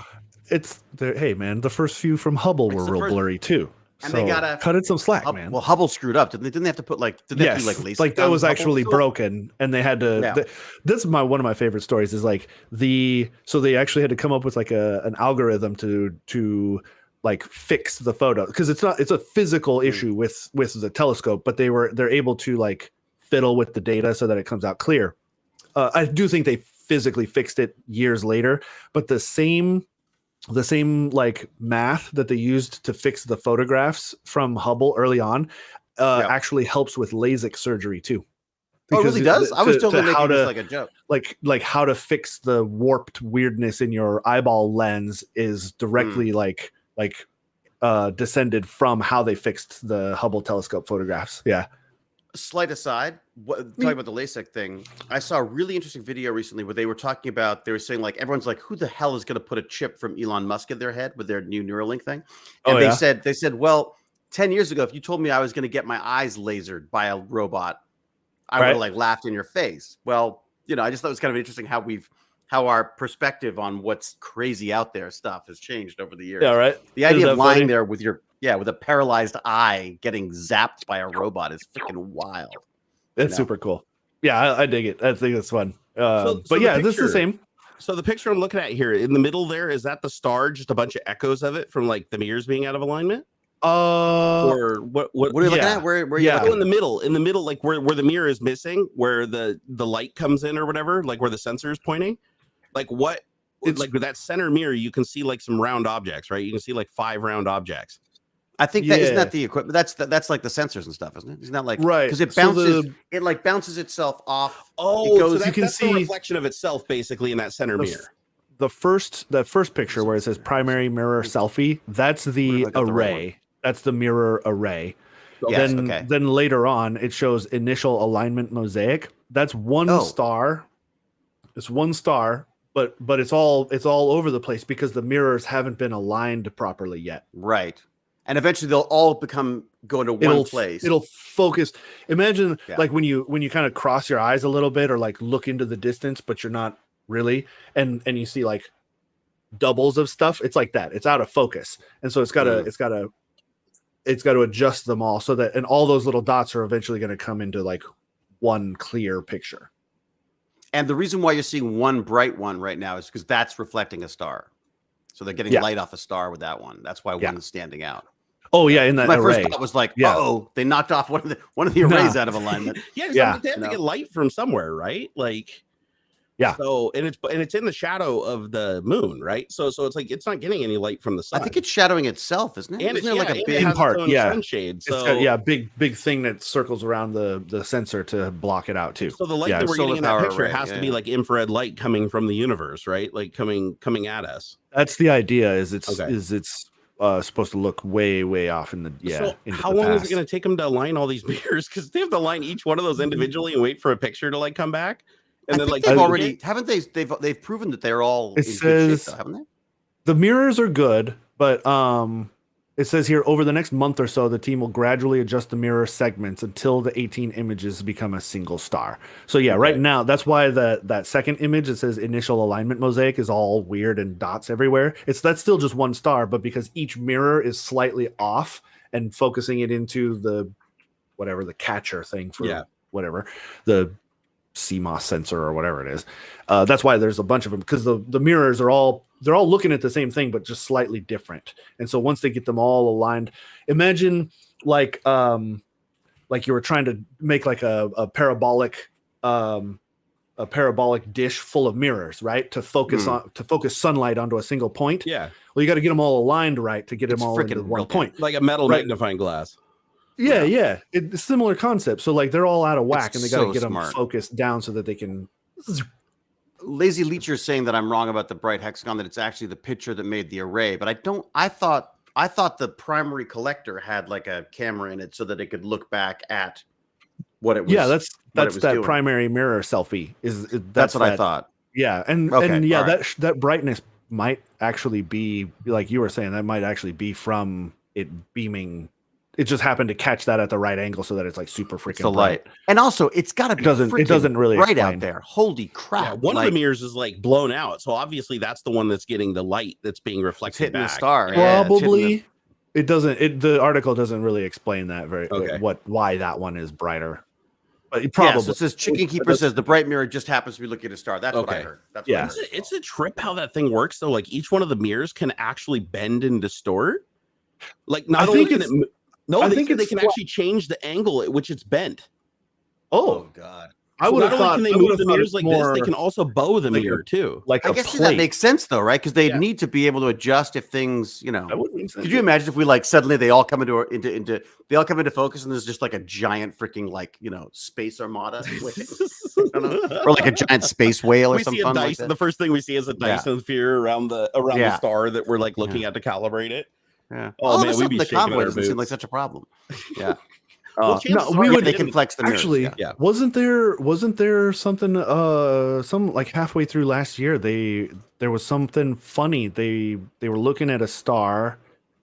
Hey, man, the first few from Hubble were real blurry too. And so they gotta cut it some slack, man. Well, Hubble screwed up. Didn't they have to put did they have to do LASIK? Like that was actually broken, and they had to. This is one of my favorite stories. Is like so they actually had to come up with like an algorithm to like fix the photo because it's a physical issue with the telescope, but they're able to like fiddle with the data so that it comes out clear. I do think they physically fixed it years later, but the same like math that they used to fix the photographs from Hubble early on actually helps with LASIK surgery too. Oh, it really does? I was totally making this like a joke. Like how to fix the warped weirdness in your eyeball lens is directly descended from how they fixed the Hubble telescope photographs. Yeah. Slight aside, talking about the LASIK thing, I saw a really interesting video recently where they were saying like everyone's like, who the hell is going to put a chip from Elon Musk in their head with their new Neuralink thing? And they said, well, 10 years ago, if you told me I was going to get my eyes lasered by a robot, I would have like laughed in your face. Well, I just thought it was kind of interesting how our perspective on what's crazy out there stuff has changed over the years. Yeah, right. The idea of lying there with with a paralyzed eye getting zapped by a robot is freaking wild. It's super cool. Yeah, I dig it. I think it's fun. But yeah, this is the same. So the picture I'm looking at here in the middle there, is that the star, just a bunch of echoes of it from like the mirrors being out of alignment? Or what are you looking at? Where are you looking? In the middle, like where the mirror is missing, where the light comes in or whatever, like where the sensor is pointing. Like what? Like with that center mirror, you can see like some round objects, right? You can see like 5 round objects. I think that isn't that the equipment. That's like the sensors and stuff, isn't it? Isn't that like because it bounces? It like bounces itself off. Oh, so you can see the reflection of itself basically in that center mirror. That first picture where it says primary mirror selfie, that's the array. That's the mirror array. Yes, then later on it shows initial alignment mosaic. That's one star. It's one star, but it's all over the place because the mirrors haven't been aligned properly yet. Right. And eventually they'll all go into one place. It'll focus. Imagine like when you kind of cross your eyes a little bit or like look into the distance, but you're not really, and you see like doubles of stuff. It's like that. It's out of focus. And so it's got to adjust them all so that, and all those little dots are eventually going to come into like one clear picture. And the reason why you're seeing one bright one right now is because that's reflecting a star. So they're getting light off a star with that one. That's why one is standing out. Oh yeah, in that my array. first thought was like, they knocked off one of the arrays out of alignment. They have to get light from somewhere, right? Like, So and it's in the shadow of the moon, right? So it's like it's not getting any light from the sun. I think it's shadowing itself, isn't it? And isn't there like a big part, sunshade. So big thing that circles around the sensor to block it out too. So the light that we're getting in that picture has to be like infrared light coming from the universe, right? Like coming at us. That's the idea. Is it's supposed to look way off in the So how long is it going to take them to align all these mirrors? Because they have to align each one of those individually and wait for a picture to like come back. And then like they've already haven't they've proven that they're all it says shape, though, haven't they? The mirrors are good, but it says here over the next month or so the team will gradually adjust the mirror segments until the 18 images become a single star. So right now that's why that second image that says initial alignment mosaic is all weird and dots everywhere. That's still just one star, but because each mirror is slightly off and focusing it into whatever the catcher thing for whatever the CMOS sensor or whatever it is. That's why there's a bunch of them, because the mirrors are all looking at the same thing but just slightly different. And so once they get them all aligned, imagine like you were trying to make like a parabolic dish full of mirrors, right? To focus sunlight onto a single point. Yeah. Well, you got to get them all aligned right to get them all into one point. Like a metal magnifying glass. Yeah. It's a similar concept. So like they're all out of whack, and they got to get them focused down so that they can. Lazy Leecher saying that I'm wrong about the bright hexagon, that it's actually the picture that made the array. But I thought the primary collector had like a camera in it so that it could look back at what it was. Yeah, that's that doing. Primary mirror selfie that's what I thought. Yeah, and that brightness might actually be, like you were saying, that might actually be from it beaming. It just happened to catch that at the right angle so that it's like super freaking bright. Light. And also, it's got to be it doesn't really bright out there. Holy crap. Yeah, one of the mirrors is like blown out. So obviously that's the one that's getting the light that's being reflected hitting back. The star. Probably. It doesn't. The article doesn't really explain that why that one is brighter. But probably. So it says Chicken Keeper says the bright mirror just happens to be looking at a star. That's what I heard. That's what I heard. It's a trip how that thing works though. Like each one of the mirrors can actually bend and distort. Like not only can it. No, I think they can actually change the angle at which it's bent. Oh God! I would have thought. Can they move the mirrors like this? They can also bow the mirror too. Like I guess that makes sense though, right? Because they need to be able to adjust if things, That would make sense. Could you imagine if we like suddenly they all come into focus and there's just like a giant freaking space armada, or like a giant space whale or something like that. The first thing we see is a Dyson sphere around the star that we're like looking at to calibrate it. Yeah. Oh man, we'd be the convoy doesn't seem like such a problem. Yeah. They can flex the mirrors. Actually, wasn't there something some like halfway through last year there was something funny. They were looking at a star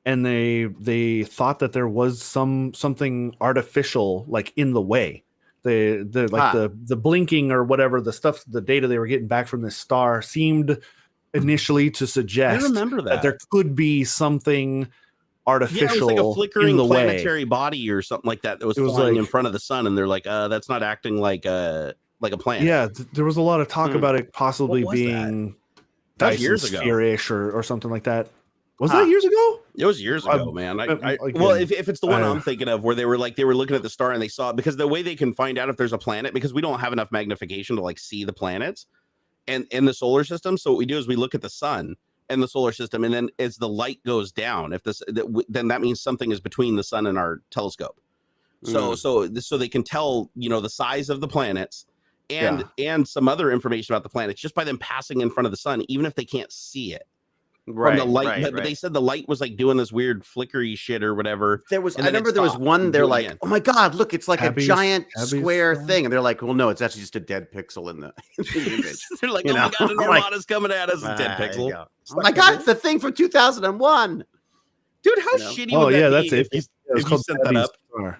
and they thought that there was something artificial like in the way. The blinking or whatever, the data they were getting back from this star seemed initially to suggest that there could be something artificial, it was like a flickering planetary body or something like that was flying in front of the sun, and they're like, that's not acting like a planet. Yeah, there was a lot of talk about it possibly being Dyson sphere-ish or something like that. Was that years ago? It was years ago, man. If it's the one I'm thinking of, where they were looking at the star and they saw, because the way they can find out if there's a planet, because we don't have enough magnification to like see the planets and in the solar system. So what we do is we look at the sun and the solar system, and then as the light goes down, then that means something is between the sun and our telescope. So they can tell the size of the planets and some other information about the planets just by them passing in front of the sun, even if they can't see it. From the light, but they said the light was like doing this weird flickery shit or whatever. I remember there was one. They're like, "Oh my god, look! It's like a giant square thing," and they're like, "Well, no, it's actually just a dead pixel in the image." They're like, "Oh my god, an armada's coming at us! A dead pixel." Oh my god, it's the thing from 2001, dude. How shitty would that be? That's it. If you set that up.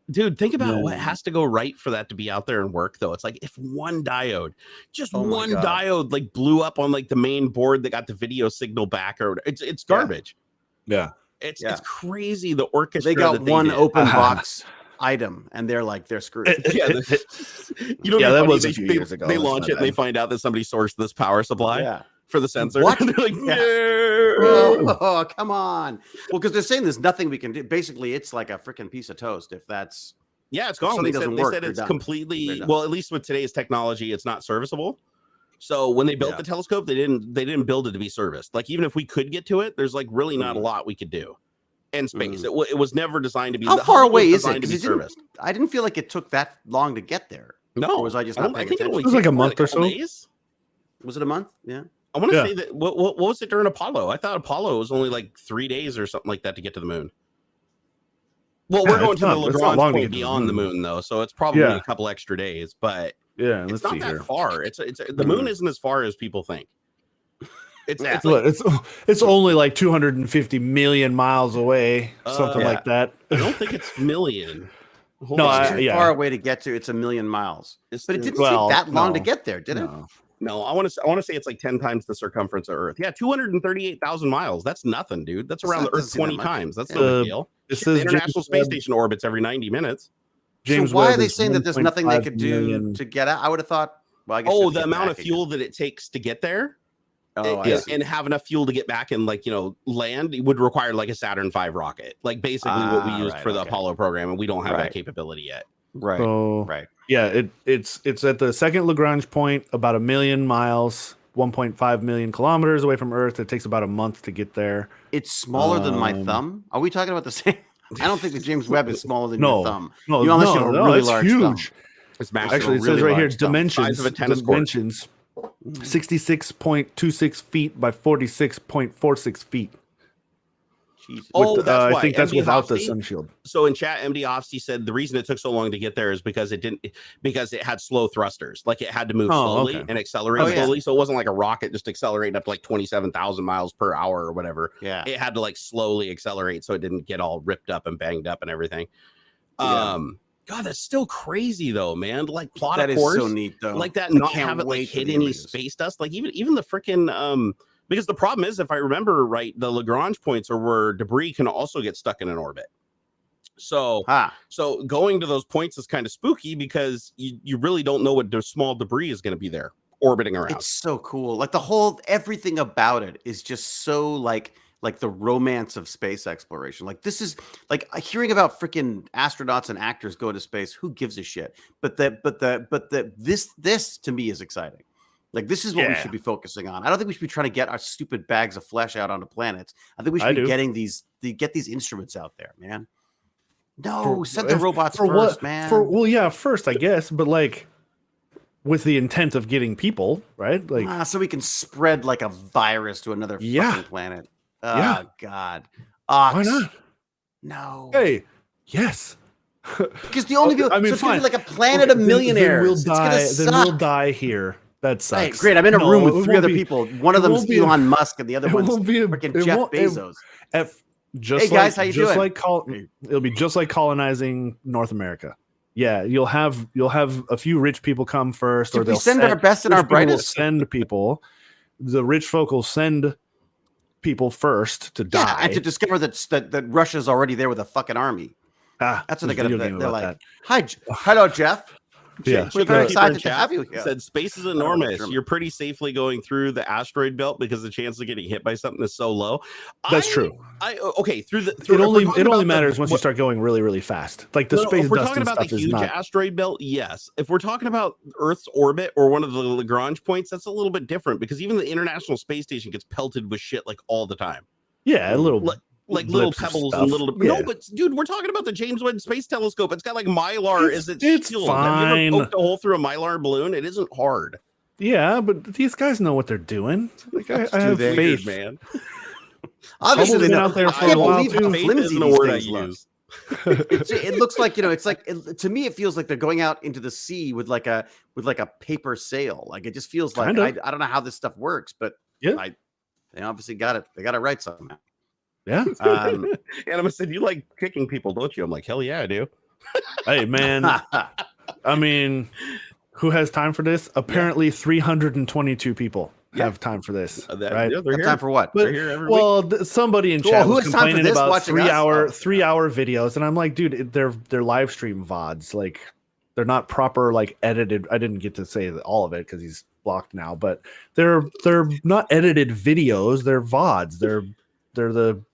Dude, think about what has to go right for that to be out there and work, though. It's like if one diode, diode, like blew up on like the main board that got the video signal back, or it's garbage. Yeah, it's crazy. The orchestra. They got one open box item, and they're screwed. That was a few years ago. They launch it, and they find out that somebody sourced this power supply. Yeah. For the sensor. What? They're like, oh, come on. Well, because they're saying there's nothing we can do. Basically, it's like a freaking piece of toast. If that's it's gone. They said it's completely at least with today's technology, it's not serviceable. So when they built the telescope, they didn't build it to be serviced. Like even if we could get to it, there's like really not a lot we could do in space. It was never designed to be. How far away is it? I didn't feel like it took that long to get there. No, or was I just not paying attention? It was like a month or so. Days? Was it a month? Yeah. I want to say that what was it during Apollo? I thought Apollo was only like 3 days or something like that to get to the moon. Well, we're going to the Lagrange point beyond the moon, though, so it's probably a couple extra days. But it's not that far. It's the moon isn't as far as people think. It's only like 250 million miles away, something like that. I don't think it's million. It's too far away to get to. It's 1 million miles, but it didn't take that long to get there, did it? No, I want to say it's like 10 times the circumference of Earth. Yeah, 238,000 miles. That's nothing, dude. That's around the Earth 20 times. That's no big deal. The International Space Station orbits every 90 minutes. James, so why are they saying that there's nothing they could do to get out? I would have thought. Well, I guess the amount of fuel that it takes to get there. And have enough fuel to get back and land, it would require like a Saturn V rocket, like basically what we used for the Apollo program, and we don't have that capability yet. Right. So, right. Yeah, it's at the second Lagrange point, about 1 million miles, 1.5 million kilometers away from Earth. It takes about a month to get there. It's smaller than my thumb. Are we talking about the same? I don't think the James Webb is smaller than your thumb. Unless you have a really large huge. thumb. It's massive. Actually, it says right here dimensions. Size of a tennis court. 66.26 feet by 46.46 feet. Jesus. That's why. I think that's MD without Hofsty, the sun shield. So in chat, MD Hofsty said the reason it took so long to get there is because it had slow thrusters. Like it had to move slowly and accelerate slowly. So it wasn't like a rocket just accelerating up to like 27,000 miles per hour or whatever. Yeah. It had to like slowly accelerate so it didn't get all ripped up and banged up and everything. God, that's still crazy though, man. Like plot that a course, is so neat though. Like that, not have it like hit any space dust. Like even the freaking because the problem is, if I remember right, the Lagrange points are where debris can also get stuck in an orbit. So so going to those points is kind of spooky because you really don't know what small debris is going to be there orbiting around. It's so cool. Like everything about it is just so like the romance of space exploration. Like this is like hearing about freaking astronauts and actors go to space. Who gives a shit? But this to me is exciting. Like this is what we should be focusing on. I don't think we should be trying to get our stupid bags of flesh out onto planets. I think we should be getting these instruments out there, man. No, send the robots first, man. First, I guess, but like with the intent of getting people, right? Like so we can spread like a virus to another fucking planet. Oh God. Why not? No. Hey, yes. Because the only I mean, so it's gonna be like a planet of millionaires. Then we'll die here. That sucks. Hey, great. I'm in a room with 3 other people. One of them is Elon Musk, and the other one's freaking Jeff Bezos. Hey guys, how you doing? It'll be just like colonizing North America. Yeah, you'll have a few rich people come first, or they'll send our best and our brightest. Send people. The rich folk will send people first to die and to discover that Russia's already there with a fucking army. That's what they're gonna do. They're like, hello, Jeff. Yeah, we're very excited to have you here. Said space is enormous. You're pretty safely going through the asteroid belt because the chance of getting hit by something is so low. That's true. It only matters once you start going really, really fast. Like the space. If we're talking about the huge asteroid belt, yes. If we're talking about Earth's orbit or one of the Lagrange points, that's a little bit different because even the International Space Station gets pelted with shit like all the time. Yeah, a little. Like little pebbles and little no, but dude, we're talking about the James Webb Space Telescope. It's got like mylar as its shield. Fine. Have you ever poked a hole through a mylar balloon? It isn't hard. Yeah, but these guys know what they're doing. Like I have faith, man. Obviously, they've been out there for a while too. Faith isn't a word I use. It looks like it's like to me, it feels like they're going out into the sea with like a paper sail. Like it just feels like I don't know how this stuff works, but they obviously got it. They got it right somehow. Yeah. Anima said, "You like kicking people, don't you?" I'm like, "Hell yeah, I do." Hey, man. I mean, who has time for this? Apparently, 322 people have time for this. Right? Have time for what? But, they're here every week. Somebody in chat was complaining about 3 hour videos, and I'm like, dude, they're live stream VODs. Like, they're not proper like edited. I didn't get to say all of it because he's blocked now, but they're not edited videos. They're VODs. They're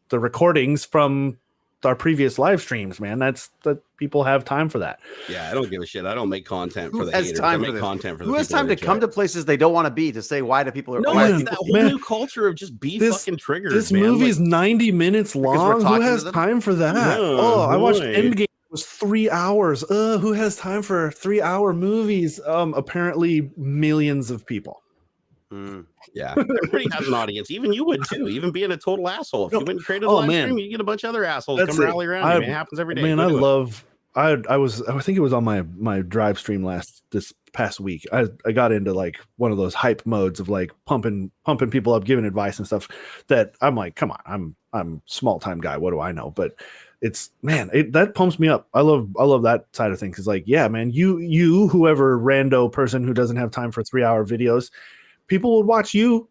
the recordings from our previous live streams, man. That people have time for that. Yeah, I don't give a shit. I don't make content for the haters. I make content for the Who has time to come to places they don't want to be to say why do people are that whole new culture of just fucking triggers. This movie's 90 minutes long. Who has time for that? I watched Endgame. It was 3 hours. Who has time for 3 hour movies? Apparently millions of people. Yeah, everybody has an audience. Even you would too. Even being a total asshole. If you went and created a live stream, you get a bunch of other assholes come rally around. It happens every day. Man, I think it was on my drive stream this past week. I got into like one of those hype modes of like pumping people up, giving advice and stuff. That I'm like, come on, I'm small time guy. What do I know? But that pumps me up. I love that side of things. It's like, yeah, man, you whoever rando person who doesn't have time for 3-hour videos, people would watch you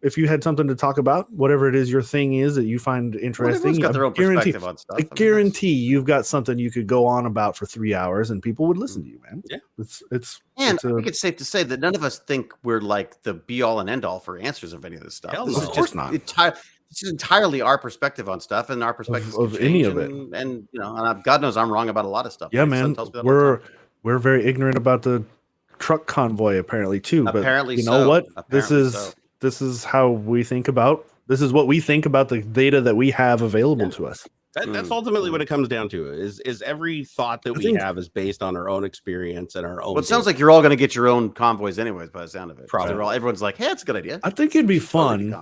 if you had something to talk about, whatever it is your thing is that you find interesting. Got their own perspective on stuff. I guarantee you've got something you could go on about for 3 hours and people would listen to you, man. Yeah. I think it's safe to say that none of us think we're like the be all and end all for answers of any of this stuff. Hell This no. is Of just not. It's entirely our perspective on stuff, and our perspective of any of it. And God knows I'm wrong about a lot of stuff. Yeah, man. We're very ignorant about the truck convoy apparently too. Apparently, but you know what? This is how we think about. This is what we think about the data that we have available to us. That's ultimately what it comes down to. Is every thought that we have is based on our own experience and our own. Well, it sounds like you're all going to get your own convoys anyways, by the sound of it. Probably. Everyone's like, "Hey, it's a good idea." I think it'd be fun.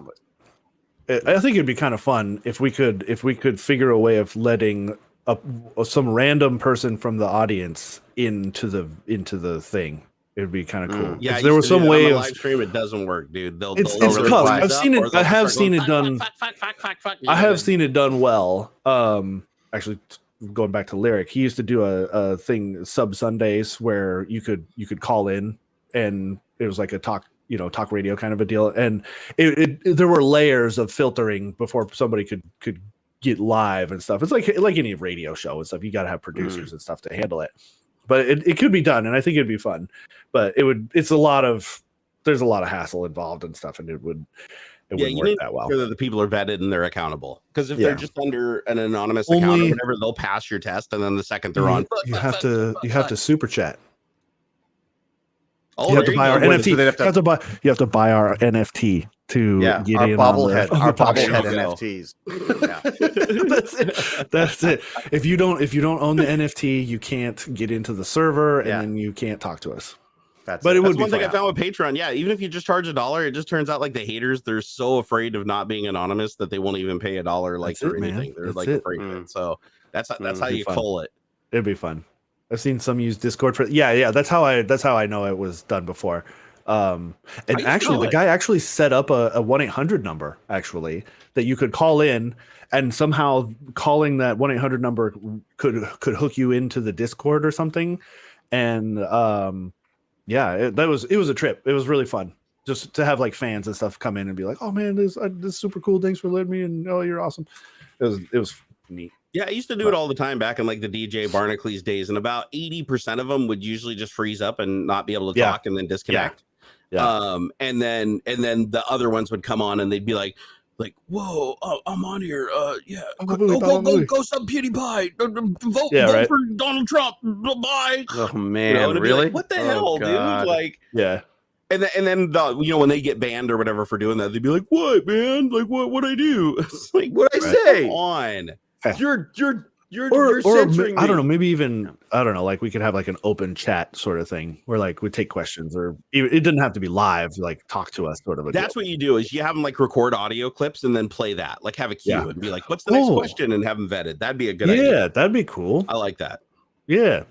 I think it'd be kind of fun if we could figure a way of letting some random person from the audience into the thing. It would be kind of cool. Yeah, if there was some way of live stream. It doesn't work, dude. It's tough. I've seen it. I have seen it done. I have seen it done well. Actually, going back to Lyric, he used to do a thing sub Sundays where you could call in, and it was like a talk radio kind of a deal, and there were layers of filtering before somebody could get live and stuff. It's like any radio show and stuff. You got to have producers and stuff to handle it. But it could be done, and I think it'd be fun. But there's a lot of hassle involved and stuff, and it wouldn't work that well. Sure that the people are vetted and they're accountable. Because if they're just under an anonymous account or whatever, they'll pass your test, and then the second they're on, you have to super chat. Oh, you have to buy our NFT. You have to buy our NFT to get in bobblehead, on our bobblehead NFTs. That's it. If you don't own the NFT, you can't get into the server, and then you can't talk to us. That's one thing I found with Patreon. Yeah, even if you just charge $1, it just turns out like the haters, they're so afraid of not being anonymous that they won't even pay $1 or anything. They're afraid of it. So that's how you cull it. It'd be fun. I've seen some use Discord for that's how I know it was done before. And actually the guy actually set up a 1-800 number actually that you could call in, and somehow calling that 1-800 number could hook you into the Discord or something. And it was a trip. It was really fun just to have like fans and stuff come in and be like, "Oh man, this is super cool. Thanks for letting me." And "Oh, you're awesome." It was neat. Yeah, I used to do it all the time back in like the DJ Barnacules days, and about 80% of them would usually just freeze up and not be able to talk and then disconnect. Yeah. And then the other ones would come on and they'd be like, "Whoa, I'm on here. Go sub PewDiePie. Vote for Donald Trump. Bye." Oh man, really? Like, what the hell, dude? Like, yeah. And then when they get banned or whatever for doing that, they'd be like, "What, man? Like, what I do?" It's like, what I say? Come on. You're censoring me. I don't know, maybe even like we could have like an open chat sort of thing where like we take questions, or it didn't have to be live, like talk to us sort of. That's what you do is you have them like record audio clips and then play that, like have a queue and be like, "What's the next question?" and have them vetted. That'd be a good idea. Yeah, that'd be cool. I like that. Yeah.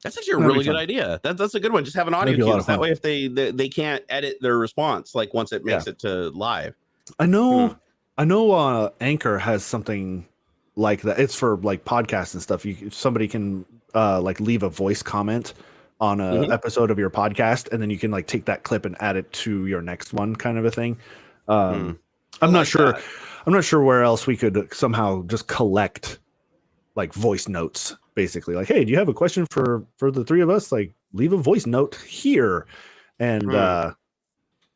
That's actually a really good idea. That's a good one. Just have an audio queue. That way if they can't edit their response, like once it makes it to live. I know Anchor has something like that. It's for like podcasts and stuff. Somebody can like leave a voice comment on a episode of your podcast, and then you can like take that clip and add it to your next one, kind of a thing. I'm not sure. I'm not sure where else we could somehow just collect like voice notes, basically. Like, hey, do you have a question for the three of us? Like, leave a voice note here, and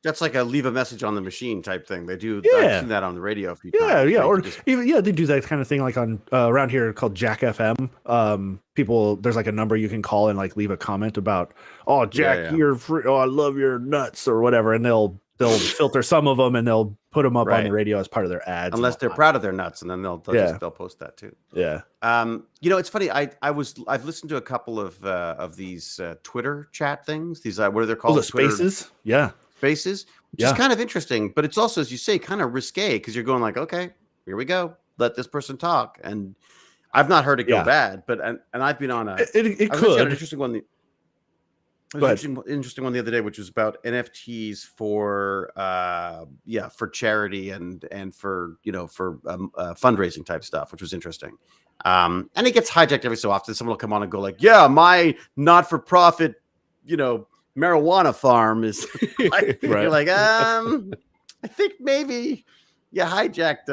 that's like a leave a message on the machine type thing. They do. I've seen that on the radio a few times. Or even they do that kind of thing like on around here called Jack FM. People, there's like a number you can call and like leave a comment about, "Oh, Jack, you're free. Oh, I love your nuts," or whatever, and they'll filter some of them and they'll put them up on the radio as part of their ads. Unless they're proud of their nuts, and then they'll post that too. Yeah. It's funny. I've listened to a couple of these Twitter chat things. These what are they called? The Spaces. Yeah. Spaces, which is kind of interesting, but it's also, as you say, kind of risque because you're going like, okay, here we go, let this person talk, and I've not heard it go bad, but and I've been on a it could an interesting one. Interesting one the other day, which was about NFTs for charity and for fundraising type stuff, which was interesting. And it gets hijacked every so often. Someone will come on and go like, "Yeah, my not-for-profit, marijuana farm is." Like, right. You're like, I think maybe you hijacked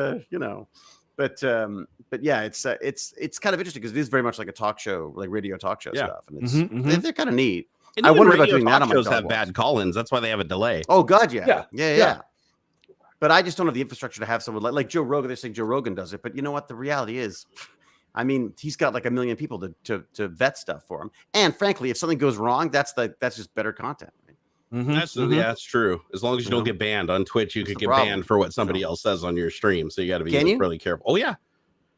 but yeah, it's kind of interesting because it is very much like a talk show, like radio talk show stuff, and it's they're kind of neat. And I wonder about doing that on my shows. Have bad call-ins. That's why they have a delay. Oh God, yeah. But I just don't have the infrastructure to have someone like Joe Rogan. They're saying Joe Rogan does it, but you know what? The reality is, I mean, he's got like 1 million people to vet stuff for him. And frankly, if something goes wrong, that's just better content. Right? That's true. As long as you don't get banned on Twitch, you could get banned for what somebody else says on your stream. So you got to be really careful. Oh yeah.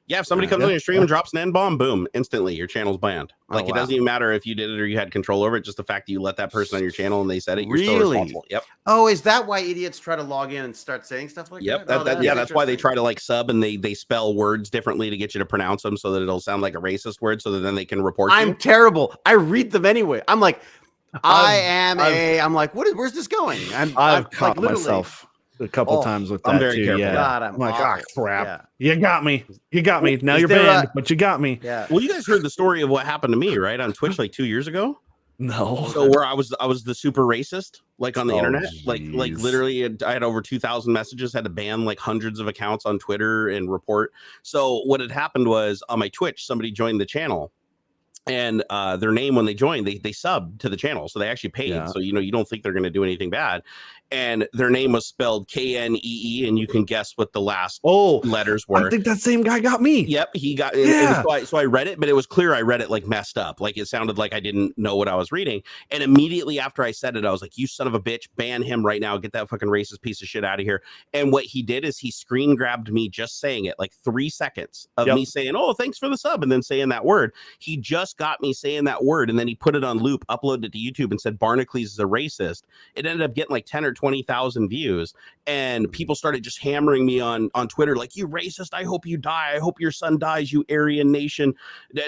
Yeah, if somebody comes on your stream and drops an N-bomb, boom, instantly your channel's banned. Like, it doesn't even matter if you did it or you had control over it. Just the fact that you let that person on your channel and they said it, you're still responsible. Yep. Oh, is that why idiots try to log in and start saying stuff like that? That's why they try to like sub and they spell words differently to get you to pronounce them so that it'll sound like a racist word so that then they can report you. I'm terrible. I read them anyway. I'm like, I'm like, where's this going? I've caught myself a couple times with that. I'm very careful. God, I'm like, crap. Yeah. You got me. Now you're banned, but you got me. Yeah. Well, you guys heard the story of what happened to me, right? On Twitch like 2 years ago. No. So where I was the super racist, like on the internet, like literally I had over 2,000 messages, had to ban like hundreds of accounts on Twitter and report. So what had happened was on my Twitch, somebody joined the channel. And their name, when they joined, they subbed to the channel. So they actually paid. Yeah. So, you don't think they're going to do anything bad. And their name was spelled Knee. And you can guess what the last letters were. I think that same guy got me. Yep. He got it. So I read it, but it was clear I read it like messed up. Like it sounded like I didn't know what I was reading. And immediately after I said it, I was like, you son of a bitch, ban him right now. Get that fucking racist piece of shit out of here. And what he did is he screen grabbed me just saying it, like 3 seconds of me saying, oh, thanks for the sub. And then saying that word. He just got me saying that word, and then he put it on loop, uploaded it to YouTube, and said Barnacules is a racist. It ended up getting like 10 or 20,000 views, and people started just hammering me on Twitter like, you racist, I hope you die, I hope your son dies, you Aryan nation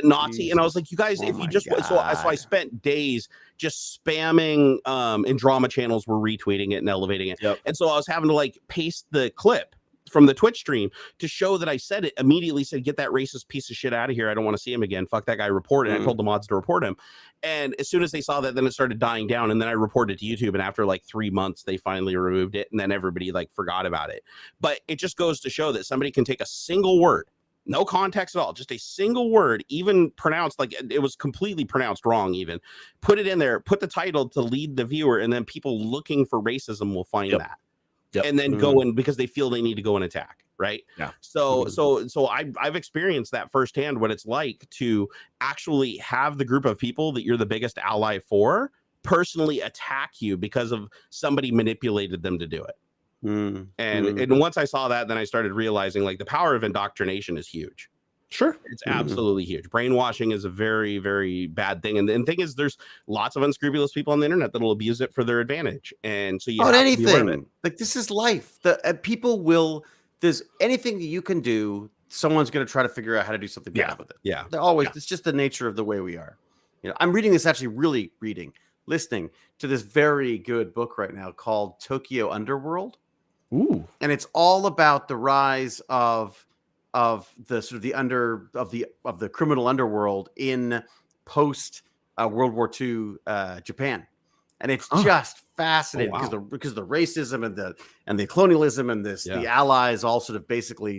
Nazi. Jesus. And I was like, you guys, if you just so I spent days just spamming and drama channels were retweeting it and elevating it. And so I was having to like paste the clip from the Twitch stream to show that I said it, immediately said, get that racist piece of shit out of here. I don't want to see him again. Fuck that guy, report it. I told the mods to report him. And as soon as they saw that, then it started dying down. And then I reported to YouTube. And after like 3 months, they finally removed it. And then everybody like forgot about it. But it just goes to show that somebody can take a single word, no context at all, just a single word, even pronounced like it was completely pronounced wrong, even put it in there, put the title to lead the viewer. And then people looking for racism will find that. And then go in because they feel they need to go and attack, right? Yeah. So I've experienced that firsthand, what it's like to actually have the group of people that you're the biggest ally for personally attack you because of somebody manipulated them to do it. And once I saw that, then I started realizing like the power of indoctrination is huge. Sure. It's absolutely huge. Brainwashing is a very, very bad thing. And the thing is, there's lots of unscrupulous people on the internet that'll abuse it for their advantage. And so you have anything. To be aware of it. Like this is life. People will, there's anything that you can do, someone's going to try to figure out how to do something bad with it. Yeah. They're always, it's just the nature of the way we are. I'm reading this, actually listening to this very good book right now called Tokyo Underworld. Ooh. And it's all about the rise of the sort of the criminal underworld in post World War II Japan, and it's just fascinating because of the racism and the colonialism and the Allies all sort of basically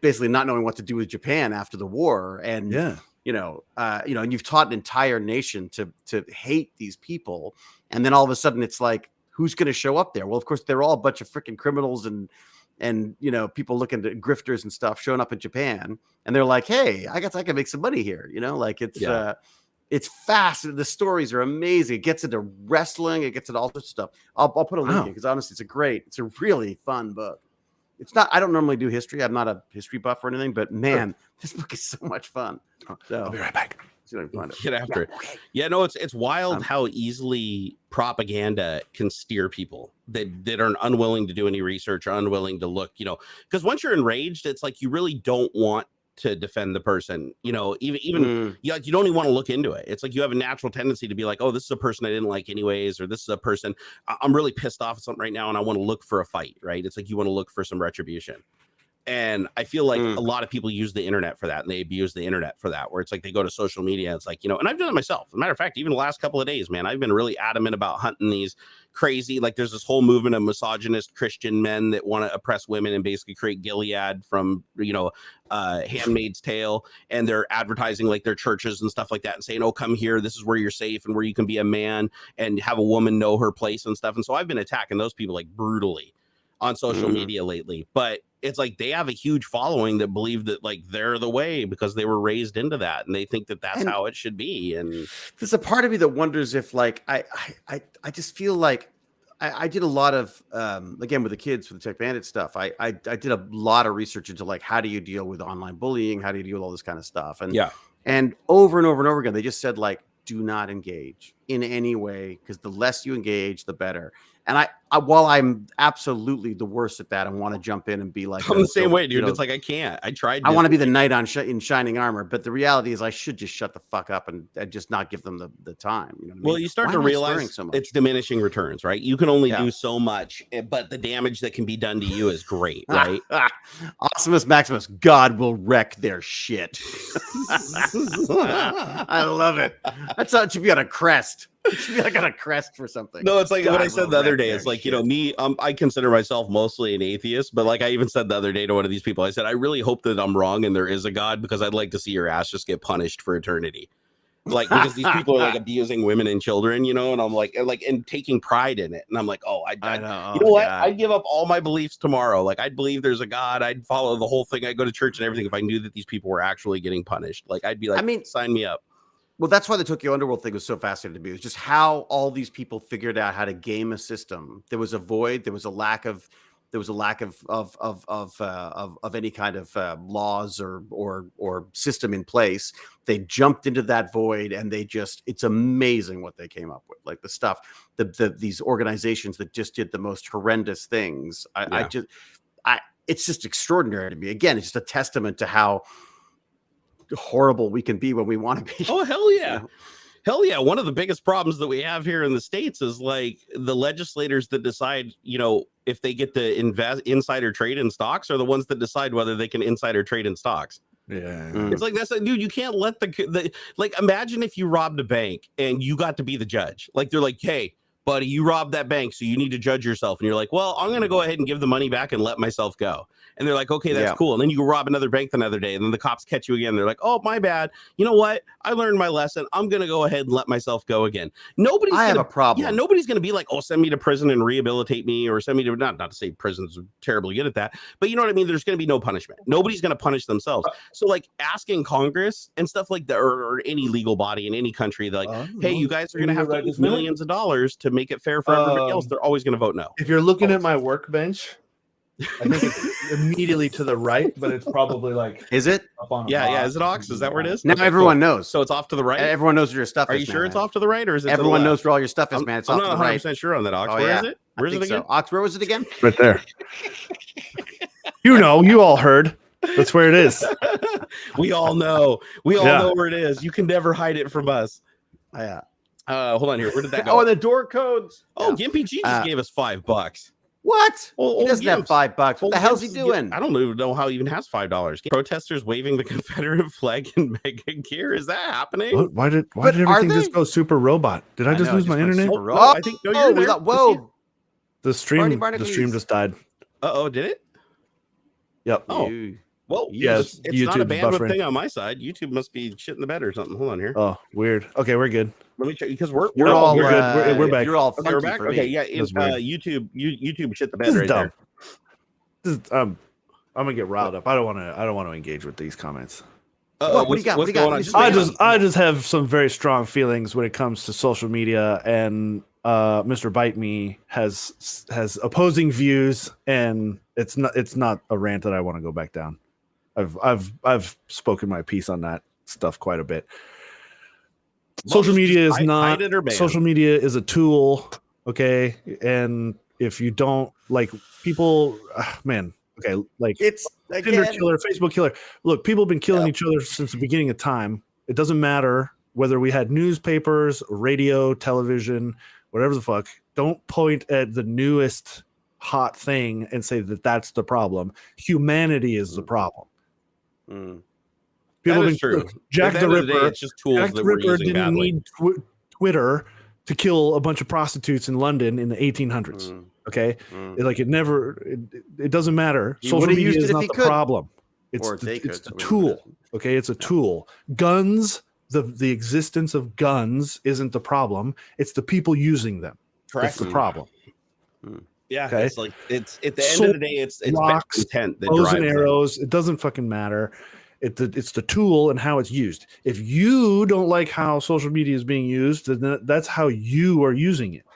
basically not knowing what to do with Japan after the war, and and you've taught an entire nation to hate these people, and then all of a sudden it's like, who's going to show up there? Well, of course they're all a bunch of freaking criminals and people looking to grifters and stuff showing up in Japan, and they're like, hey, I guess I can make some money here. It's fast. The stories are amazing. It gets into wrestling. It gets into all sorts of stuff. I'll put a link in because honestly, it's a really fun book. It's not, I don't normally do history. I'm not a history buff or anything, but man, this book is so much fun. So I'll be right back. Get after it. Okay. Yeah, no, it's wild how easily propaganda can steer people that are unwilling to do any research or unwilling to look, because once you're enraged, it's like you really don't want to defend the person. You know, even you don't even want to look into it. It's like you have a natural tendency to be like, oh, this is a person I didn't like anyways, or this is a person I'm really pissed off at something right now and I want to look for a fight, right? It's like you want to look for some retribution. And I feel like a lot of people use the internet for that, and they abuse the internet for that, where it's like they go to social media. It's like, you know, and I've done it myself. As a matter of fact, even the last couple of days, man, I've been really adamant about hunting these crazy, like there's this whole movement of misogynist Christian men that want to oppress women and basically create Gilead from, you know, Handmaid's Tale. And they're advertising like their churches and stuff like that and saying, oh, come here. This is where you're safe and where you can be a man and have a woman know her place and stuff. And so I've been attacking those people like brutally on social media lately. But it's like they have a huge following that believe that like they're the way because they were raised into that and they think that that's how it should be. And there's a part of me that wonders if like I just feel like I did a lot of again with the kids for the Tech Bandit stuff. I did a lot of research into like how do you deal with online bullying, how do you deal with all this kind of stuff, and over and over and over again they just said like do not engage in any way because the less you engage the better. And I while I'm absolutely the worst at that and want to jump in and be like, I'm the same way, dude. You know, it's like, I can't, I tried. I want to be the knight in shining armor. But the reality is I should just shut the fuck up and just not give them the time. You know what I mean? Well, you start to realize it's diminishing returns, right? You can only do so much, but the damage that can be done to you is great, right? Awesomus Maximus, God will wreck their shit. I love it. That's how it should be on a crest. It should be like on a crest for something. No, it's like what I said the other day. It's like, you know, me, I consider myself mostly an atheist, but like I even said the other day to one of these people, I said, I really hope that I'm wrong and there is a God because I'd like to see your ass just get punished for eternity. Like, because these people are like abusing women and children, you know, and I'm like, and taking pride in it. And I'm like, oh, I know. You know what? I'd give up all my beliefs tomorrow. Like, I'd believe there's a God. I'd follow the whole thing. I'd go to church and everything if I knew that these people were actually getting punished. Like, I'd be like, I mean, sign me up. Well, that's why the Tokyo Underworld thing was so fascinating to me. It was just how all these people figured out how to game a system. There was a void. There was a lack of any kind of laws or system in place. They jumped into that void and it's amazing what they came up with. Like the stuff, these organizations that just did the most horrendous things. It's just extraordinary to me. Again, it's just a testament to how horrible we can be when we want to be. Oh, hell yeah. You know? Hell yeah. One of the biggest problems that we have here in the States is like the legislators that decide, you know, if they get to insider trade in stocks are the ones that decide whether they can insider trade in stocks. Yeah. It's like, that's like, dude, you can't let the like, imagine if you robbed a bank and you got to be the judge. Like, they're like, hey, buddy, you robbed that bank, so you need to judge yourself. And you're like, well, I'm going to go ahead and give the money back and let myself go. And they're like, okay, that's cool. And then you go rob another bank the other day, and then the cops catch you again. They're like, oh, my bad. You know what? I learned my lesson. I'm going to go ahead and let myself go again. I have a problem. Yeah, nobody's going to be like, oh, send me to prison and rehabilitate me, or send me to, not to say prisons are terribly good at that, but you know what I mean? There's going to be no punishment. Nobody's going to punish themselves. So like asking Congress and stuff like that, or any legal body in any country, they're like, hey, you guys are going to have to use millions of dollars to make it fair for everybody else. They're always going to vote no. If you're looking at my workbench, I think it's immediately to the right, but it's probably like. Is it? Up on yeah. Is it Aux? Is that where it is? Now everyone knows. So it's off to the right. Everyone knows where your stuff is. Are you sure it's off to the right, or is it? Everyone knows where all your stuff is, man. It's off to the right. I'm not 100% sure on that, Aux. Where is it? Where's it again? Aux, where was it again? Right there. You all heard. That's where it is. We all know. We all know where it is. You can never hide it from us. Yeah. Hold on here. Where did that go? Oh, and the door codes. Oh, Gimpy G just gave us $5. What? He doesn't have $5. What the hell's he doing? I don't even know how he even has $5. Protesters waving the Confederate flag in mega gear. Is that happening? What? Why did everything just go super robot? Did I just lose my internet? I think you're there. Whoa. The stream just died. Uh-oh, did it? Yep. Oh. Well, yes. It's not a bandwidth thing on my side. YouTube must be shit in the bed or something. Hold on here. Oh, weird. Okay, we're good. Let me check because we're good. We're back. You're all we're back. Okay, yeah. It's YouTube shit the bed right dumb. There. I'm gonna get riled up. I don't want to engage with these comments. What do you got? What do you got? I just have some very strong feelings when it comes to social media, and Mr. Bite Me has opposing views, and it's not a rant that I want to go back down. I've spoken my piece on that stuff quite a bit. Social media is not. Social media is a tool, okay? And if you don't like people, man, Okay, like it's Tinder killer, Facebook killer. Look, people have been killing each other since the beginning of time. It doesn't matter whether we had newspapers, radio, television, whatever the fuck. Don't point at the newest hot thing and say that that's the problem. Humanity is the problem. People have been true. Jack the Ripper. It's just tools Jack the Ripper didn't need Twitter to kill a bunch of prostitutes in London in the 1800s. Okay, it doesn't matter. Social media is not the problem. It's the tool. Okay, it's a tool. Guns, the existence of guns isn't the problem. It's the people using them. That's the problem. Yeah, okay? It's at the end of the day, it's rocks, intent that bows and arrows. It doesn't fucking matter. It's the tool and how it's used. If you don't like how social media is being used, then that's how you are using it.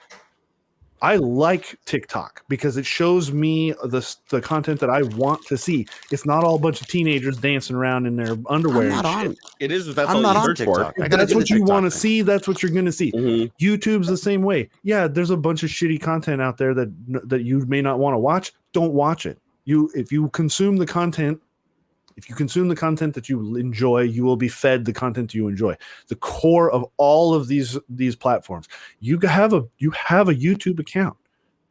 I like TikTok because it shows me the content that I want to see. It's not all a bunch of teenagers dancing around in their underwear. I'm not on. It is. That's I'm not on TikTok. That's what you want to see. That's what you're going to see. YouTube's the same way. Yeah, there's a bunch of shitty content out there that you may not want to watch. Don't watch it. If you consume the content that you enjoy, you will be fed the content you enjoy. The core of all of these platforms, you have a YouTube account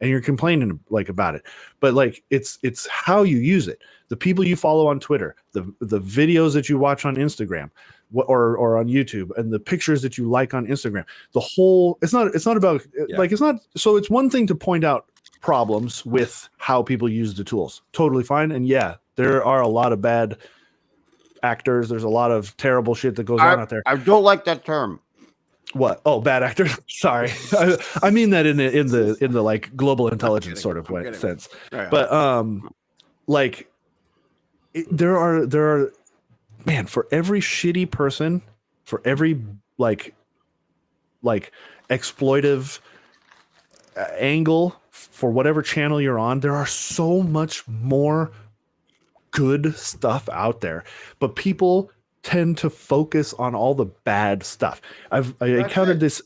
and you're complaining about it, but it's how you use it. The people you follow on Twitter, the videos that you watch on Instagram or on YouTube, and the pictures that you like on Instagram. The whole it's not about it's not. So it's one thing to point out problems with how people use the tools. Totally fine, and there are a lot of bad actors. There's a lot of terrible shit that goes on out there. I don't like that term. What? Oh, bad actors. Sorry, I mean that in the like global intelligence sort of sense. Right. But there are man, for every shitty person, for every like exploitive angle for whatever channel you're on, there are so much more good stuff out there, but people tend to focus on all the bad stuff. I encountered this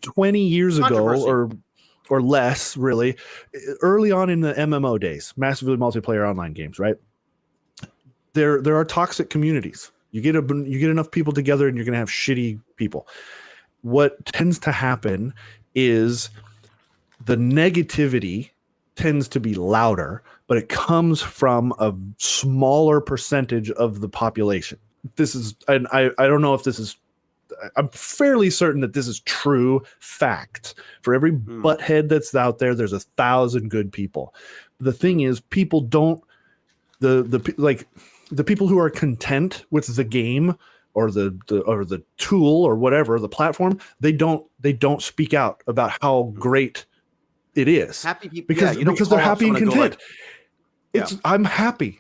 20 years ago or less, really early on in the MMO days, massively multiplayer online games, right? There are toxic communities. You get enough people together and you're going to have shitty people. What tends to happen is the negativity tends to be louder, but it comes from a smaller percentage of the population. This is, and I don't know if this is, I'm fairly certain that this is true fact. For every butthead that's out there, there's 1,000 good people. The thing is, people don't, the people who are content with the game or the tool or whatever, the platform, they don't speak out about how great it is. Happy people, because they're happy and content. I'm happy.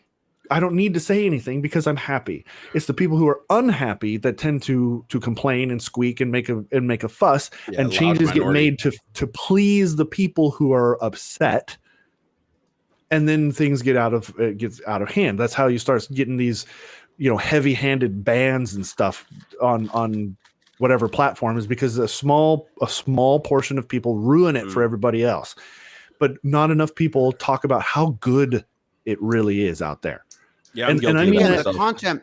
I don't need to say anything because I'm happy. It's the people who are unhappy that tend to complain and squeak and make a fuss, and changes get made to please the people who are upset, and then things get out of hand. That's how you start getting these, heavy-handed bans and stuff on whatever platform, is because a small portion of people ruin it for everybody else, but not enough people talk about how good it really is out there. Yeah, and I mean the content.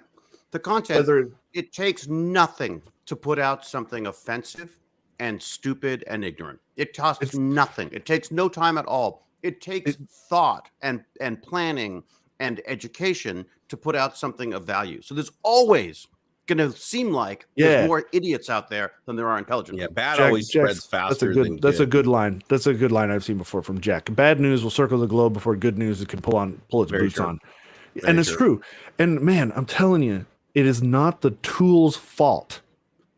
It takes nothing to put out something offensive and stupid and ignorant. It costs nothing. It takes no time at all. It takes thought and planning and education to put out something of value. So there's always going to seem like there's more idiots out there than there are intelligent. Yeah, bad always spreads faster. That's a good line. That's a good line I've seen before from Jack. Bad news will circle the globe before good news can pull its boots on. And it's true. And man, I'm telling you, it is not the tool's fault.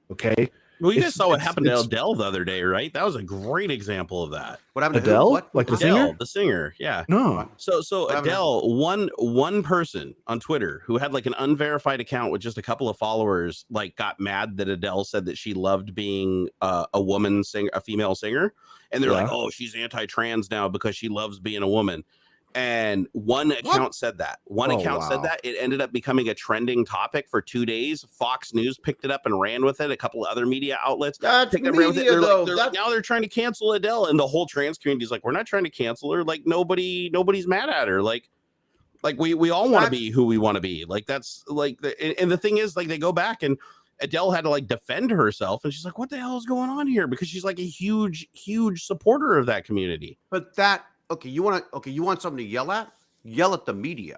Okay. Well, you guys saw what happened to Adele the other day, right? That was a great example of that. What happened to Adele? What? Like the Adele, singer? the singer, yeah. No. So Adele, one person on Twitter who had like an unverified account with just a couple of followers, like got mad that Adele said that she loved being a woman singer, a female singer, and they're like, "Oh, she's anti-trans now because she loves being a woman." And one account said that. Said that. It ended up becoming a trending topic for 2 days. Fox News picked it up and ran with it. A couple of other media outlets picked it up. Now they're trying to cancel Adele, and the whole trans community is like, "We're not trying to cancel her. Like nobody's mad at her. Like, Like we all want to be who we want to be. Like that's like and the thing is, like, they go back and Adele had to like defend herself, and she's like, what the hell is going on here? Because she's like a huge supporter of that community. But you want something to yell at? Yell at the media,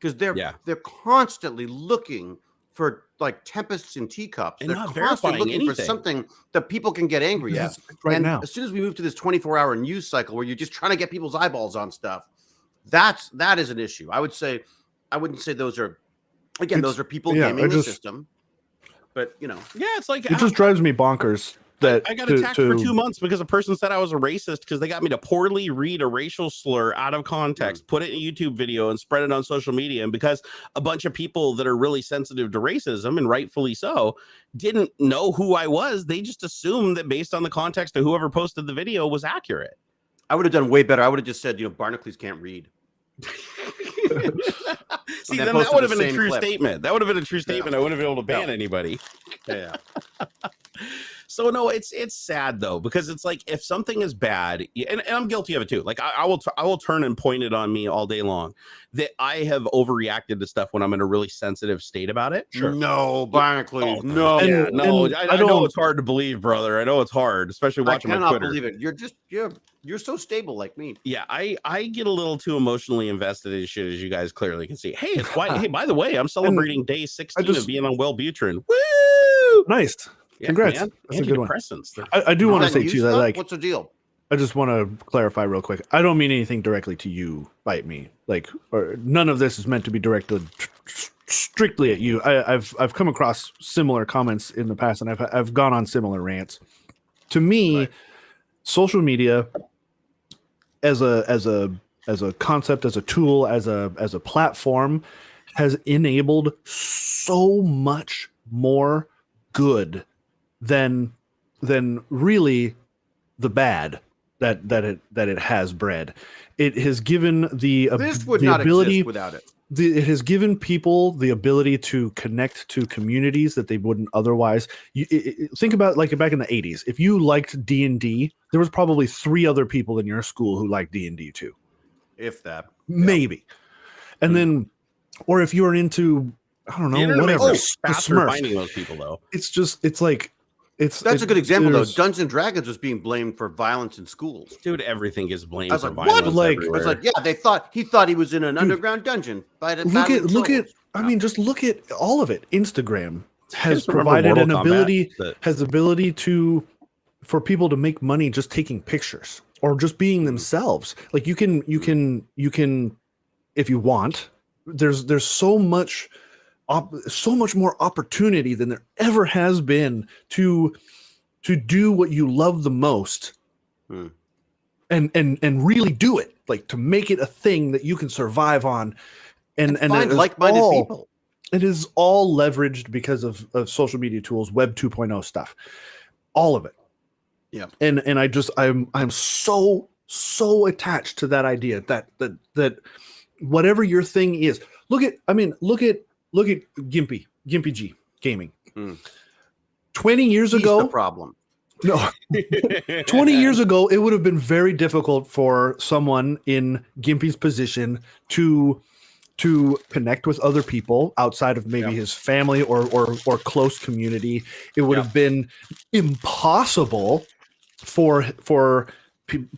because they're constantly looking for like tempests in teacups. And they're not constantly looking anything. for something that people can get angry at. Now, as soon as we move to this 24-hour news cycle where you're just trying to get people's eyeballs on stuff, that is an issue. I wouldn't say those are, again, those are people gaming the system. But it's like it just drives me bonkers. That I got attacked for 2 months because a person said I was a racist because they got me to poorly read a racial slur out of context, put it in a YouTube video, and spread it on social media. And because a bunch of people that are really sensitive to racism, and rightfully so, didn't know who I was, they just assumed that based on the context of whoever posted the video was accurate. I would have done way better. I would have just said, Barnacules can't read. See, then that would have been a true statement. That would have been a true statement. I wouldn't have been able to ban anybody. Yeah. So no, it's sad though, because it's like if something is bad, and I'm guilty of it too. Like I will turn and point it on me all day long that I have overreacted to stuff when I'm in a really sensitive state about it. Sure. No, Barnacules. I know it's hard to believe, brother. I know it's hard, especially watching my Twitter. I cannot believe it. You're so stable like me. Yeah, I get a little too emotionally invested in shit, as you guys clearly can see. Hey, it's quite. Hey, by the way, I'm celebrating day 16 of being on Wellbutrin. Woo! Nice. Yeah, congrats. Man. That's a good one. I do want to say too that, like, what's the deal? I just want to clarify real quick. I don't mean anything directly to you, bite me. Like, or none of this is meant to be directed strictly at you. I've come across similar comments in the past, and I've gone on similar rants. To me, social media as a concept, as a tool, as a platform, has enabled so much more good than really the bad that it has bred. It has given this would not ability exist without it. It has given people the ability to connect to communities that they wouldn't otherwise. Think about like back in the 80s. If you liked D&D, there was probably 3 other people in your school who liked D&D too. If that. Maybe. And then, or if you're into, I don't know, whatever. Faster finding those people though. That's a good example though. Dungeons and Dragons was being blamed for violence in schools. Dude, everything is blamed for violence. What? Like, I was like, yeah, he thought he was in an underground dungeon. Look at all of it. Instagram has provided an ability, for people to make money just taking pictures or just being themselves. Like you can, if you want, there's so much more opportunity than there ever has been to do what you love the most and really do it, like to make it a thing that you can survive on and find like-minded people. It is all leveraged because of social media tools, Web 2.0 stuff, all of it. Yeah. And I'm so attached to that idea that whatever your thing is, look at Gimpy G gaming. 20 years ago, the problem. No, 20 years ago, it would have been very difficult for someone in Gimpy's position to connect with other people outside of maybe his family or close community. It would have been impossible for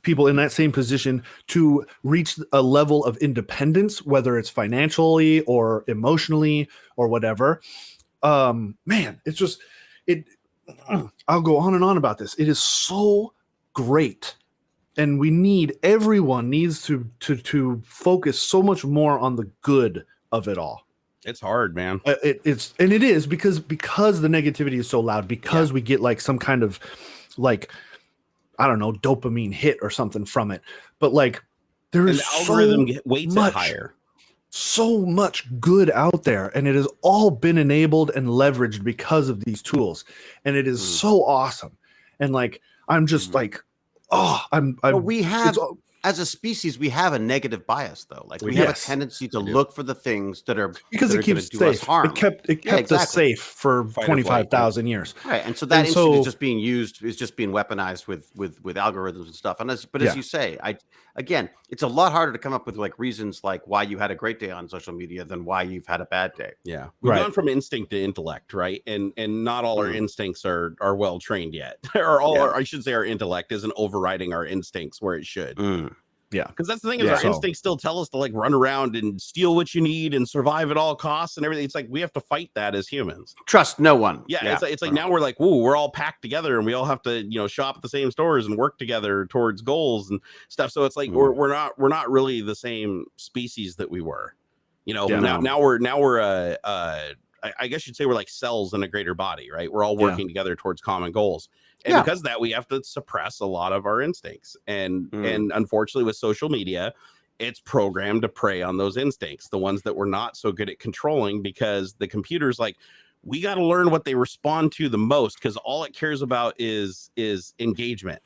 people in that same position to reach a level of independence, whether it's financially or emotionally or whatever. Man, it's just I'll go on and on about this. It is so great, and everyone needs to focus so much more on the good of it all. It's hard, man. It is because the negativity is so loud, because we get like some kind of like, I don't know, dopamine hit or something from it. But like there is algorithm weights it higher. So much good out there, and it has all been enabled and leveraged because of these tools, and it is so awesome. And like I'm just like, we have as a species, we have a negative bias, though. Like we have a tendency to look for the things that are because it keeps do us harm. It kept us safe for 25,000 years, right? And so that instinct is just being used, is just being weaponized with algorithms and stuff. And as you say, again, it's a lot harder to come up with like reasons like why you had a great day on social media than why you've had a bad day. Yeah, we've gone from instinct to intellect, right? And not all our instincts are well trained yet, or I should say, our intellect isn't overriding our instincts where it should. Yeah, because that's the thing is our instincts still tell us to like run around and steal what you need and survive at all costs and everything. It's like we have to fight that as humans. Trust no one. Yeah. It's like now we're like, whoa, we're all packed together and we all have to shop at the same stores and work together towards goals and stuff. So it's like we're not really the same species that we were. Now we're I guess you'd say we're like cells in a greater body, right? We're all working together towards common goals. And because of that, we have to suppress a lot of our instincts. And unfortunately, with social media, it's programmed to prey on those instincts, the ones that we're not so good at controlling, because the computer's like, we got to learn what they respond to the most, because all it cares about is engagement.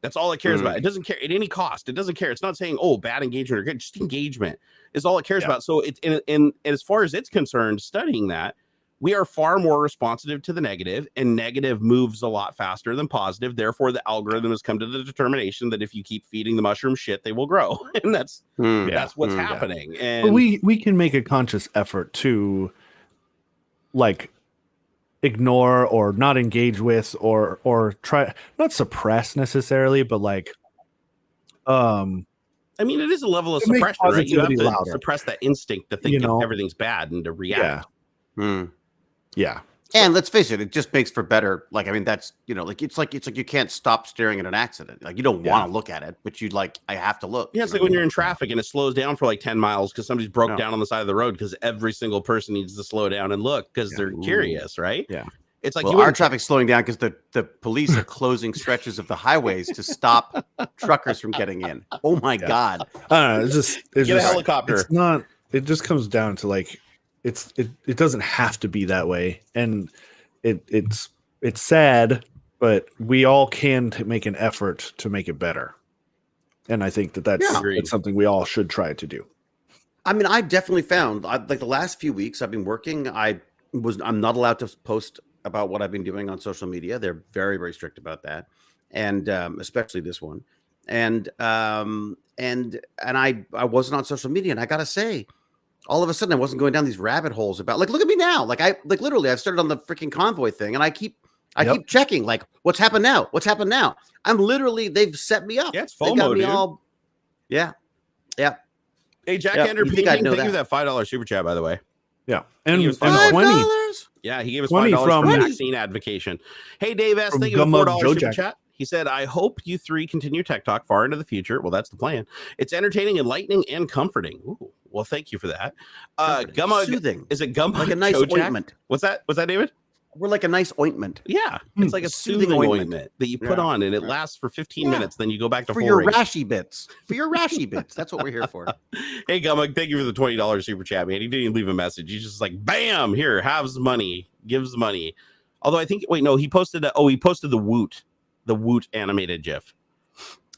That's all it cares about. It doesn't care at any cost. It doesn't care. It's not saying, oh, bad engagement or good, just engagement is all it cares about. So it's and as far as it's concerned, studying that, we are far more responsive to the negative, and negative moves a lot faster than positive. Therefore, the algorithm has come to the determination that if you keep feeding the mushroom shit, they will grow. And that's what's happening. And but we can make a conscious effort to like ignore or not engage with or try not suppress necessarily, but like I mean, it is a level of suppression, right? You have to suppress that instinct to think everything's bad and to react. Yeah. And let's face it, it just makes for better. Like, I mean, that's, like, it's like you can't stop staring at an accident. Like, you don't want to look at it, but I have to look. Yeah. It's like when you're in traffic and it slows down for like 10 miles because somebody's broke down on the side of the road, because every single person needs to slow down and look because they're curious, right? Yeah. It's like our traffic's slowing down because the police are closing stretches of the highways to stop truckers from getting in. Oh my God. I don't know. It's get a helicopter. It just comes down to like, it doesn't have to be that way, and it's sad, but we all can make an effort to make it better, and I think that's something we all should try to do. I mean, I definitely found like the last few weeks I've been working. I'm not allowed to post about what I've been doing on social media. They're very, very strict about that, and especially this one. And I wasn't on social media, and I gotta say, all of a sudden I wasn't going down these rabbit holes about like, look at me now. Like literally I've started on the freaking convoy thing, and I keep checking like what's happened now. I'm literally, they've set me up. Yeah, it's FOMO, dude. All. Yeah. Hey, Jack Ender, thank you for that $5 super chat, by the way. Yeah, and $5. Yeah, he gave us $5 from vaccine advocation. Hey, Dave S, thank you for $4 super chat. He said, I hope you three continue Tech Talk far into the future. Well, that's the plan. It's entertaining, enlightening, and comforting. Ooh, well, thank you for that. Gumma, soothing. Is it Gumma? Like a nice ointment. What's that, David? We're like a nice ointment. Yeah, it's like a soothing ointment that you put on, and it lasts for 15 minutes. Then you go back to for your rashy bits. That's what we're here for. Hey, Gumma, thank you for the $20 super chat, man. He didn't even leave a message. He's just like, bam, here, haves money, gives money. Although I think, he posted the Woot. The Woot animated GIF.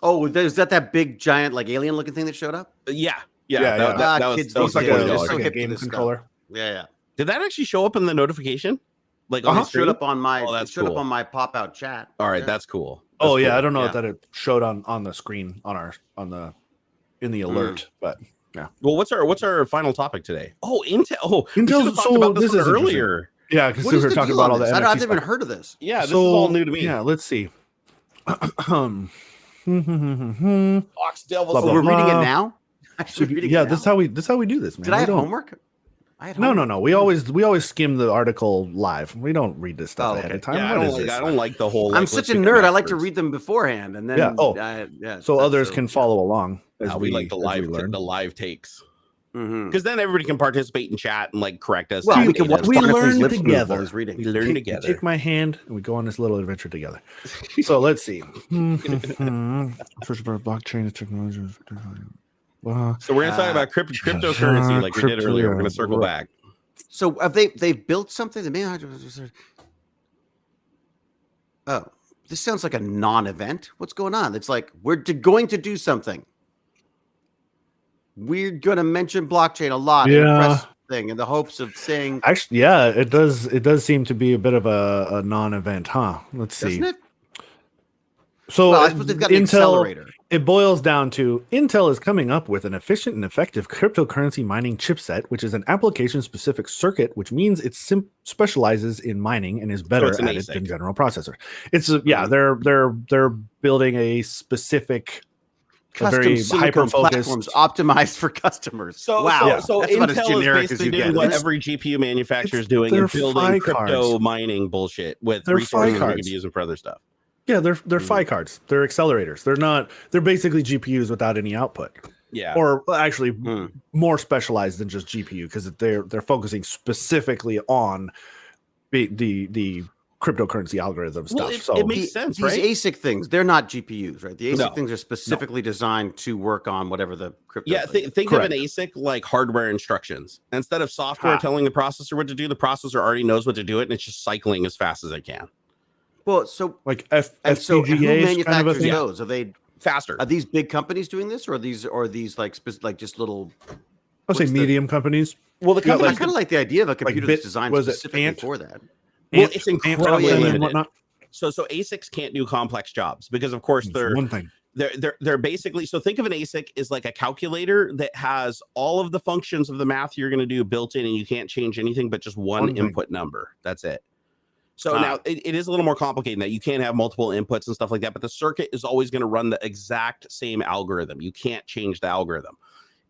Oh, is that big giant like alien looking thing that showed up? Yeah. That was like a game controller. Yeah. Did that actually show up in the notification? Like it showed up on my up on my pop out chat. All right, that's cool. Cool. I don't know if that it showed on the screen in the alert, but yeah. Well, what's our final topic today? Oh, Intel. Intel. So about this earlier. Yeah, because we were talking about all that. I've never even heard of this. Yeah, this is all new to me. Yeah, let's see. We're reading it now. This is how we do this, man. Did I have homework? No. We always skim the article live. We don't read this stuff ahead of time. Yeah, I don't like the whole. I'm such a nerd. I like to read them beforehand, and then so others can follow along. We like the live takes. Because then everybody can participate in chat and like correct us. Well, we learn together. We learn together. Take my hand and we go on this little adventure together. So let's see. First of all, blockchain technology. So we're going to talk about cryptocurrency like we did earlier. We're going to circle back. So have they built something that may? Oh, this sounds like a non-event. What's going on? It's like we're going to do something. we're going to mention blockchain a lot in the press thing in the hopes of saying. Actually, yeah, it does. It does seem to be a bit of a non-event, huh? Let's see. Doesn't it? So I suppose they've got an accelerator. It boils down to Intel is coming up with an efficient and effective cryptocurrency mining chipset, which is an application-specific circuit, which means it specializes in mining and is better at it than general processor. It's they're building a specific, custom silicon platforms optimized for customers. So that's Intel is basically doing what every GPU manufacturer is doing and building crypto mining bullshit with resources they can be using for other stuff. Yeah, they're PHY cards. They're accelerators. They're basically GPUs without any output. Yeah. Or actually more specialized than just GPU because they're focusing specifically on the cryptocurrency algorithm stuff. It makes sense, these right? ASIC things, they're not GPUs, right? The ASIC things are specifically designed to work on whatever the crypto. Yeah, think of an ASIC like hardware instructions. Instead of software telling the processor what to do, the processor already knows what to do it, and it's just cycling as fast as it can. Well, so like so who manufactures kind of those? Are they faster? Are these big companies doing this, or are these like just little? I'll say medium companies. Well, the company, I kind of like the idea of a computer that's designed specifically for that. Well, it's incredibly limited. So ASICs can't do complex jobs because, of course, they're basically, so think of an ASIC as like a calculator that has all of the functions of the math you're going to do built in, and you can't change anything but just one input number. That's it. So now it is a little more complicated than that. You can't have multiple inputs and stuff like that, but the circuit is always going to run the exact same algorithm. You can't change the algorithm.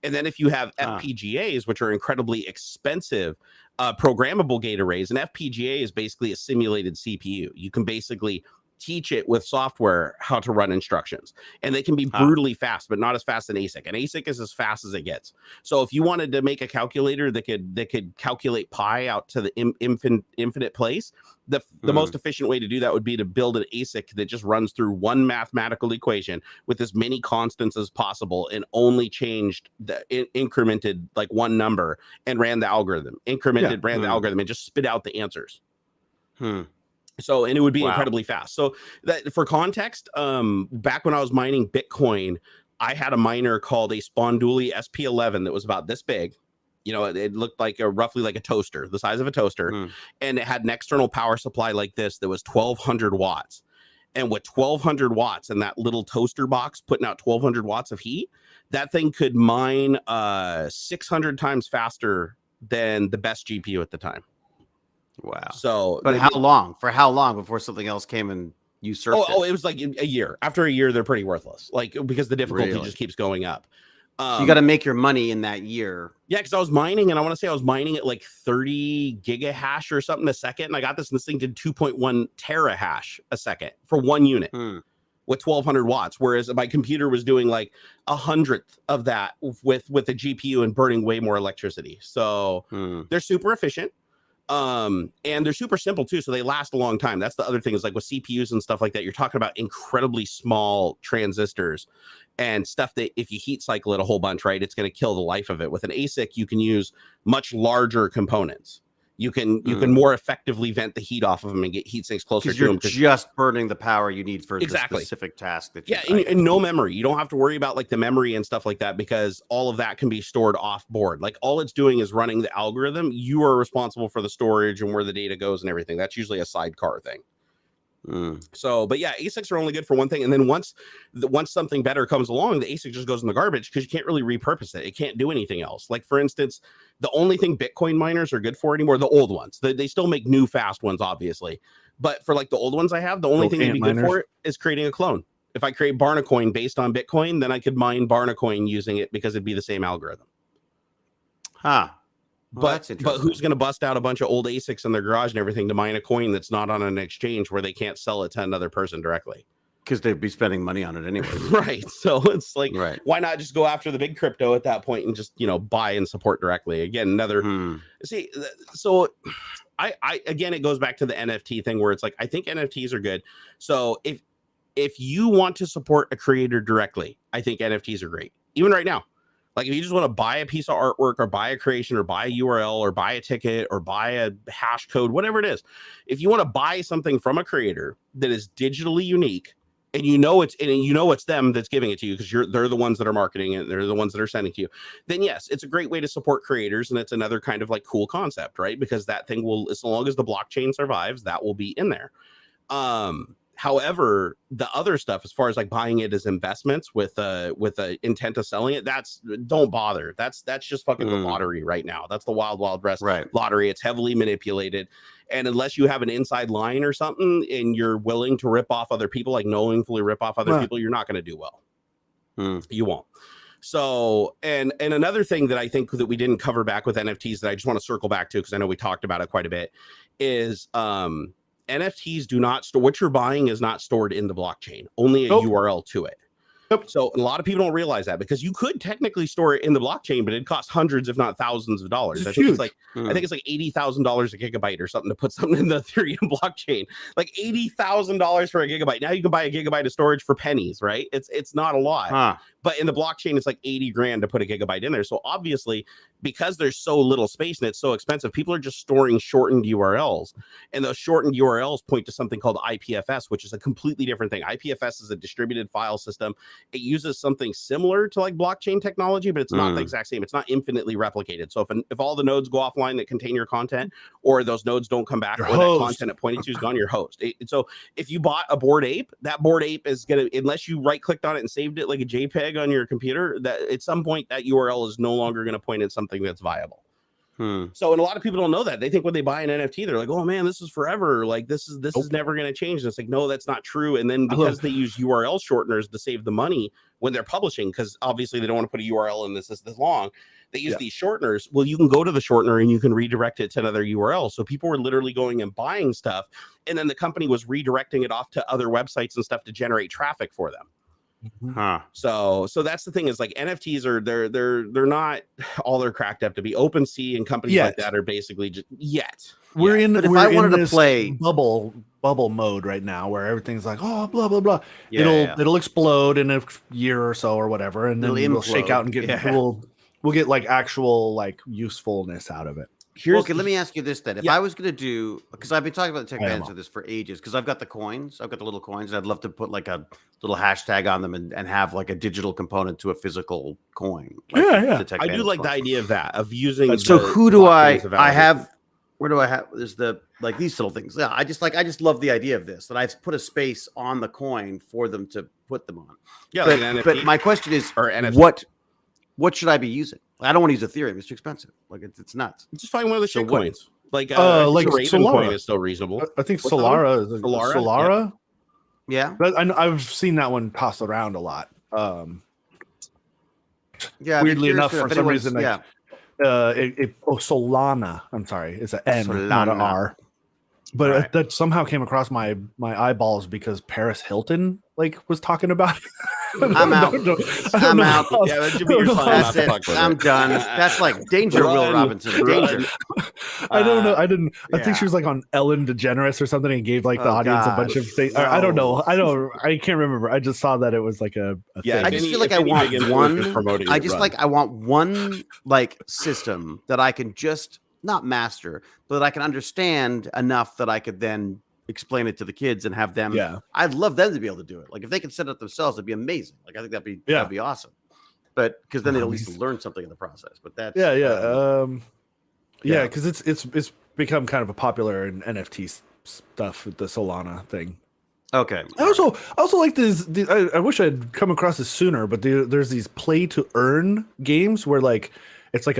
And then if you have FPGAs, which are incredibly expensive, programmable gate arrays, an FPGA is basically a simulated CPU. You can basically teach it with software how to run instructions, and they can be brutally fast, but not as fast as an ASIC. An ASIC is as fast as it gets. So if you wanted to make a calculator that could calculate pi out to the infinite place, the most efficient way to do that would be to build an ASIC that just runs through one mathematical equation with as many constants as possible and only changed incremented like one number and ran the algorithm, ran the algorithm and just spit out the answers. So, and it would be incredibly fast. So that for context, back when I was mining Bitcoin, I had a miner called a Sponduli SP11 that was about this big. You know, it looked like roughly like a toaster, the size of a toaster. And it had an external power supply like this that was 1200 watts. And with 1200 watts and that little toaster box putting out 1200 watts of heat, that thing could mine 600 times faster than the best GPU at the time. Wow. So, but how long? For how long before something else came and usurped it? Oh, it was like a year. After a year, they're pretty worthless. Like because the difficulty just keeps going up. So you got to make your money in that year. Yeah, because I was mining, and I want to say I was mining at like 30 gigahash or something a second, and I got this, and this thing did 2.1 terahash a second for one unit with 1200 watts, whereas my computer was doing like 100th of that with the GPU and burning way more electricity. So they're super efficient. And they're super simple too, so they last a long time. That's the other thing is like with CPUs and stuff like that, you're talking about incredibly small transistors and stuff that if you heat cycle it a whole bunch, right, it's going to kill the life of it. With an ASIC, you can use much larger components. You can more effectively vent the heat off of them and get heat sinks closer to them. You're just burning the power you need for the specific task that you and no memory. You don't have to worry about like the memory and stuff like that because all of that can be stored off board. Like all it's doing is running the algorithm. You are responsible for the storage and where the data goes and everything. That's usually a sidecar thing. So, but yeah, ASICs are only good for one thing. And then once something better comes along, the ASIC just goes in the garbage because you can't really repurpose it. It can't do anything else. Like for instance, the only thing Bitcoin miners are good for anymore, the old ones, they still make new fast ones, obviously. But for like the old ones I have, the only thing they'd be good for is creating a clone. If I create Barnacoin based on Bitcoin, then I could mine Barnacoin using it because it'd be the same algorithm. Well, but who's going to bust out a bunch of old ASICs in their garage and everything to mine a coin that's not on an exchange where they can't sell it to another person directly? Because they'd be spending money on it anyway. Right. So it's like, why not just go after the big crypto at that point and just, buy and support directly? Again, see, so I again, it goes back to the NFT thing where it's like, I think NFTs are good. So if you want to support a creator directly, I think NFTs are great. Even right now. Like if you just want to buy a piece of artwork or buy a creation or buy a URL or buy a ticket or buy a hash code, whatever it is, if you want to buy something from a creator that is digitally unique and you know it's them that's giving it to you because they're the ones that are marketing it, they're the ones that are sending to you, then yes, it's a great way to support creators, and it's another kind of like cool concept, right? Because that thing will, as long as the blockchain survives, that will be in there. However, the other stuff, as far as like buying it as investments with a intent of selling it, don't bother. That's just fucking the lottery right now. That's the wild west lottery. It's heavily manipulated, and unless you have an inside line or something, and you're willing to rip off other people, like knowingly rip off other people, you're not going to do well. You won't. So, and another thing that I think that we didn't cover back with NFTs that I just want to circle back to, because I know we talked about it quite a bit, is NFTs do not store, what you're buying is not stored in the blockchain, only a URL to it. So a lot of people don't realize that, because you could technically store it in the blockchain, but it costs hundreds, if not thousands of dollars. I think it's like $80,000 a gigabyte or something to put something in the Ethereum blockchain. Like $80,000 for a gigabyte. Now you can buy a gigabyte of storage for pennies, right? It's not a lot. But in the blockchain, it's like 80 grand to put a gigabyte in there. So obviously, because there's so little space and it's so expensive, people are just storing shortened URLs. And those shortened URLs point to something called IPFS, which is a completely different thing. IPFS is a distributed file system. It uses something similar to like blockchain technology, but it's not the exact same. It's not infinitely replicated. So if all the nodes go offline that contain your content, or those nodes don't come back, or that content it pointed to is gone, your host. So if you bought a Bored Ape, that Bored Ape is going to, unless you right clicked on it and saved it like a JPEG on your computer, that at some point that URL is no longer going to point at something that's viable. So, and a lot of people don't know that. They think when they buy an NFT, they're like, oh man, this is forever. Like this is never going to change. And it's like, no, that's not true. And then because they use URL shorteners to save the money when they're publishing, because obviously they don't want to put a URL in this long, they use these shorteners. Well, you can go to the shortener and you can redirect it to another URL. So people were literally going and buying stuff, and then the company was redirecting it off to other websites and stuff to generate traffic for them. So that's the thing, is like NFTs are they're not all they're cracked up to be. OpenSea and companies like that are basically just we're in. But if we're I in wanted to this play bubble mode right now, where everything's like, oh, blah blah blah, it'll explode in a year or so or whatever, and then we'll shake out and get we'll get like actual like usefulness out of it. Okay, let me ask you this then. If I was going to do, because I've been talking about the tech advantage of this for ages, because I've got the coins, I've got the little coins, and I'd love to put like a little hashtag on them and have like a digital component to a physical coin. Like I do like the idea of that, of using. So who do I have? Where do I have? There's the like these little things. Yeah, I just love the idea of this, that I've put a space on the coin for them to put them on. Yeah, but my question is, what should I be using? I don't want to use Ethereum. It's too expensive. Like it's nuts. Just find one of the shit coins. Like Solara coin is still reasonable. I think Solara. Yeah, I've seen that one tossed around a lot. Weirdly enough, for some reason, Solana. I'm sorry, it's an N, not an R. But that somehow came across my eyeballs because Paris Hilton was talking about it. I'm out. I'm out. Yeah, that should be your time. That's it. I'm done. That's like danger, Will Robinson. Danger. I don't know. I think she was like on Ellen DeGeneres or something and gave like the audience a bunch of things. No. I don't know. I can't remember. I just saw that it was like a thing. I just feel like I want one. I want one like system that I can just not master, but I can understand enough that I could then explain it to the kids and have them. I'd love them to be able to do it. Like if they could set it up themselves, it'd be amazing. Like I think that'd be awesome. But because then they'll at least learn something in the process. But that's because it's become kind of a popular in NFT stuff with the Solana thing. Okay. I also like this. I wish I'd come across this sooner, but there's these play to earn games where like it's like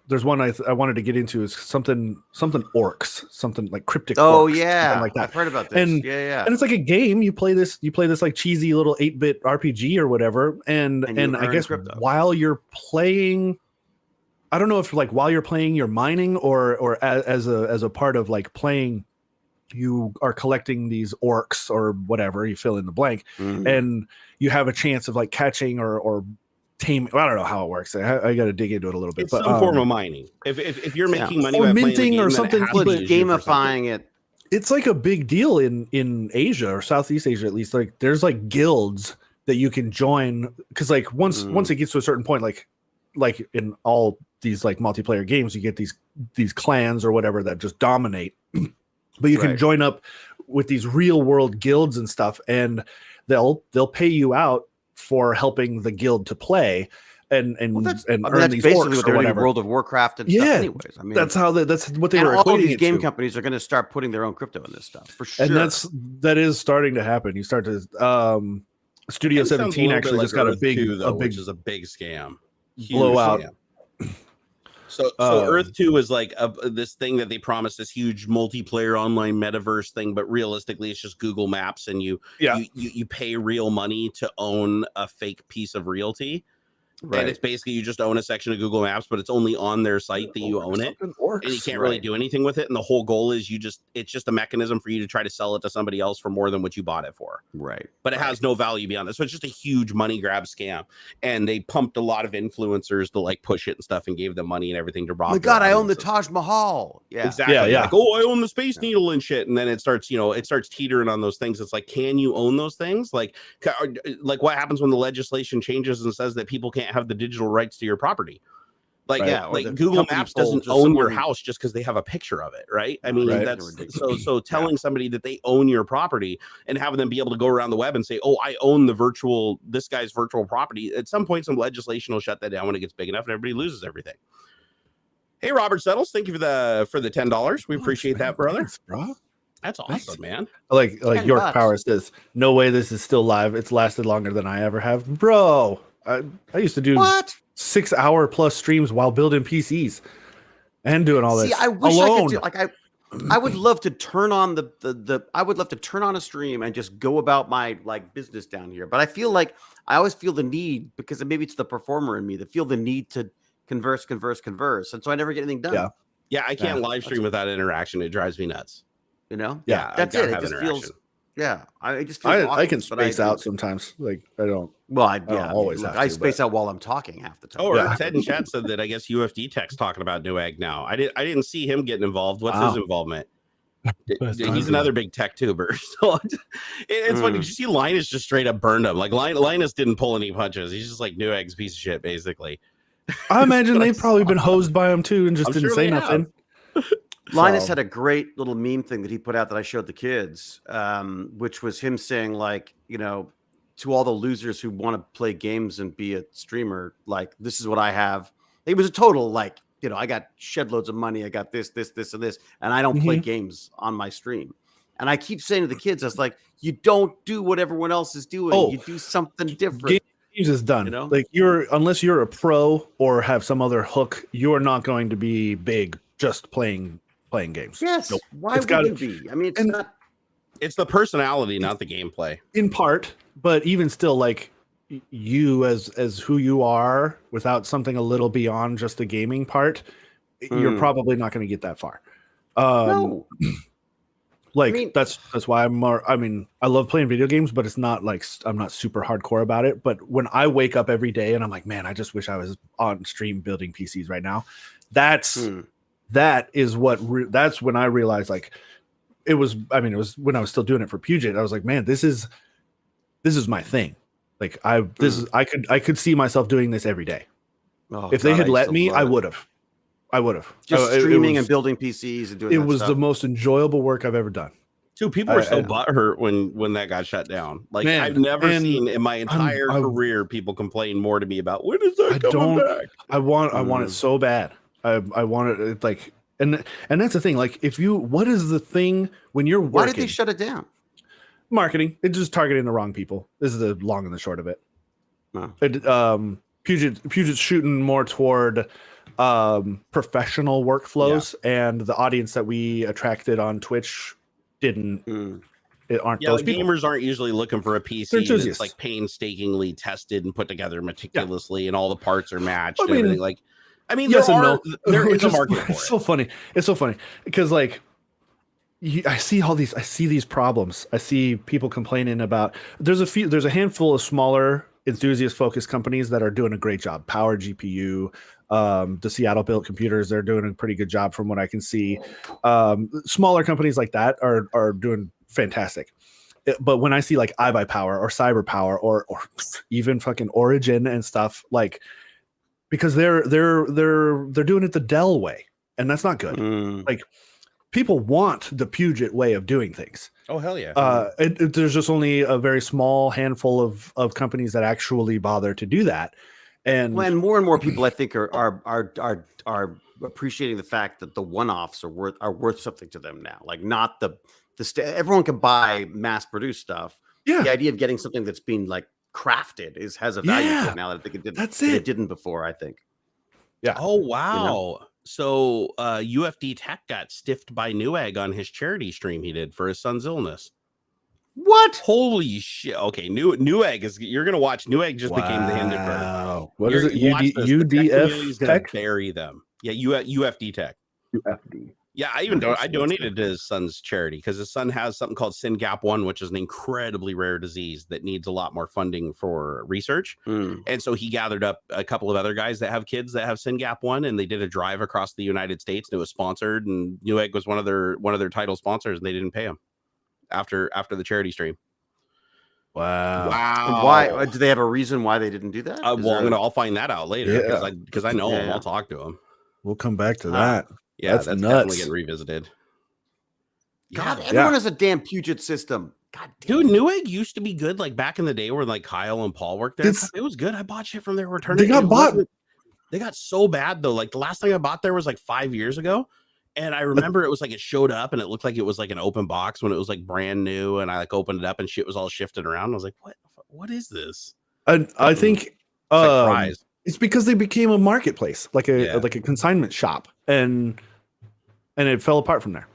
there's one I wanted to get into, is something orcs, something like cryptic. Oh orcs, yeah, like that. I've heard about this. And it's like a game. You play this like cheesy little 8-bit RPG or whatever, and I guess crypto. While you're playing, I don't know if like while you're playing you're mining or as a part of like playing, you are collecting these orcs or whatever, you fill in the blank, and you have a chance of like catching or tame. I don't know how it works. I got to dig into it a little bit. It's some form of mining. If you're making money or minting or something, gamifying it. It's like a big deal in Asia or Southeast Asia, at least. Like there's like guilds that you can join, because like once it gets to a certain point, like in all these like multiplayer games, you get these clans or whatever that just dominate. But you can join up with these real world guilds and stuff, and they'll pay you out for helping the guild to play and that's earn these basically orcs what they're or doing in whatever. World of Warcraft and stuff. Anyways, I mean, that's what they were. All of these it game to. companies are going to start putting their own crypto in this stuff for sure. And that is starting to happen. You start to Studio 17 actually just got a big, which is a big scam, blowout. So Earth 2 is like this thing that they promised, this huge multiplayer online metaverse thing, but realistically it's just Google Maps, and you pay real money to own a fake piece of realty. Right. And it's basically you just own a section of Google Maps, but it's only on their site that you own it, and you can't really do anything with it. And the whole goal is it's just a mechanism for you to try to sell it to somebody else for more than what you bought it for. Right. But it has no value beyond that. So it's just a huge money grab scam. And they pumped a lot of influencers to like push it and stuff and gave them money and everything to rob. Oh my God, I own the Taj Mahal. Yeah, exactly. Yeah. Like, oh, I own the Space Needle and shit. And then it starts teetering on those things. It's like, can you own those things? Like what happens when the legislation changes and says that people can't have the digital rights to your property? Like, Google Maps doesn't own your house just because they have a picture of it, right? I mean, that's so telling somebody that they own your property and having them be able to go around the web and say, oh, I own this guy's virtual property. At some point, some legislation will shut that down when it gets big enough and everybody loses everything. Hey, Robert Settles, thank you for the $10. We appreciate that, brother. Thanks, bro. That's awesome, man. Like York Power says, no way this is still live. It's lasted longer than I ever have, bro. I used to do 6-hour plus streams while building PCs and doing all this. I wish I could do, I would love to turn on I would love to turn on a stream and just go about my business down here. But I feel like I always feel the need, because maybe it's the performer in me that feel the need to converse. And so I never get anything done. Yeah. I can't live stream without interaction. It drives me nuts. You know? Yeah. That's it. It just feels. Yeah, I just feel I can space out sometimes. Like I don't. Well, I space out while I'm talking half the time. Oh, Ted in chat said that I guess UFD Tech's talking about Newegg now. I didn't see him getting involved. What's his involvement? He's another big tech tuber. So it's funny. Did you see Linus just straight up burned him? Like Linus didn't pull any punches. He's just like Newegg's piece of shit, basically. I imagine they've probably been hosed by him too and just didn't say nothing. Linus had a great little meme thing that he put out that I showed the kids, which was him saying, to all the losers who want to play games and be a streamer, this is what I have. It was a total, I got shed loads of money. I got this, and this, and I don't play games on my stream. And I keep saying to the kids, I was like, you don't do what everyone else is doing. You do something different. Games is done. Unless you're a pro or have some other hook, you're not going to be big just playing games. Yes. Nope. Why would it be? I mean, it's the personality, not the gameplay. In part, but even still, you as who you are without something a little beyond just the gaming part, you're probably not going to get that far. No. That's why I'm more. I mean, I love playing video games, but it's not I'm not super hardcore about it. But when I wake up every day and I'm like, man, I just wish I was on stream building PCs right now. That's when I realized it was when I was still doing it for Puget. I was like, man, this is my thing. I could see myself doing this every day. If they had let me, I would have. Just streaming and building PCs and doing it was the most enjoyable work I've ever done. Dude, people were so butthurt when that got shut down. I've never seen in my entire career people complain more to me about when is that coming back. I want it so bad. I want it and that's the thing. What is the thing when you're working? Why did they shut it down? Marketing. It's just targeting the wrong people. This is the long and the short of it. Puget's shooting more toward professional workflows, and the audience that we attracted on Twitch aren't those people. Gamers aren't usually looking for a PC that's painstakingly tested and put together meticulously, and all the parts are matched. Yes and no. There is a market for it. It's so funny. It's so funny because I see these problems. I see people complaining about. There's a handful of smaller enthusiast focused companies that are doing a great job. Power GPU, the Seattle built computers, they're doing a pretty good job from what I can see. Smaller companies like that are doing fantastic. But when I see iBuyPower or CyberPower or even fucking Origin and stuff, because they're doing it the Dell way, and that's not good. People want the Puget way of doing things. Oh, hell yeah. There's just only a very small handful of companies that actually bother to do that. And more people, I think, are appreciating the fact that the one-offs are worth something to them now. Like, not everyone can buy mass-produced stuff. Yeah. The idea of getting something that's been like crafted has a value to it now that I think it didn't. That's it. It didn't before, I think. Yeah. Oh, wow. You know? So UFD Tech got stiffed by Newegg on his charity stream he did for his son's illness. What? Holy shit. Okay, Newegg is, you're going to watch. Newegg just became the Hindenburg. Wow. What is it? UDF Tech? Bury them. Yeah, UFD Tech. UFD. Yeah, I donated to his son's charity because his son has something called SYNGAP1, which is an incredibly rare disease that needs a lot more funding for research. And so he gathered up a couple of other guys that have kids that have SYNGAP1, and they did a drive across the United States. And it was sponsored, and Newegg was one of their title sponsors, and they didn't pay him after the charity stream. Wow. And why? Do they have a reason why they didn't do that? I'll find that out later because I know him. I'll talk to him. We'll come back to that. Yeah, that's definitely getting revisited. God, everyone has a damn Puget system. God damn. Dude, Newegg used to be good, like back in the day where like Kyle and Paul worked there. It was good. I bought shit from their return. They got bought. They got so bad though. Like the last thing I bought there was like 5 years ago. And I remember it was like it showed up and it looked like it was like an open box when it was like brand new. And I like opened it up and shit was all shifted around. I was like, what is this? I think like fries. It's because they became a marketplace, like a consignment shop, and it fell apart from there.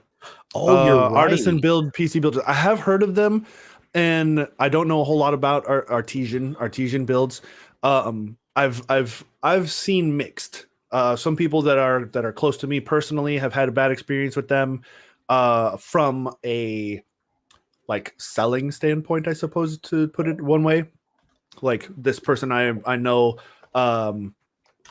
Oh, you're right. Artisan build PC builders. I have heard of them, and I don't know a whole lot about artesian builds. I've seen mixed. Some people that are close to me personally have had a bad experience with them from a like selling standpoint, I suppose, to put it one way. Like this person I know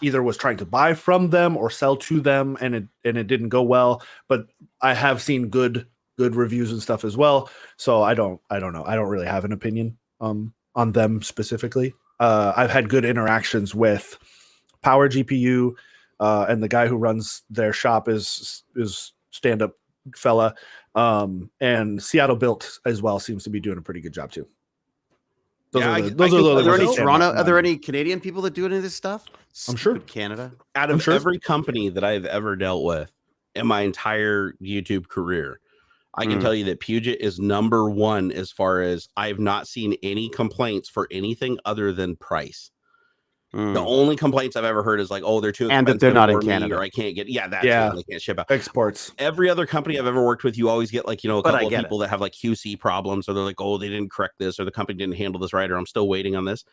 either was trying to buy from them or sell to them, and it didn't go well. But I have seen good reviews and stuff as well. So I don't know. I don't really have an opinion on them specifically. I've had good interactions with Power GPU, and the guy who runs their shop is stand-up fella. And Seattle Built as well seems to be doing a pretty good job too. Are there any Canadian people that do any of this stuff? I'm sure. Canada. Out of every company that I've ever dealt with in my entire YouTube career, I can tell you that Puget is number one as far as I've not seen any complaints for anything other than price. The only complaints I've ever heard is like, oh, they're too expensive, and that they're not in Canada, or I can't get. Yeah, they can't ship out exports. Every other company I've ever worked with, you always get like a couple of people that have like QC problems, or they're like, oh, they didn't correct this, or the company didn't handle this right, or I'm still waiting on this.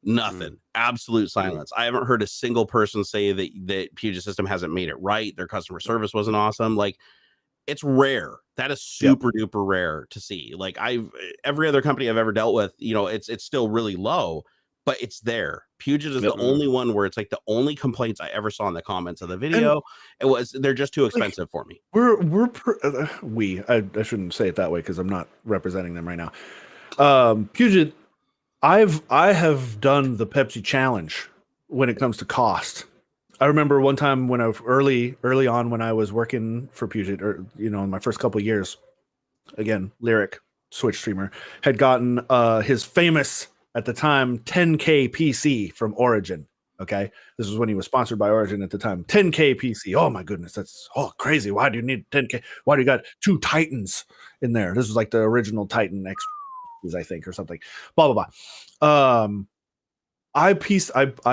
Nothing. Absolute silence. I haven't heard a single person say that Puget System hasn't made it right. Their customer service wasn't awesome. Like, it's rare. That is super duper rare to see. Like every other company I've ever dealt with, it's still really low. But it's there. Puget is the only one where it's like the only complaints I ever saw in the comments of the video. It was they're just too expensive for me. I shouldn't say it that way because I'm not representing them right now. Puget, I have done the Pepsi challenge when it comes to cost. I remember one time when I was early on when I was working for Puget, or in my first couple of years, again, Lyric Switch streamer had gotten his famous, at the time, 10K PC from Origin. Okay. This was when he was sponsored by Origin at the time. 10K PC. Oh my goodness. That's crazy. Why do you need 10K? Why do you got two Titans in there? This was like the original Titan X, I think, or something. Blah, blah, blah. I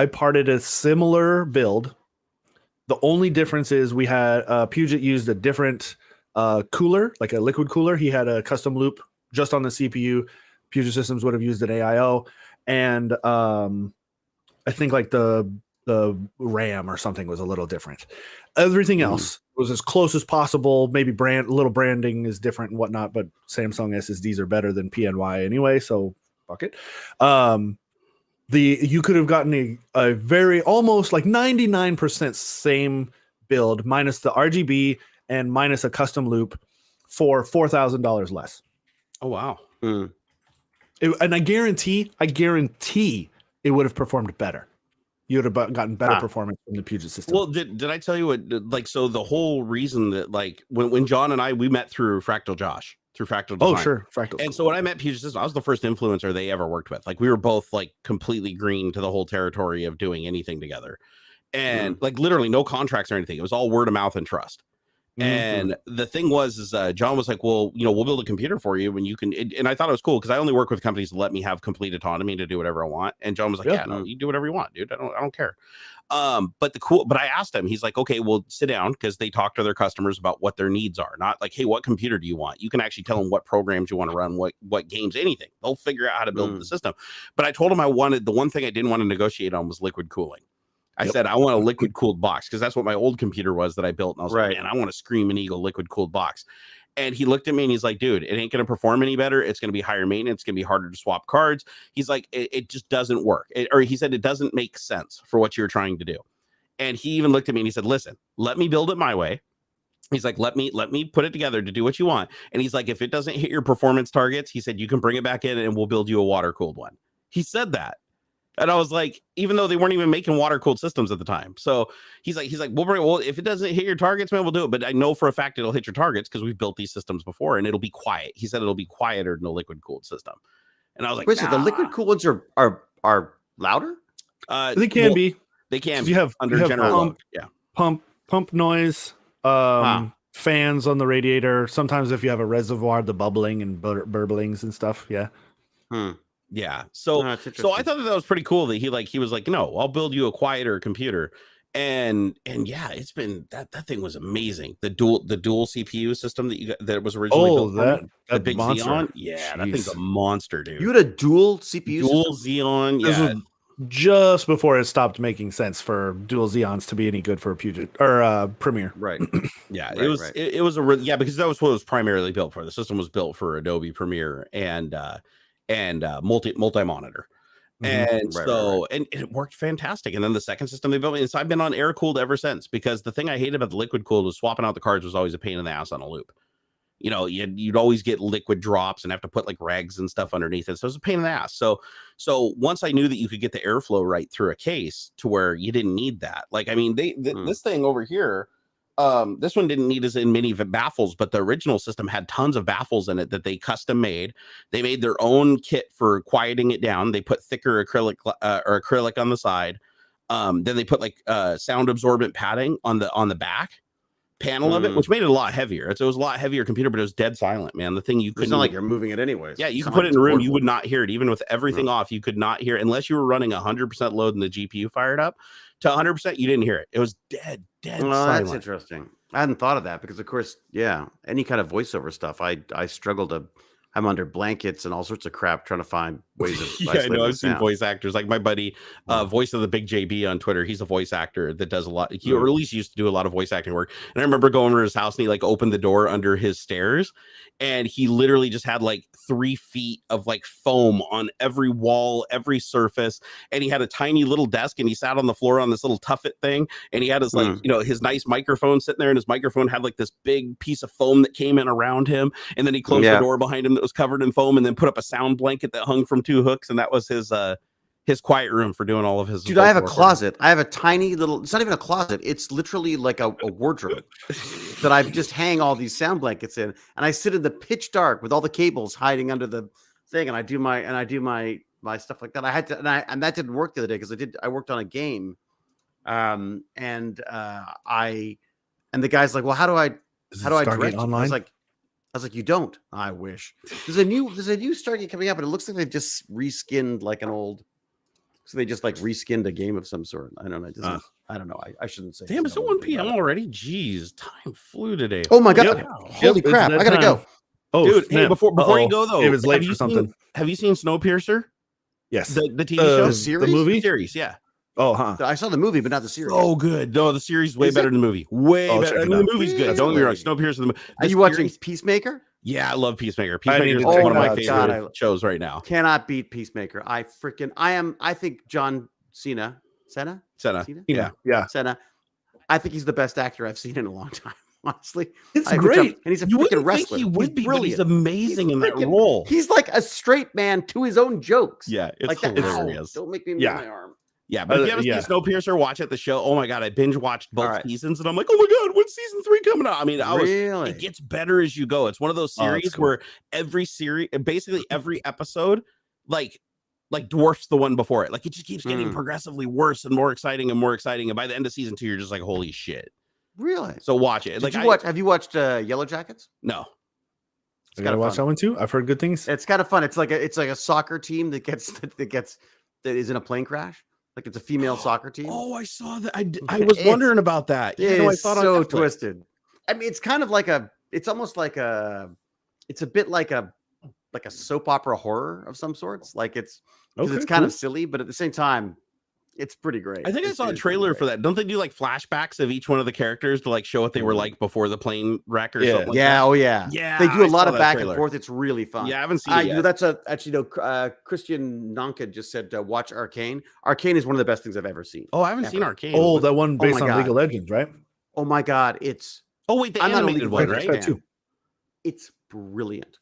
parted a similar build. The only difference is we had Puget used a different cooler, like a liquid cooler. He had a custom loop just on the CPU. Puget Systems would have used an AIO, and I think like the RAM or something was a little different. Everything else was as close as possible. Maybe little branding is different and whatnot, but Samsung SSDs are better than PNY anyway, so fuck it. You could have gotten a very almost like 99% same build minus the RGB and minus a custom loop for $4,000 less. Oh wow. And I guarantee it would have performed better. You would have gotten better performance from the Puget System. Well, did I tell you what? Like, so the whole reason that like when John and we met through Fractal Josh, through Fractal Design. Oh, sure. Fractal. And so when I met Future Systems, I was the first influencer they ever worked with. Like we were both like completely green to the whole territory of doing anything together. And like literally no contracts or anything. It was all word of mouth and trust. And the thing was, John was like, well, you know, we'll build a computer for you when you can. And I thought it was cool because I only work with companies that let me have complete autonomy to do whatever I want. And John was like, yeah, no, you do whatever you want, dude. I don't care. But I asked him, he's like, okay, well, sit down, because they talk to their customers about what their needs are. Not like, hey, what computer do you want? You can actually tell them what programs you want to run, what games, anything. They'll figure out how to build the system. But I told him the one thing I didn't want to negotiate on was liquid cooling. I said, I want a liquid cooled box, because that's what my old computer was that I built. And I was like, man, I want a Screaming Eagle liquid cooled box. And he looked at me and he's like, dude, it ain't going to perform any better. It's going to be higher maintenance. It's going to be harder to swap cards. He's like, it just doesn't work. Or he said, it doesn't make sense for what you're trying to do. And he even looked at me and he said, listen, let me build it my way. He's like, let me put it together to do what you want. And he's like, if it doesn't hit your performance targets, he said, you can bring it back in and we'll build you a water cooled one. He said that. And I was like, even though they weren't even making water cooled systems at the time. So he's like, well, if it doesn't hit your targets, man, we'll do it. But I know for a fact it'll hit your targets because we've built these systems before, and it'll be quiet. He said it'll be quieter than a liquid cooled system. And I was like, wait, so the liquid cooled ones are louder? They can be. They can. You have general pump noise, fans on the radiator. Sometimes if you have a reservoir, the bubbling and burblings and stuff. Yeah. Yeah. So I thought that was pretty cool that he was like, no, I'll build you a quieter computer. And yeah, it's been that thing was amazing. The dual CPU system that was originally built. The big monster. Xeon. Yeah, jeez. That thing's a monster, dude. You had a dual CPU dual system? Xeon. Yeah. This was just before it stopped making sense for dual Xeons to be any good for Premiere. Right. Yeah. It was because that was what it was primarily built for. The system was built for Adobe Premiere and multi-monitor. And and it worked fantastic. And then the second system they built, and so I've been on air cooled ever since, because the thing I hated about the liquid cooled was swapping out the cards was always a pain in the ass on a loop. You know, you'd always get liquid drops and have to put like rags and stuff underneath it. So it was a pain in the ass. So once I knew that you could get the airflow right through a case to where you didn't need that. Like, I mean, this thing over here, this one didn't need as many baffles, but the original system had tons of baffles in it that they custom made. They made their own kit for quieting it down. They put thicker acrylic on the side. Then they put like sound absorbent padding on the back panel of it, which made it a lot heavier. So it was a lot heavier computer, but it was dead silent, man. The thing you couldn't. It's not like you're moving it anyways. Yeah, you could put it in a room, you would not hear it, even with everything off. You could not hear it unless you were running 100% load and the GPU fired up to 100%. You didn't hear it. It was dead silent. That's interesting. I hadn't thought of that because, of course, any kind of voiceover stuff, I struggle to. I'm under blankets and all sorts of crap trying to find ways of. I know. I've seen voice actors like my buddy, voice of the Big JB on Twitter. He's a voice actor that does a lot. He or at least used to do a lot of voice acting work. And I remember going over to his house and he like opened the door under his stairs, and he literally just had like 3 feet of like foam on every wall, every surface. And he had a tiny little desk, and he sat on the floor on this little tuffet thing. And he had his like, his nice microphone sitting there, and his microphone had like this big piece of foam that came in around him. And then he closed the door behind him that was covered in foam, and then put up a sound blanket that hung from 2 hooks, and that was his quiet room for doing all of his. Dude, I have a closet. I have a tiny little. It's not even a closet. It's literally like a wardrobe that I just hang all these sound blankets in, and I sit in the pitch dark with all the cables hiding under the thing, and I do my stuff like that. I had to, and that didn't work the other day because I worked on a game, and the guy's like, well, how do I direct online? I was like, you don't. I wish. There's a new Stargate coming up, and it looks like they've just reskinned like an old. So they just like reskinned a game of some sort. I don't know. I don't know. I shouldn't say. Damn, it's 1 p.m. already. Jeez, time flew today. Oh my god! Holy crap! I gotta go. Oh, dude. Hey, before you go though, it was late for something. Have you seen Snowpiercer? Yes. The TV show, the series, the movie series. Yeah. Oh, I saw the movie, but not the series. Oh, good. No, the series is way better than the movie. Way better. I mean, the movie's good. Don't get me wrong. Snowpiercer. Are you watching Peacemaker? Yeah, I love Peacemaker. Peacemaker is one of my favorite shows right now. Cannot beat Peacemaker. I think John Cena. Yeah. Cena. I think he's the best actor I've seen in a long time. Honestly, it's great, and he's a freaking wrestler. He would be brilliant. He's amazing in that role. He's like a straight man to his own jokes. Yeah, it's like hilarious. Don't make me move my arm. Yeah, but if you haven't seen Snowpiercer, watch it. The show. Oh my god, I binge watched both seasons, and I'm like, oh my god, when's season 3 coming out? I mean, it gets better as you go. It's one of those series where basically every episode, like dwarfs the one before it. Like it just keeps getting progressively worse and more exciting and more exciting. And by the end of season 2, you're just like, holy shit. Really? So watch it. Have you watched Yellow Jackets? No. I gotta watch that one too. I've heard good things. It's kind of fun. It's like a soccer team that is in a plane crash. Like it's a female soccer team. Oh, I saw that. I was wondering about that. It's so twisted. I mean, it's kind of like it's a bit like a soap opera horror of some sorts. Like it's kind of silly, but at the same time, it's pretty great. I think I saw a trailer for that. Don't they do like flashbacks of each one of the characters to like show what they were like before the plane wreck or something? Yeah. They do a lot of back and forth. It's really fun. Yeah, I haven't seen it yet. That's Christian Nonka just said watch Arcane. Arcane is one of the best things I've ever seen. Oh, I haven't seen Arcane. Oh, that one based on League of Legends, right? Oh my god, it's the animated one, right? It's brilliant.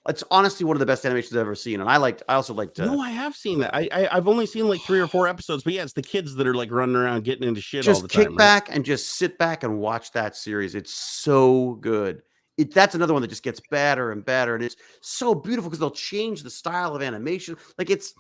It's honestly one of the best animations I've ever seen, and I also liked. No, I have seen that. I've only seen like 3 or 4 episodes, but yeah, it's the kids that are like running around getting into shit all the time. Just kick back and just sit back and watch that series. It's so good. That's another one that just gets better and better, and it's so beautiful because they'll change the style of animation. Like it's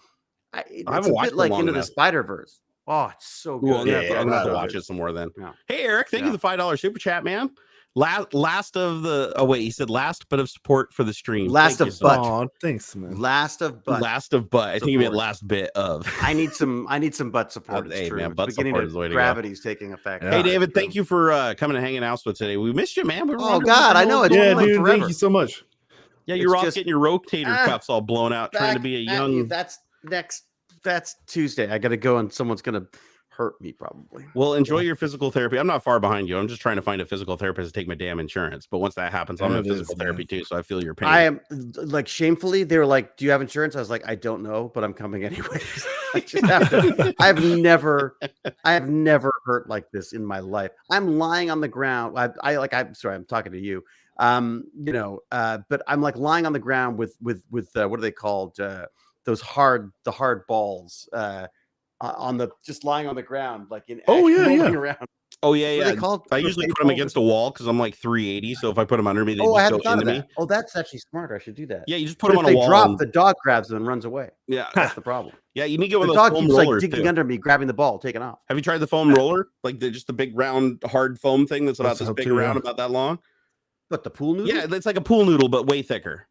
a bit like Into the Spider-Verse. Oh, it's so good. Well, I'm gonna have to watch it some more then. Yeah. Hey, Eric, thank you for the $5 super chat, man. Last of the he said last but of support for the stream. Last of butt. Oh, thanks, man. Last of butt. I think you meant last bit of. I need some butt support. Hey, man, butt support is the way to go. Gravity's taking effect. Hey, David, thank you for coming and hanging out with us today. We missed you, man. Oh God, I know. Yeah, dude, forever. Thank you so much. Yeah, you're off getting your rotator cuffs all blown out, trying to be a young. That's Tuesday. I got to go, and someone's gonna hurt me probably. Well, enjoy your physical therapy. I'm not far behind you. I'm just trying to find a physical therapist to take my damn insurance. But once that happens, I'm in physical therapy too, so I feel your pain. I am like shamefully. They were like, "Do you have insurance?" I was like, "I don't know, but I'm coming anyways." I just have to. I have never hurt like this in my life. I'm lying on the ground. I'm sorry. I'm talking to you. But I'm like lying on the ground with what are they called? Those hard balls. Just lying on the ground, like in around. Oh yeah. I usually put them against a wall because I'm like 380. So if I put them under me, they just go into me. Oh, that's actually smarter. I should do that. Yeah, you just put them on a wall. Drop, the dog grabs them and runs away. Yeah, that's the problem. Yeah, you need to get one of those foam rollers. The dog keeps digging under me, grabbing the ball, taking off. Have you tried the foam roller? Like just the big round hard foam thing that's about this big around, about that long. But the pool noodle? Yeah, it's like a pool noodle, but way thicker.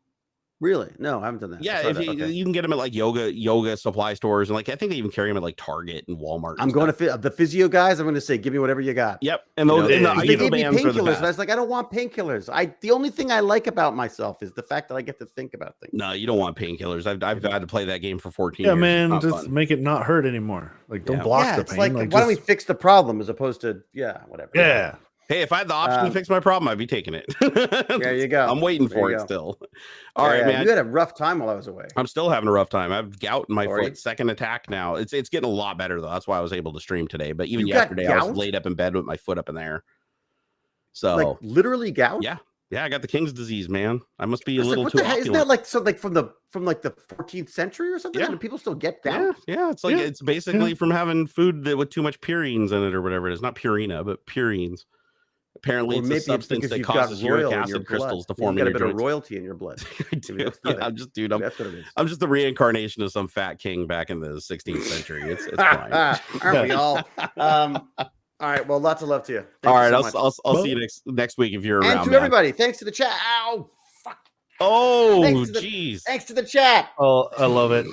Really? No, I haven't done that. Yeah, you can get them at like yoga supply stores, and like I think they even carry them at like Target and Walmart. I'm going to the physio guys. I'm going to say, give me whatever you got. Yep, and those they gave me painkillers. And I was like, I don't want painkillers. The only thing I like about myself is the fact that I get to think about things. No, you don't want painkillers. I've had to play that game for 14 years. Yeah, man, just make it not hurt anymore. Like don't block the pain. Like why don't we fix the problem as opposed to whatever. Yeah. Hey, if I had the option to fix my problem, I'd be taking it. There you go. I'm waiting for it still. All right, man. You had a rough time while I was away. I'm still having a rough time. I have gout in my foot. Second attack now. It's getting a lot better though. That's why I was able to stream today. But even yesterday, I was laid up in bed with my foot up in there. So like literally gout. Yeah, I got the King's disease, man. I must be a little too opulent. Isn't that like from the 14th century or something? Yeah. Do people still get gout? Yeah. It's like it's basically from having food with too much purines in it or whatever it is. Not purina, but purines. Apparently, it's a substance that causes uric acid crystals to form in your joints. You got a bit of royalty in your blood. I do. I'm just the reincarnation of some fat king back in the 16th century. It's fine. Aren't we all? All right. Well, lots of love to you. All right. I'll see you next week if you're around. And to everybody, thanks to the chat. Ow. Fuck. Oh, jeez. Thanks to the chat. Oh, I love it.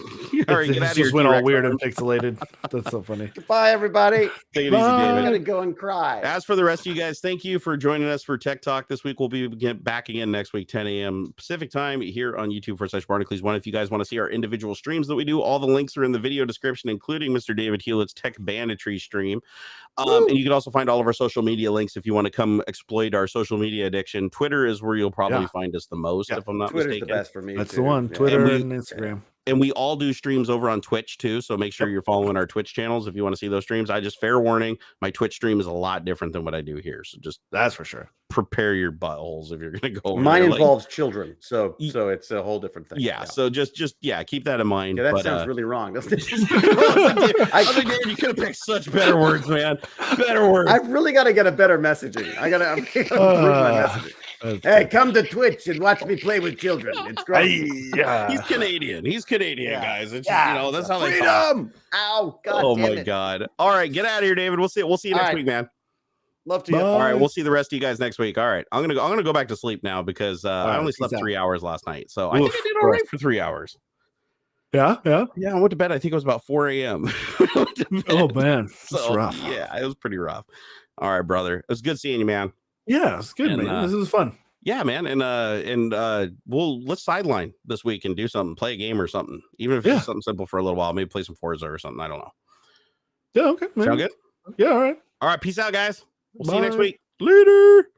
All right, it just went all weird and pixelated. That's so funny. Goodbye, everybody. Take it easy, David. I'm going to go and cry. As for the rest of you guys, thank you for joining us for Tech Talk this week. We'll be back again next week, 10 a.m. Pacific time here on YouTube/Barnacules1. If you guys want to see our individual streams that we do, all the links are in the video description, including Mr. David Hewlett's Tech Banditry stream. And you can also find all of our social media links if you want to come exploit our social media addiction. Twitter is where you'll probably find us the most, if I'm not Twitter's mistaken. the best for me. That's the one. Twitter and Instagram. And we all do streams over on Twitch too. So make sure you're following our Twitch channels if you want to see those streams. Fair warning, my Twitch stream is a lot different than what I do here. So just that's for sure. Prepare your buttholes if you're going to go over Mine there. involves children. So it's a whole different thing. Yeah. So just keep that in mind. Yeah, that sounds really wrong, doesn't it? I think you could have picked such better words, man. Better words. I've really got to get a better messaging. I gotta improve my messaging. Hey, come to Twitch and watch me play with children. It's great. He's Canadian. He's Canadian, guys. It's just, that's how they freedom. Ow! God oh damn my it. God! All right, get out of here, David. We'll see you next week, man. Love to you. All right, we'll see the rest of you guys next week. All right, I'm gonna go back to sleep now because I only slept 3 hours last night, so I think I did all right for 3 hours. Yeah. I went to bed. I think it was about 4 a.m. Oh man, that's rough. Yeah, it was pretty rough. All right, brother. It was good seeing you, man. Yeah, it's good, man. This is fun. Yeah, man, and let's sideline this week and do something, play a game or something, even if it's something simple for a little while. Maybe play some Forza or something. I don't know. Yeah, okay. Man. Sound good? Yeah, all right. All right, peace out, guys. We'll see you next week. Later.